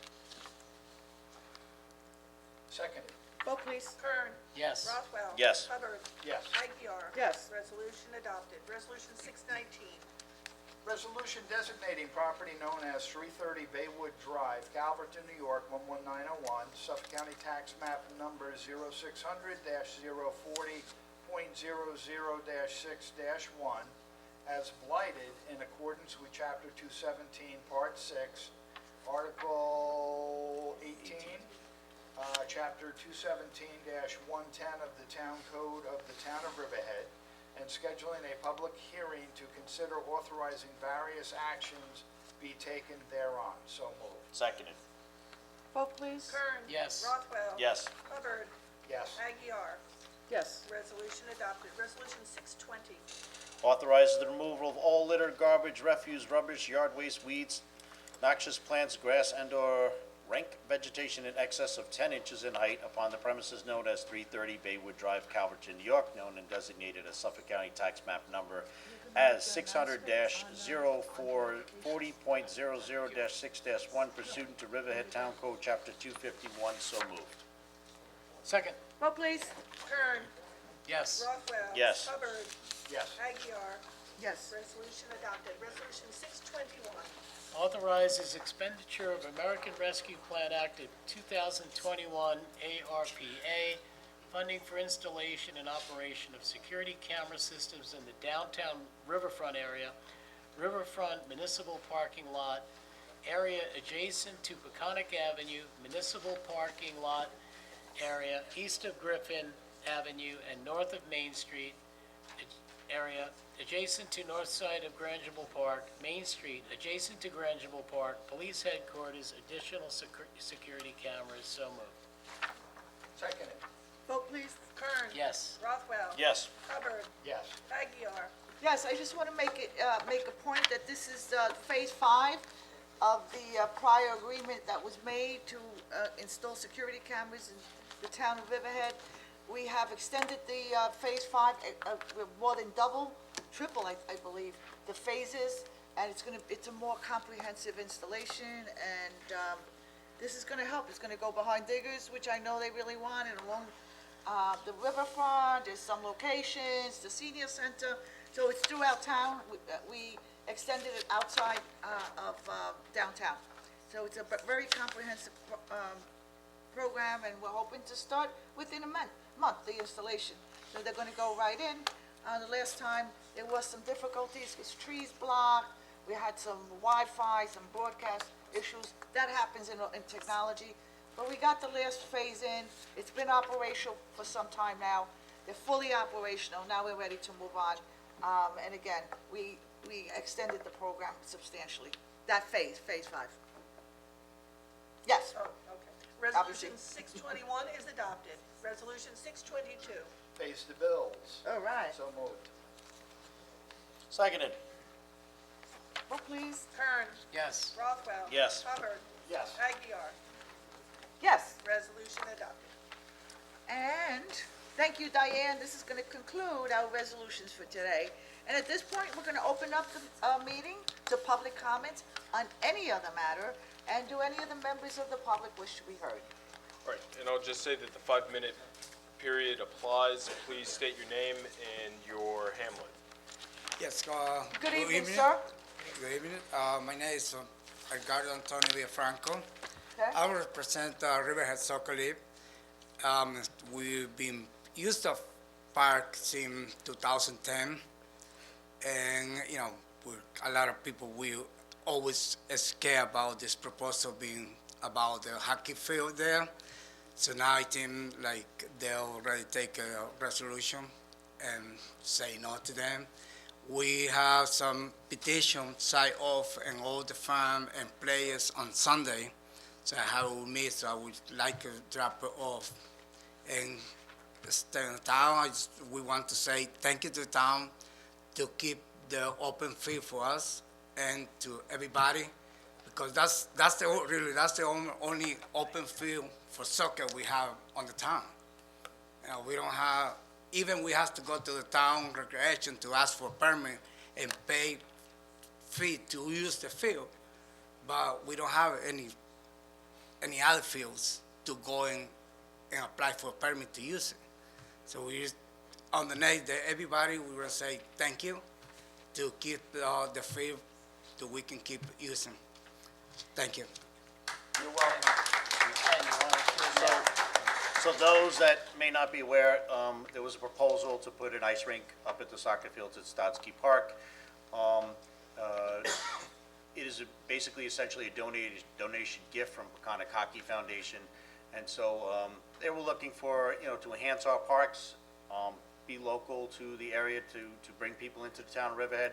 [SPEAKER 9] Seconded.
[SPEAKER 1] Vote, please.
[SPEAKER 10] Kern.
[SPEAKER 5] Yes.
[SPEAKER 10] Rothwell.
[SPEAKER 8] Yes.
[SPEAKER 10] Hubbard.
[SPEAKER 9] Yes.
[SPEAKER 10] Aguiar.
[SPEAKER 1] Yes.
[SPEAKER 10] Resolution adopted. Resolution 619.
[SPEAKER 9] Resolution designating property known as 330 Baywood Drive, Calverton, New York, 11901, Suffolk County Tax Map Number 0600-040.00-6-1, as blighted in accordance with Chapter 217, Part 6, Article 18, Chapter 217-110 of the Town Code of the Town of Riverhead, and scheduling a public hearing to consider authorizing various actions be taken thereon. So moved.
[SPEAKER 8] Seconded.
[SPEAKER 1] Vote, please.
[SPEAKER 10] Kern.
[SPEAKER 5] Yes.
[SPEAKER 10] Rothwell.
[SPEAKER 8] Yes.
[SPEAKER 10] Hubbard.
[SPEAKER 9] Yes.
[SPEAKER 10] Aguiar.
[SPEAKER 1] Yes.
[SPEAKER 10] Resolution adopted. Resolution 620.
[SPEAKER 8] Authorizes the removal of all litter, garbage, refuse, rubbish, yard waste, weeds, noxious plants, grass, and/or rank vegetation in excess of 10 inches in height upon the premises known as 330 Baywood Drive, Calverton, New York, known and designated as Suffolk County Tax Map Number as 600-040.00-6-1 pursuant to Riverhead Town Code Chapter 251. So moved.
[SPEAKER 5] Second.
[SPEAKER 1] Vote, please.
[SPEAKER 10] Kern.
[SPEAKER 5] Yes.
[SPEAKER 10] Rothwell.
[SPEAKER 8] Yes.
[SPEAKER 10] Hubbard.
[SPEAKER 9] Yes.
[SPEAKER 10] Aguiar.
[SPEAKER 1] Yes.
[SPEAKER 10] Resolution adopted. Resolution 621.
[SPEAKER 5] Authorizes expenditure of American Rescue Plan Act of 2021 ARPA, funding for installation and operation of security camera systems in the downtown riverfront area, riverfront municipal parking lot, area adjacent to Peconic Avenue, municipal parking lot area east of Griffin Avenue and north of Main Street, area adjacent to north side of Grangeville Park, Main Street, adjacent to Grangeville Park, police headquarters, additional security cameras, so moved.
[SPEAKER 9] Second.
[SPEAKER 10] Vote please. Kern.
[SPEAKER 5] Yes.
[SPEAKER 10] Rothwell.
[SPEAKER 8] Yes.
[SPEAKER 10] Hubbard.
[SPEAKER 9] Yes.
[SPEAKER 10] Aguirre.
[SPEAKER 1] Yes, I just want to make a point that this is Phase 5 of the prior agreement that was made to install security cameras in the town of Riverhead. We have extended the Phase 5, we're more than double, triple, I believe, the phases, and it's a more comprehensive installation, and this is going to help. It's going to go behind diggers, which I know they really want, and along the riverfront, there's some locations, the senior center, so it's throughout town. We extended it outside of downtown. So it's a very comprehensive program, and we're hoping to start within a month, the installation. So they're gonna go right in. The last time, there was some difficulties with trees blocked, we had some Wi-Fi, some broadcast issues. That happens in technology. But we got the last phase in. It's been operational for some time now. They're fully operational. Now we're ready to move on. And again, we extended the program substantially. That phase 5. Yes.
[SPEAKER 10] Oh, okay. Resolution 621 is adopted. Resolution 622.
[SPEAKER 9] Pays the bills.
[SPEAKER 1] All right.
[SPEAKER 9] So moved.
[SPEAKER 8] Seconded.
[SPEAKER 1] Vote please.
[SPEAKER 10] Kern.
[SPEAKER 5] Yes.
[SPEAKER 10] Rothwell.
[SPEAKER 8] Yes.
[SPEAKER 10] Hubbard.
[SPEAKER 9] Yes.
[SPEAKER 10] Aguirre.
[SPEAKER 1] Yes.
[SPEAKER 10] Resolution adopted.
[SPEAKER 1] And thank you, Diane. This is going to conclude our resolutions for today. And at this point, we're going to open up the meeting to public comments on any other matter. And do any of the members of the public wish to be heard?
[SPEAKER 15] All right, and I'll just say that the 5-minute period applies. Please state your name and your hamlet.
[SPEAKER 6] Yes,
[SPEAKER 1] Good evening, sir.
[SPEAKER 6] Good evening. My name is Edgardo Antonio Villafranco.
[SPEAKER 1] Okay.
[SPEAKER 6] I represent Riverhead Soccer League. We've been used the park since 2010, and a lot of people will always scared about this proposal being about the hockey field there. So now I think like they'll already take a resolution and say no to them. We have some petition signed off and all the fans and players on Sunday. So I have with me, so I would like to drop it off. And the town, we want to say thank you to the town to keep the open field for us and to everybody, because that's the only open field for soccer we have on the town. We don't have, even we have to go to the town recreation to ask for permit and pay fee to use the field, but we don't have any other fields to go in and apply for a permit to use it. So we just, on the night that everybody, we will say thank you to keep the field so we can keep using. Thank you.
[SPEAKER 8] You're welcome. So those that may not be aware, there was a proposal to put an ice rink up at the soccer fields at Stotsky Park. It is basically essentially a donation gift from Peconic Hockey Foundation. And so they were looking for, to enhance our parks, be local to the area to bring people into the town of Riverhead.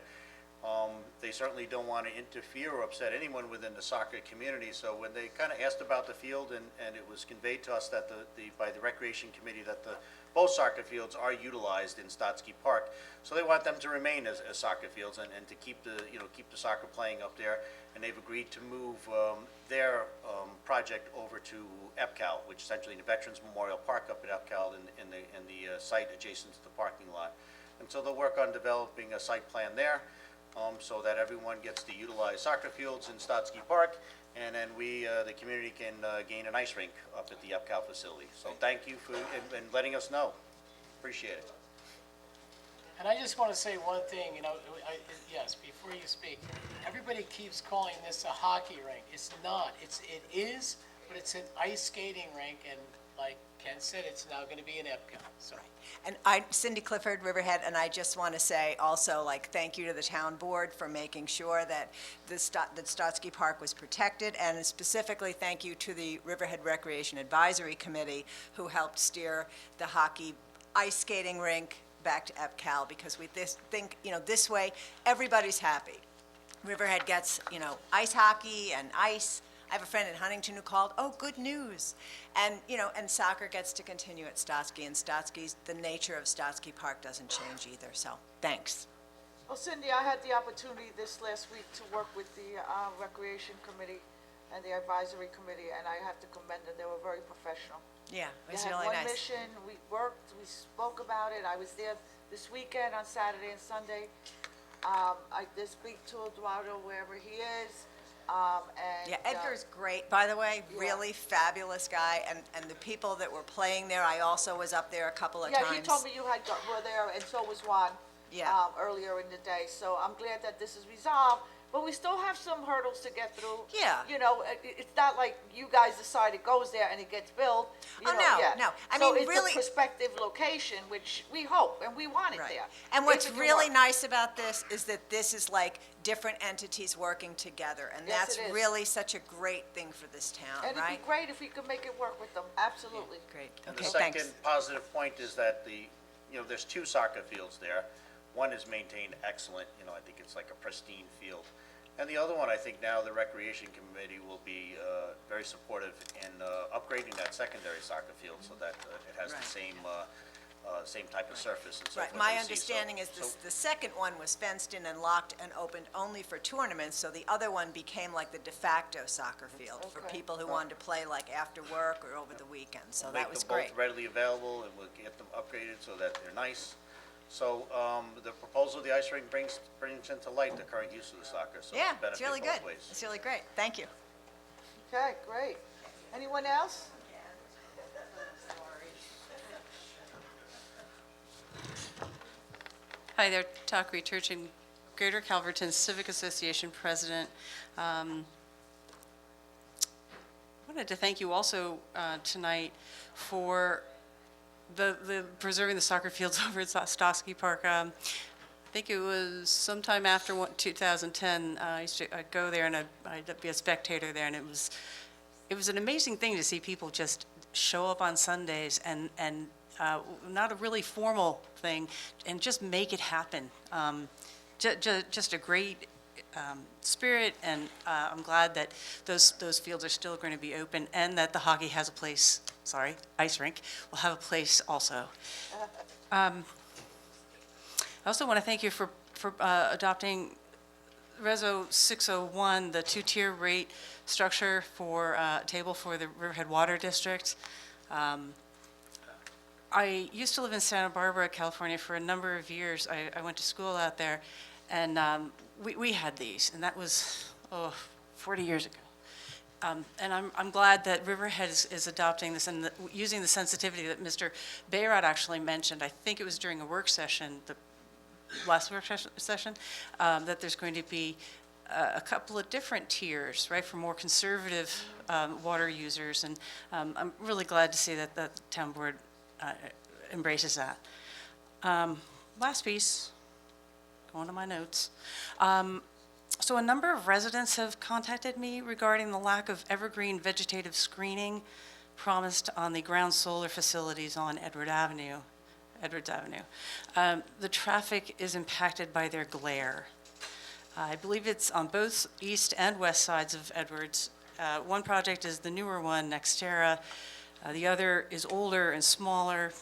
[SPEAKER 8] They certainly don't want to interfere or upset anyone within the soccer community. So when they kind of asked about the field, and it was conveyed to us that by the Recreation Committee that both soccer fields are utilized in Stotsky Park. So they want them to remain as soccer fields and to keep the soccer playing up there. And they've agreed to move their project over to EPCAL, which is essentially the Veterans Memorial Park up at EPCAL in the site adjacent to the parking lot. And so they'll work on developing a site plan there, so that everyone gets to utilize soccer fields in Stotsky Park, and then we, the community, can gain an ice rink up at the EPCAL facility. So thank you for and letting us know. Appreciate it.
[SPEAKER 5] And I just want to say one thing, yes, before you speak, everybody keeps calling this a hockey rink. It's not. It is, but it's an ice skating rink, and like Ken said, it's now gonna be an EPCO, so.
[SPEAKER 22] And Cindy Clifford, Riverhead, and I just want to say also, like, thank you to the town board for making sure that that Stotsky Park was protected, and specifically thank you to the Riverhead Recreation Advisory Committee, who helped steer the hockey ice skating rink back to EPCAL, because we think, this way, everybody's happy. Riverhead gets, ice hockey and ice. I have a friend in Huntington who called, oh, good news. And, and soccer gets to continue at Stotsky, and the nature of Stotsky Park doesn't change either, so, thanks.
[SPEAKER 1] Well, Cindy, I had the opportunity this last week to work with the Recreation Committee and the Advisory Committee, and I have to commend them. They were very professional.
[SPEAKER 22] Yeah, it was
[SPEAKER 1] They had
[SPEAKER 22] really
[SPEAKER 1] one
[SPEAKER 22] nice.
[SPEAKER 1] mission, we worked, we spoke about it. I was there this weekend on Saturday and Sunday. I did speak to Eduardo wherever he is. And
[SPEAKER 22] Yeah, Edgar's great, by the way, really fabulous guy, and the people that were playing there, I also was up there a couple of times.
[SPEAKER 1] Yeah, he told me you were there, and so was Juan.
[SPEAKER 22] Yeah.
[SPEAKER 1] Earlier in the day, so I'm glad that this is resolved, but we still have some hurdles to get through.
[SPEAKER 22] Yeah.
[SPEAKER 1] It's not like you guys decide it goes there and it gets built.
[SPEAKER 22] Oh, no. I
[SPEAKER 1] So
[SPEAKER 22] mean,
[SPEAKER 1] it's
[SPEAKER 22] really-
[SPEAKER 1] a prospective location, which we hope, and we want it
[SPEAKER 22] Right.
[SPEAKER 1] there.
[SPEAKER 22] And what's
[SPEAKER 1] If it can
[SPEAKER 22] really
[SPEAKER 1] work.
[SPEAKER 22] nice about this is that this is like different entities working together, and
[SPEAKER 1] Yes,
[SPEAKER 22] that's
[SPEAKER 1] it is.
[SPEAKER 22] really such a great thing for this town,
[SPEAKER 1] And it'd
[SPEAKER 22] right?
[SPEAKER 1] be great if we could make it work with them, absolutely.
[SPEAKER 22] Great,
[SPEAKER 8] And
[SPEAKER 22] okay,
[SPEAKER 8] the
[SPEAKER 22] thanks.
[SPEAKER 8] second positive point is that there's 2 soccer fields there. One is maintained excellent, I think it's like a pristine field. And the other one, I think now the Recreation Committee will be very supportive in upgrading that secondary soccer field so that it has the
[SPEAKER 22] Right.
[SPEAKER 8] same type of surface and so forth.
[SPEAKER 22] Right, my
[SPEAKER 8] as you see.
[SPEAKER 22] understanding is the second one was fenced in and locked and opened only for tournaments, so the other one became like the de facto soccer field for
[SPEAKER 1] Okay.
[SPEAKER 22] people who wanted to play like after work or over the weekend, so
[SPEAKER 8] We'll
[SPEAKER 22] that
[SPEAKER 8] make
[SPEAKER 22] was
[SPEAKER 8] them both
[SPEAKER 22] great.
[SPEAKER 8] readily available, and we'll get them upgraded so that they're nice. So the proposal of the ice rink brings into light the current use of the soccer, so
[SPEAKER 22] Yeah,
[SPEAKER 8] it's benefit
[SPEAKER 22] it's really
[SPEAKER 8] both
[SPEAKER 22] good.
[SPEAKER 8] ways.
[SPEAKER 22] It's really great, thank you.
[SPEAKER 1] Okay, great. Anyone else?
[SPEAKER 7] Hi there, Takri Turchin, Greater Calverton Civic Association President. Wanted to thank you also tonight for the preserving the soccer fields over at Stotsky Park. I think it was sometime after 2010, I'd go there and I'd be a spectator there, and it was an amazing thing to see people just show up on Sundays and not a really formal thing, and just make it happen. Just a great spirit, and I'm glad that those fields are still going to be open, and that the hockey has a place, ice rink, will have a place also. I also want to thank you for adopting Reso 601, the 2-tier rate structure for table for the Riverhead Water District. I used to live in Santa Barbara, California for a number of years. I went to school out there, and we had these, and that was 40 years ago. And I'm glad that Riverhead is adopting this and using the sensitivity that Mr. Bayrod actually mentioned. I think it was during a work session, the last work session, that there's going to be a couple of different tiers, right, for more conservative water users. And I'm really glad to see that the town board embraces that. Last piece, going to my notes. So a number of residents have contacted me regarding the lack of evergreen vegetative screening promised on the ground solar facilities on Edwards Avenue. The traffic is impacted by their glare. I believe it's on both east and west sides of Edwards. One project is the newer one, Nextera. The other is older and smaller.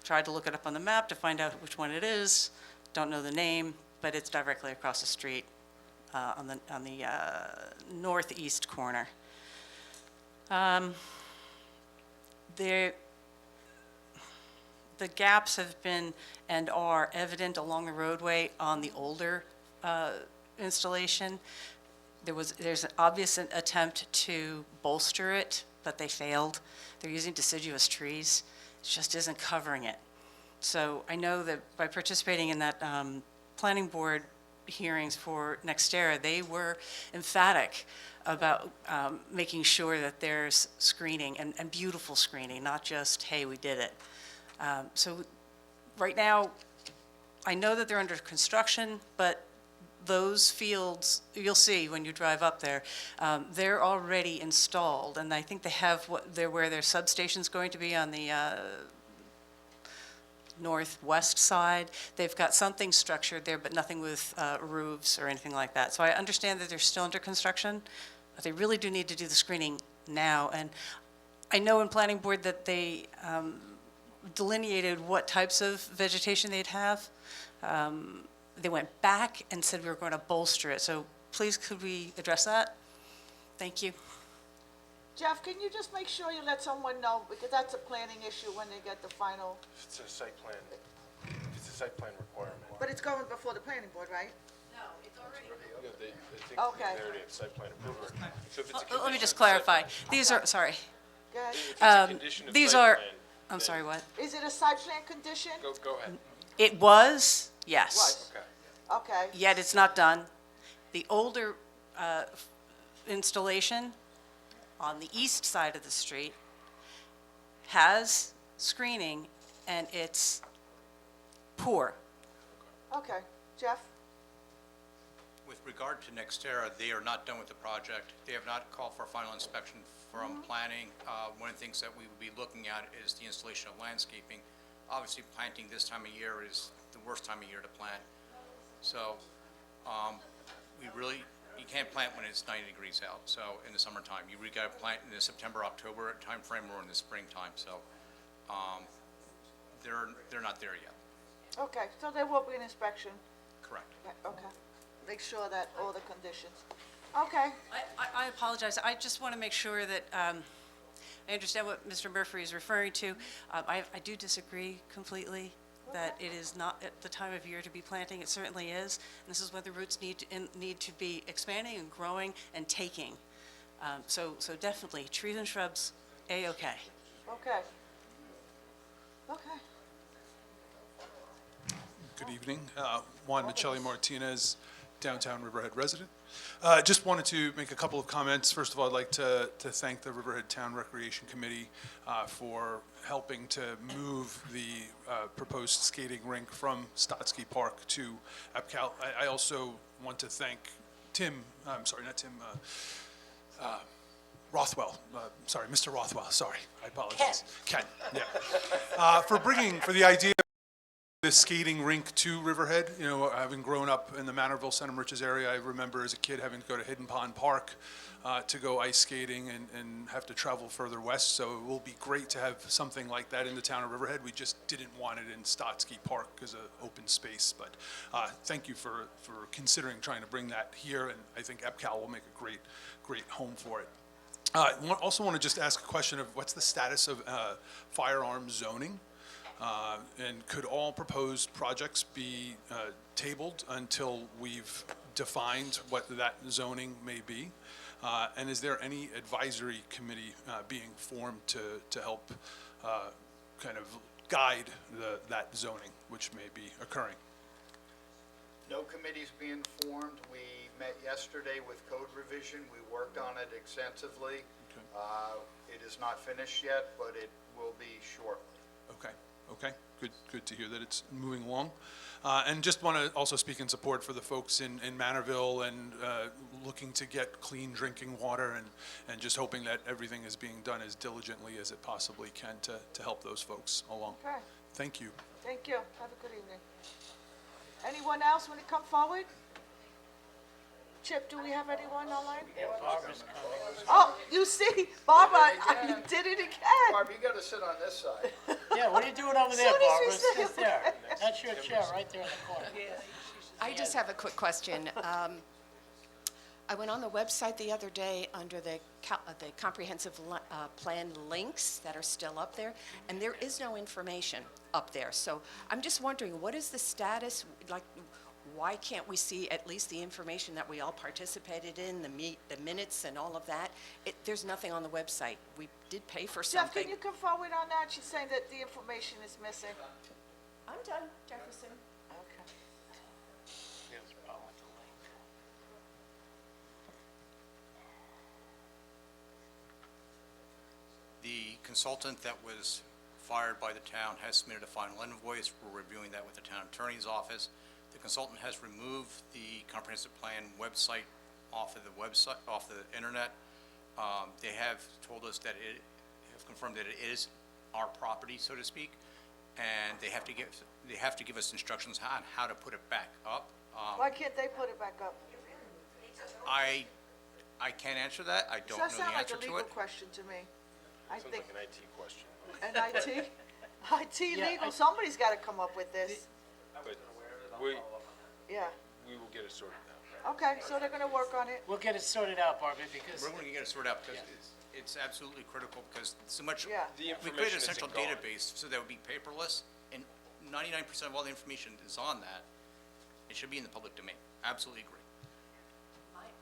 [SPEAKER 7] Tried to look it up on the map to find out which one it is. Don't know the name, but it's directly across the street on the northeast corner. The gaps have been and are evident along the roadway on the older installation. There's an obvious attempt to bolster it, but they failed. They're using deciduous trees. It just isn't covering it. So I know that by participating in that planning board
[SPEAKER 16] hearings for Nextera, they were emphatic about making sure that there's screening and beautiful screening, not just, hey, we did it. So right now, I know that they're under construction, but those fields, you'll see when you drive up there, they're already installed, and I think they have where their substation's going to be on the northwest side. They've got something structured there, but nothing with roofs or anything like that. So I understand that they're still under construction, but they really do need to do the screening now. And I know in planning board that they delineated what types of vegetation they'd have. They went back and said we were going to bolster it. So please, could we address that? Thank you.
[SPEAKER 1] Jeff, can you just make sure you let someone know, because that's a planning issue when they get the final,
[SPEAKER 15] If it's a site plan, if it's a site plan requirement.
[SPEAKER 1] but it's going before the planning board, right?
[SPEAKER 15] Yeah, I think
[SPEAKER 1] Okay.
[SPEAKER 15] they already have site plan approval. So if it's a
[SPEAKER 16] Let me
[SPEAKER 15] condition
[SPEAKER 16] just
[SPEAKER 15] of site
[SPEAKER 16] clarify.
[SPEAKER 15] plan-
[SPEAKER 16] These are, sorry.
[SPEAKER 1] Go ahead.
[SPEAKER 15] If it's a condition of
[SPEAKER 16] These
[SPEAKER 15] site
[SPEAKER 16] are,
[SPEAKER 15] plan,
[SPEAKER 16] I'm
[SPEAKER 15] then-
[SPEAKER 16] sorry, what?
[SPEAKER 1] Is it a site plan condition?
[SPEAKER 15] Go ahead.
[SPEAKER 16] It was, yes.
[SPEAKER 1] Was.
[SPEAKER 15] Okay.
[SPEAKER 1] Okay,
[SPEAKER 16] Yet it's not done. The older installation on the east side of the street has screening, and it's poor.
[SPEAKER 1] okay. Jeff?
[SPEAKER 13] With regard to Nextera, they are not done with the project. They have not called for a final inspection from planning. One of the things that we would be looking at is the installation of landscaping. Obviously, planting this time of year is the worst time of year to plant. So you can't plant when it's 90 degrees out, so in the summertime. You really got to plant in the September, October timeframe or in the springtime, so they're not there yet.
[SPEAKER 1] Okay, so there will be an inspection.
[SPEAKER 13] Correct.
[SPEAKER 1] Yeah, okay. Make sure that all the conditions. Okay.
[SPEAKER 16] I apologize. I just want to make sure that I understand what Mr. Murphy is referring to. I do disagree completely that it is not at the time of year to be planting. It certainly is. And this is when the roots need to be expanding and growing and taking. So definitely, trees and shrubs, A-okay.
[SPEAKER 1] Okay. Okay.
[SPEAKER 19] Good evening. Juan Michelli Martinez, downtown Riverhead resident. Just wanted to make a couple of comments. First of all, I'd like to thank the Riverhead Town Recreation Committee for helping to move the proposed skating rink from Stotsky Park to EPCAL. I also want to thank Rothwell, Mr. Rothwell, sorry, I apologize. Ken, yeah. For the idea the skating rink to Riverhead. You know, having grown up in the Manorville, Center Riches area, I remember as a kid having to go to Hidden Pond Park to go ice skating and have to travel further west. So it will be great to have something like that in the town of Riverhead. We just didn't want it in Stotsky Park as an open space. But thank you for considering trying to bring that here, and I think EPCAL will make a great home for it. I also want to just ask a question of what's the status of firearms zoning? And could all proposed projects be tabled until we've defined what that zoning may be? And is there any advisory committee being formed to help kind of guide that zoning, which may be occurring?
[SPEAKER 9] No committee's being formed. We met yesterday with code revision. We worked on it extensively. It is not finished yet, but it will be shortly.
[SPEAKER 19] Okay, good to hear that it's moving along. And just want to also speak in support for the folks in Manorville and looking to get clean drinking water and just hoping that everything is being done as diligently as it possibly can to help those folks along.
[SPEAKER 1] Okay.
[SPEAKER 19] Thank you.
[SPEAKER 1] Thank you. Have a good evening. Anyone else want to come forward? Chip, do we have anyone online?
[SPEAKER 5] Barbara's coming.
[SPEAKER 1] Oh, you see, Barbara, you did it again.
[SPEAKER 9] Barb, you gotta sit on this side.
[SPEAKER 5] Yeah, what are you doing over there,
[SPEAKER 1] Soon as
[SPEAKER 5] Barbara?
[SPEAKER 1] we say
[SPEAKER 5] Sit there. That's your chair, right there in the corner.
[SPEAKER 21] I just have a quick question. I went on the website the other day under the comprehensive plan links that are still up there, and there is no information up there. So I'm just wondering, what is the status? Like, why can't we see at least the information that we all participated in, the minutes and all of that? There's nothing on the website. We did pay for
[SPEAKER 1] Jeff,
[SPEAKER 21] something.
[SPEAKER 1] can you come forward on that? She's saying that the information is missing.
[SPEAKER 21] I'm done, Jefferson.
[SPEAKER 1] Okay.
[SPEAKER 5] Yes, politics.
[SPEAKER 13] consultant that was fired by the town has submitted a final invoice. We're reviewing that with the town attorney's office. The consultant has removed the comprehensive plan website off of the internet. They have told us that have confirmed that it is our property, so to speak, and they have to give us instructions on how to put it back up.
[SPEAKER 1] Why can't they put it back up?
[SPEAKER 13] I can't answer that. I don't know
[SPEAKER 1] Does
[SPEAKER 13] the
[SPEAKER 1] that sound like
[SPEAKER 13] answer
[SPEAKER 1] a
[SPEAKER 13] to
[SPEAKER 1] legal
[SPEAKER 13] it.
[SPEAKER 1] question to me? I
[SPEAKER 15] Sounds
[SPEAKER 1] think,
[SPEAKER 15] like an IT question.
[SPEAKER 1] an IT legal, somebody's gotta come up with this.
[SPEAKER 15] But
[SPEAKER 1] Yeah,
[SPEAKER 15] we will get it sorted out.
[SPEAKER 1] okay, so they're gonna work on it.
[SPEAKER 5] We'll get it sorted out, Barbara, because
[SPEAKER 13] We're going to get it sorted out because it's absolutely critical because so much.
[SPEAKER 1] Yeah.
[SPEAKER 15] The
[SPEAKER 13] We created a
[SPEAKER 15] information
[SPEAKER 13] central
[SPEAKER 15] isn't gone.
[SPEAKER 13] database so that would be paperless, and 99% of all the information is on that. It should be in the public domain. Absolutely agree.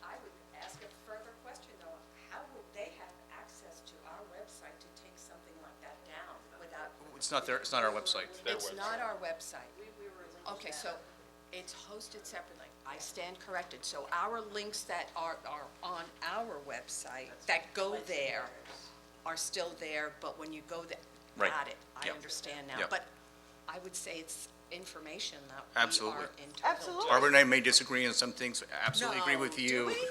[SPEAKER 21] I would ask a further question, though. How would they have access to our website to take something like that down without?
[SPEAKER 13] It's not there. It's not our website.
[SPEAKER 21] It's not our website. Okay, so it's hosted separately. I stand corrected. So our links that are on our website, that go there, are still there, but when you go there,
[SPEAKER 13] Right.
[SPEAKER 21] got it. I
[SPEAKER 13] Yep.
[SPEAKER 21] understand now.
[SPEAKER 13] Yep.
[SPEAKER 21] But I would say it's information that we
[SPEAKER 13] Absolutely.
[SPEAKER 21] are entitled to.
[SPEAKER 1] Absolutely.
[SPEAKER 13] Barbara and I may disagree on some things. Absolutely agree with
[SPEAKER 21] No,
[SPEAKER 13] you.
[SPEAKER 21] do we?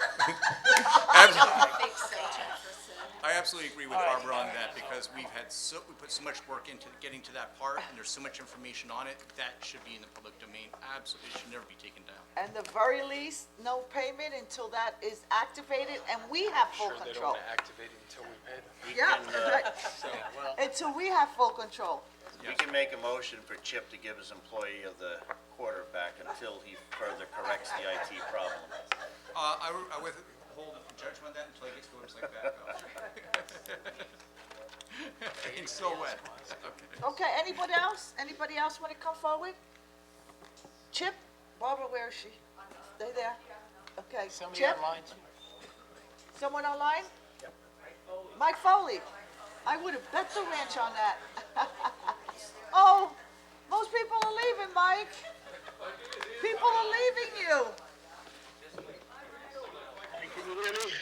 [SPEAKER 13] Absolutely.
[SPEAKER 21] I think so, Jefferson.
[SPEAKER 13] I absolutely agree with Barbara on that because we put so much work into getting to that part, and there's so much information on it that should be in the public domain. Absolutely, it should never be taken down.
[SPEAKER 1] And the very least, no payment until that is activated, and we have full
[SPEAKER 15] Sure, they
[SPEAKER 1] control.
[SPEAKER 15] don't want to activate it until we pay them.
[SPEAKER 1] Yeah, right. Until we have full control.
[SPEAKER 8] We can make a motion for Chip to give his employee of the quarter back until he further corrects the IT problem.
[SPEAKER 13] I withhold judgment on that until he gets the website back up. It's so wet. Okay.
[SPEAKER 1] Okay, anybody else? Anybody else want to come forward? Chip? Barbara, where is she? They there? Okay.
[SPEAKER 5] somebody
[SPEAKER 1] Chip?
[SPEAKER 5] online too.
[SPEAKER 1] Someone online? Mike Foley. I would have bet the ranch on that. Oh, most people are leaving, Mike. People are leaving you.
[SPEAKER 18] Can you hear me?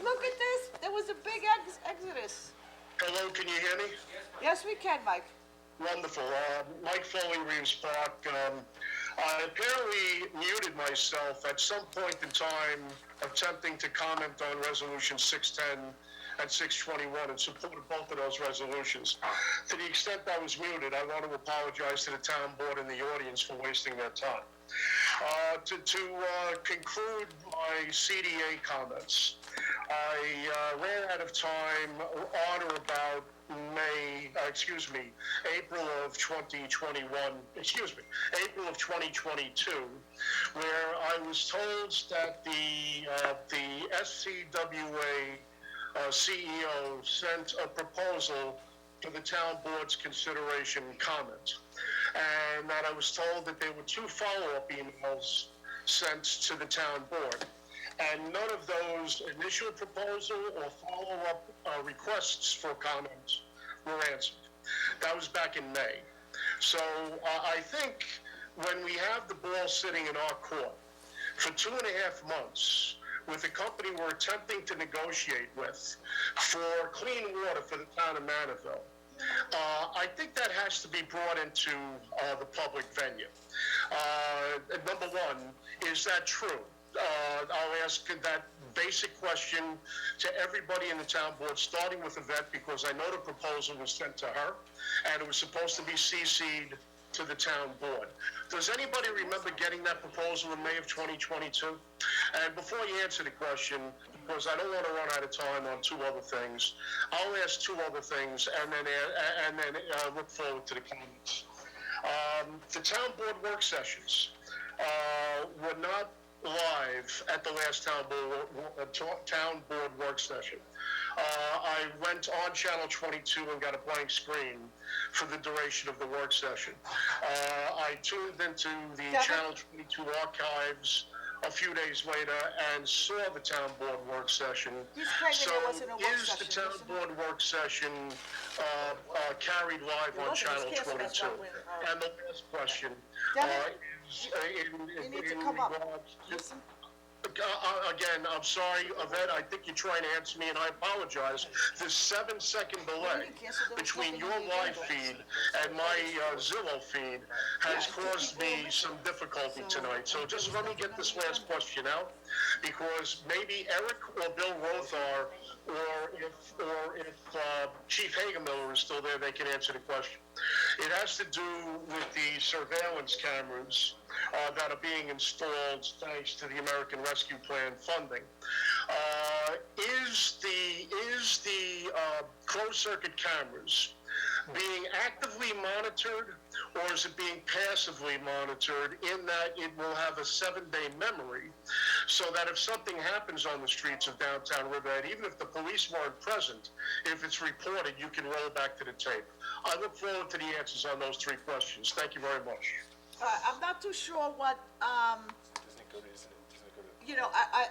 [SPEAKER 1] Look at this. There was a big exodus.
[SPEAKER 18] Hello, can you hear me?
[SPEAKER 1] Yes, we can, Mike.
[SPEAKER 18] Wonderful. Mike Foley, Reeves Park. I apparently muted myself at some point in time attempting to comment on Resolution 610 and 621 in support of both of those resolutions. To the extent I was muted, I want to apologize to the town board and the audience for wasting their time. To conclude my CDA comments, I ran out of time on or about April of 2021, April of 2022, where I was told that the SCWA CEO sent a proposal to the town board's consideration and comment, and that I was told that there were 2 follow-up emails sent to the town board, and none of those initial proposal or follow-up requests for comments were answered. That was back in May. So I think when we have the ball sitting in our court for 2.5 months with a company we're attempting to negotiate with for clean water for the town of Manorville, I think that has to be brought into the public venue. Number one, is that true? I'll ask that basic question to everybody in the town board, starting with Yvette, because I know the proposal was sent to her, and it was supposed to be CC'd to the town board. Does anybody remember getting that proposal in May of 2022? And before you answer the question, because I don't want to run out of time on 2 other things, I'll ask 2 other things and then look forward to the comments. The town board work sessions were not live at the last town board work session. I went on Channel 22 and got a blank screen for the duration of the work session. I tuned into the Channel 22 archives a few days later and saw the town board work session. So is the town board work session carried live on Channel 22? And the last question is in regards to... Again, I'm sorry, Yvette, I think you're trying to answer me, and I apologize. The 7-second delay between your live feed and my Zillow feed has caused me some difficulty tonight. So just let me get this last question out, because maybe Eric or Bill Rothar, or if Chief Hagemiller is still there, they can answer the question. It has to do with the surveillance cameras that are being installed thanks to the American Rescue Plan funding. Is the closed-circuit cameras being actively monitored, or is it being passively monitored in that it will have a 7-day memory, so that if something happens on the streets of downtown Riverhead, even if the police weren't present, if it's reported, you can roll back to the tape? I look forward to the answers on those 3 questions. Thank you very much.
[SPEAKER 1] I'm not too sure what, you know,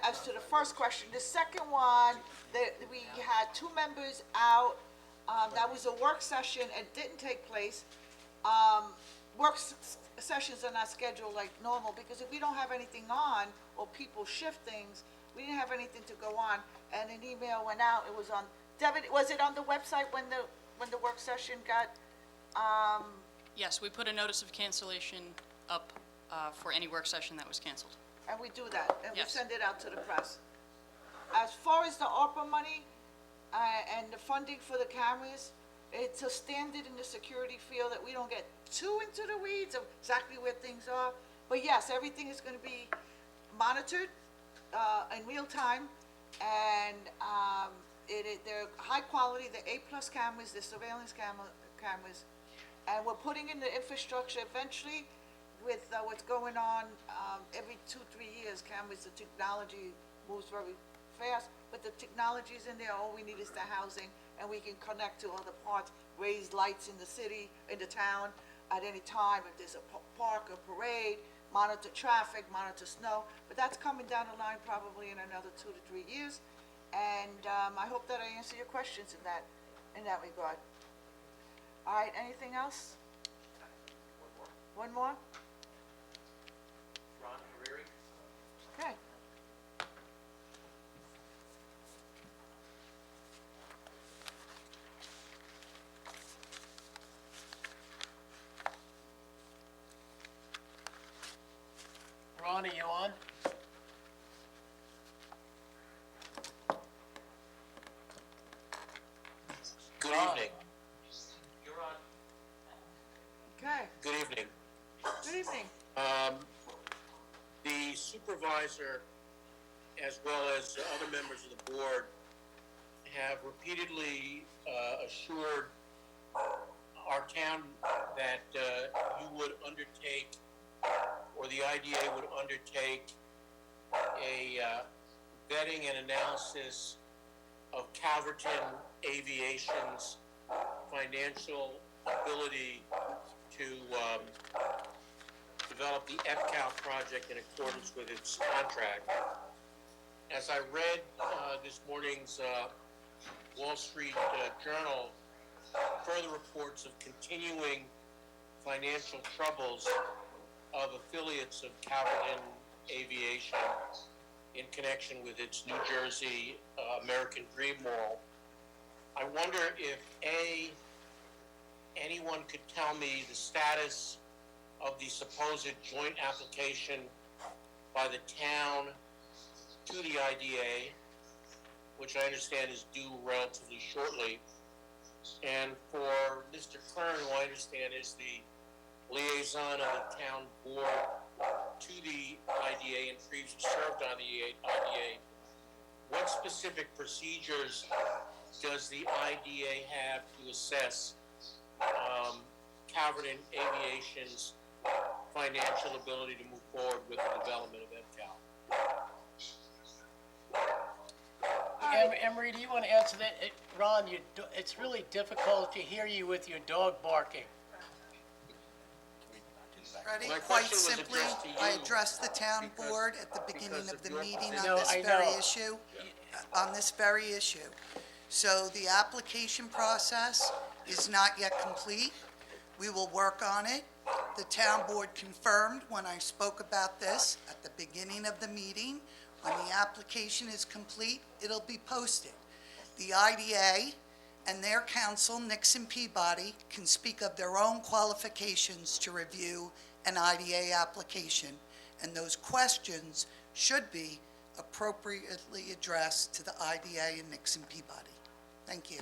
[SPEAKER 1] as to the first question. The second one, we had 2 members out. That was a work session and didn't take place. Sessions are not scheduled like normal, because if we don't have anything on, or people shift things, we didn't have anything to go on, and an email went out. It was on, Devin, was it on the website when the work session got,
[SPEAKER 17] Yes, we put a notice of cancellation up for any work session that was canceled.
[SPEAKER 1] and we do that, and we
[SPEAKER 17] Yes.
[SPEAKER 1] send it out to the press. As far as the ARPA money, and the funding for the cameras, it's a standard in the security field that we don't get too into the weeds of exactly where things are. But yes, everything is gonna be monitored, in real time, and, they're high quality, they're A+ cameras, they're surveillance cameras. And we're putting in the infrastructure eventually with, what's going on, every 2-3 years, cameras, the technology moves very fast, but the technology's in there. All we need is the housing, and we can connect to other parts, raise lights in the city, in the town, at any time, if there's a park or parade, monitor traffic, monitor snow, but that's coming down the line probably in another 2 to 3 years. And, I hope that I answer your questions in that regard. All right, anything else? One more?
[SPEAKER 4] Ron Carreri?
[SPEAKER 1] Okay.
[SPEAKER 5] Ron, are you on?
[SPEAKER 11] Good evening.
[SPEAKER 5] You're on.
[SPEAKER 1] Okay,
[SPEAKER 11] Good evening.
[SPEAKER 1] good evening.
[SPEAKER 11] The supervisor, as well as other members of the board, have repeatedly assured our town that you would undertake, or the IDA would undertake, a vetting and analysis of Calverton Aviation's financial ability to develop the FCAL project in accordance with its contract. As I read this morning's Wall Street Journal, further reports of continuing financial troubles of affiliates of Calverton Aviation in connection with its New Jersey American Dream Mall. I wonder if, A, anyone could tell me the status of the supposed joint application by the town to the IDA, which I understand is due relatively shortly, and for Mr. Kern, who I understand is the liaison of the town board to the IDA and previously served on the IDA, what specific procedures does the IDA have to assess Calverton Aviation's financial ability to move forward with the development of MCAL?
[SPEAKER 5] Emery, do you want to answer that? Ron, it's really difficult to hear you with your dog barking.
[SPEAKER 11] My
[SPEAKER 14] Quite
[SPEAKER 11] question was
[SPEAKER 14] simply,
[SPEAKER 11] addressed to you
[SPEAKER 14] I addressed the town board at the beginning
[SPEAKER 11] because
[SPEAKER 14] of the
[SPEAKER 11] your
[SPEAKER 14] meeting
[SPEAKER 11] position.
[SPEAKER 14] on this
[SPEAKER 5] I
[SPEAKER 14] very
[SPEAKER 5] know.
[SPEAKER 14] issue, on this very issue. So the application process is not yet complete. We will work on it. The town board confirmed when I spoke about this at the beginning of the meeting, When the application is complete, it'll be posted. The IDA and their counsel, Nixon Peabody, can speak of their own qualifications to review an IDA application, and those questions should be appropriately addressed to the IDA and Nixon Peabody. Thank you.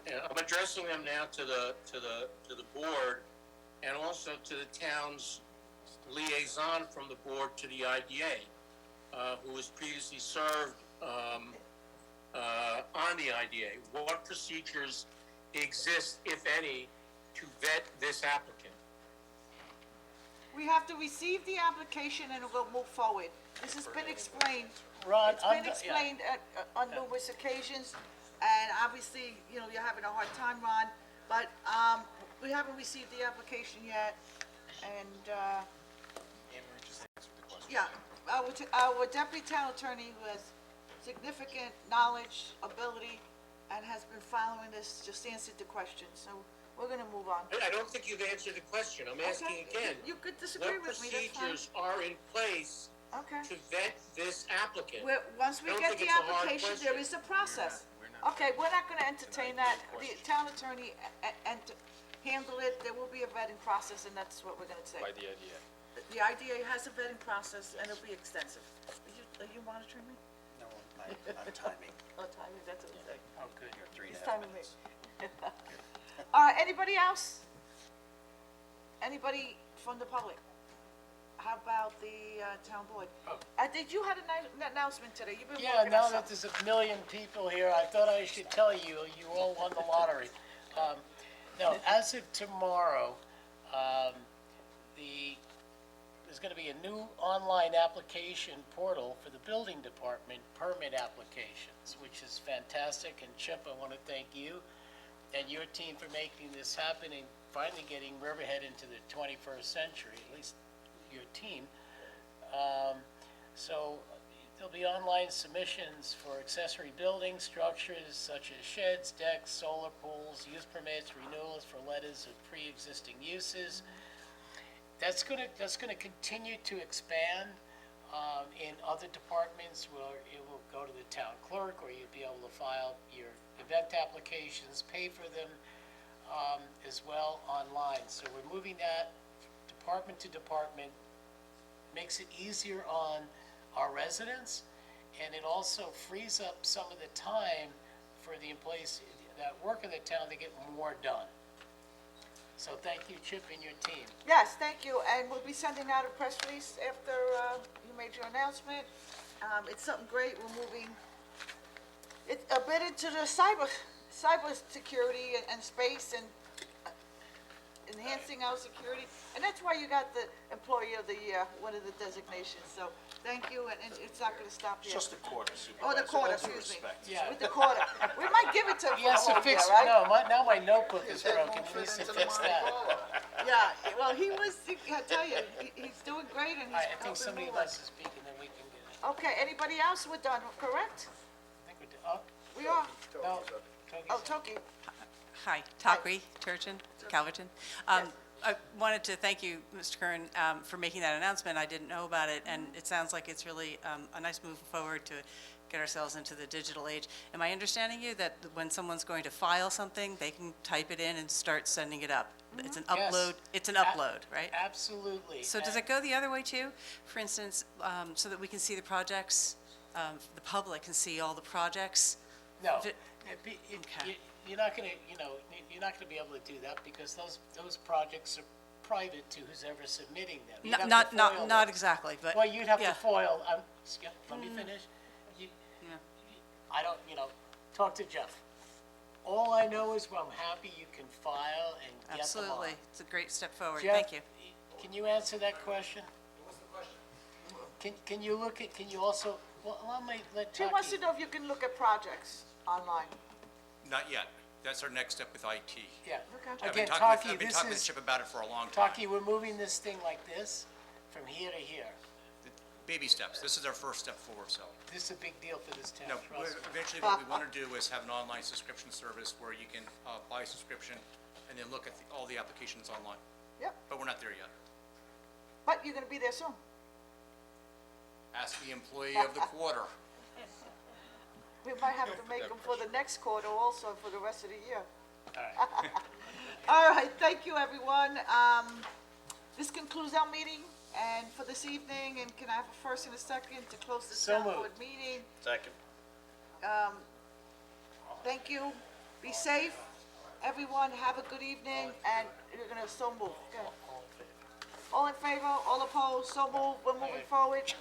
[SPEAKER 11] Yeah, I'm addressing them now to the board and also to the town's liaison from the board to the IDA, who was previously served on the IDA. What procedures exist, if any, to vet this applicant?
[SPEAKER 1] We have to receive the application and we'll move forward. This has been explained.
[SPEAKER 5] Ron,
[SPEAKER 1] It's been explained on numerous occasions, and obviously, you know, you're having a hard time, Ron, but, we haven't received the application yet, and, yeah, our deputy town attorney who has significant knowledge, ability, and has been following this, just answered the question, so we're gonna move on.
[SPEAKER 11] I don't think you've answered the question. I'm asking
[SPEAKER 1] Okay,
[SPEAKER 11] again.
[SPEAKER 1] you could disagree with me, that's fine.
[SPEAKER 11] What procedures are in place
[SPEAKER 1] Okay.
[SPEAKER 11] to vet this applicant?
[SPEAKER 1] Once we
[SPEAKER 11] I don't
[SPEAKER 1] get
[SPEAKER 11] think
[SPEAKER 1] the
[SPEAKER 11] it's a hard
[SPEAKER 1] application, there
[SPEAKER 11] question.
[SPEAKER 1] is a process. Okay, we're not gonna entertain that. The town attorney handle it. There will be a vetting process, and that's what we're gonna say.
[SPEAKER 15] By the idea.
[SPEAKER 1] The IDA has a vetting process, and it'll be extensive. Are you monitoring me?
[SPEAKER 8] No, I'm timing.
[SPEAKER 1] Oh, timing, that's what I'm saying.
[SPEAKER 5] Oh, good.
[SPEAKER 8] You're 3.5
[SPEAKER 1] He's timing me.
[SPEAKER 8] minutes.
[SPEAKER 1] All right, anybody else? Anybody from the public? How about the town board? Did you had an announcement today? You've been
[SPEAKER 5] Yeah,
[SPEAKER 1] working
[SPEAKER 5] now
[SPEAKER 1] on
[SPEAKER 5] that
[SPEAKER 1] something.
[SPEAKER 5] there's a million people here, I thought I should tell you, you all won the lottery. No, as of tomorrow, there's gonna be a new online application portal for the building department, permit applications, which is fantastic, and Chip, I wanna thank you and your team for making this happen and finally getting Riverhead into the 21st century, at least your team. So there'll be online submissions for accessory building structures such as sheds, decks, solar pools, use permits, renewals for letters of pre-existing uses. That's gonna continue to expand in other departments where it will go to the town clerk, or you'll be able to file your event applications, pay for them as well online. So we're moving that department to department, makes it easier on our residents, and it also frees up some of the time for the employees that work in the town to get more done. So thank you, Chip, and your team.
[SPEAKER 1] Yes, thank you, and we'll be sending out a press release after you made your announcement. It's something great, we're moving it a bit into the cyber security and space and enhancing our security, and that's why you got the Employee of the Year, one of the designations, so thank you, and it's not gonna stop
[SPEAKER 8] It's
[SPEAKER 1] there.
[SPEAKER 8] just a quarter,
[SPEAKER 1] Oh, the
[SPEAKER 8] Supervisor.
[SPEAKER 1] quarter,
[SPEAKER 8] All due
[SPEAKER 1] excuse me.
[SPEAKER 8] respect.
[SPEAKER 5] Yeah.
[SPEAKER 1] With the quarter. We might give it to him
[SPEAKER 5] He
[SPEAKER 1] for
[SPEAKER 5] has
[SPEAKER 1] a
[SPEAKER 5] to
[SPEAKER 1] whole year,
[SPEAKER 5] fix,
[SPEAKER 1] right?
[SPEAKER 5] now my notebook is broken, he needs to fix that.
[SPEAKER 1] Yeah, well, I tell you, he's doing great and he's
[SPEAKER 5] All right, I
[SPEAKER 1] helping
[SPEAKER 5] think somebody
[SPEAKER 1] move
[SPEAKER 5] wants
[SPEAKER 1] us.
[SPEAKER 5] to speak, and then we can get it.
[SPEAKER 1] Okay, anybody else? We're done, correct?
[SPEAKER 5] I think we're,
[SPEAKER 1] We are.
[SPEAKER 5] no,
[SPEAKER 1] Oh, Toki.
[SPEAKER 7] Hi, Takri Turchin, Calverton. I wanted to thank you, Mr. Kern, for making that announcement. I didn't know about it, and it sounds like it's really a nice move forward to get ourselves into the digital age. Am I understanding you that when someone's going to file something, they can type it in and start sending it up? It's an
[SPEAKER 5] Yes.
[SPEAKER 7] upload, it's an upload, right?
[SPEAKER 5] absolutely.
[SPEAKER 7] So does it go the other way too? For instance, so that we can see the projects, the public can see all the projects?
[SPEAKER 5] No,
[SPEAKER 7] Vi-
[SPEAKER 5] you're not gonna, you're not gonna be able to do that, because those projects are private to who's ever submitting them. You'd have to
[SPEAKER 7] Not
[SPEAKER 5] foil them.
[SPEAKER 7] exactly, but.
[SPEAKER 5] Well, you'd have
[SPEAKER 7] yeah.
[SPEAKER 5] to foil, let me finish. I don't, talk to Jeff. All I know is, I'm happy you can file and get them on.
[SPEAKER 7] Absolutely. It's a great step forward.
[SPEAKER 5] Jeff,
[SPEAKER 7] Thank you.
[SPEAKER 5] Can you answer that question? Can you look at, can you also, well, let
[SPEAKER 1] She wants to know if you can look at projects online.
[SPEAKER 13] Not yet. That's our next step with IT.
[SPEAKER 5] Yeah.
[SPEAKER 1] Okay.
[SPEAKER 13] I've been
[SPEAKER 5] Again,
[SPEAKER 13] talking
[SPEAKER 5] Taki,
[SPEAKER 13] with, I've been
[SPEAKER 5] this
[SPEAKER 13] talking with
[SPEAKER 5] is,
[SPEAKER 13] Chip about it for a long time.
[SPEAKER 5] Taki, we're moving this thing like this, from here to here.
[SPEAKER 13] Baby steps. This is our first step forward, so.
[SPEAKER 5] This is a big deal for this town,
[SPEAKER 13] No,
[SPEAKER 5] trust me.
[SPEAKER 13] eventually what we want to do is have an online subscription service where you can buy a subscription and then look at all the applications online.
[SPEAKER 1] Yep,
[SPEAKER 13] But we're not there yet.
[SPEAKER 1] but you're gonna be there soon.
[SPEAKER 13] Ask the employee of the quarter.
[SPEAKER 1] We might have to make them for the next quarter also, for the rest of the year.
[SPEAKER 5] All right.
[SPEAKER 1] All right, thank you, everyone. This concludes our meeting, and for this evening, and can I have a first and a second to close the
[SPEAKER 5] So
[SPEAKER 1] town board
[SPEAKER 5] moved.
[SPEAKER 1] meeting?
[SPEAKER 8] Second.
[SPEAKER 1] Thank you. Be safe, everyone. Have a good evening, and you're gonna so move. Go ahead. All in favor, all opposed, so move. We're moving forward. It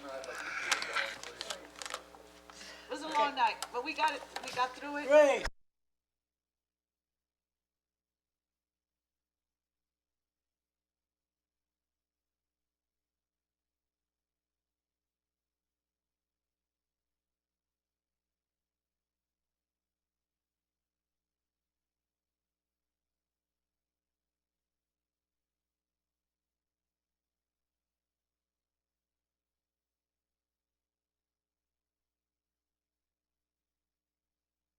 [SPEAKER 1] was a long night, but we got it. We got through it.
[SPEAKER 5] Great.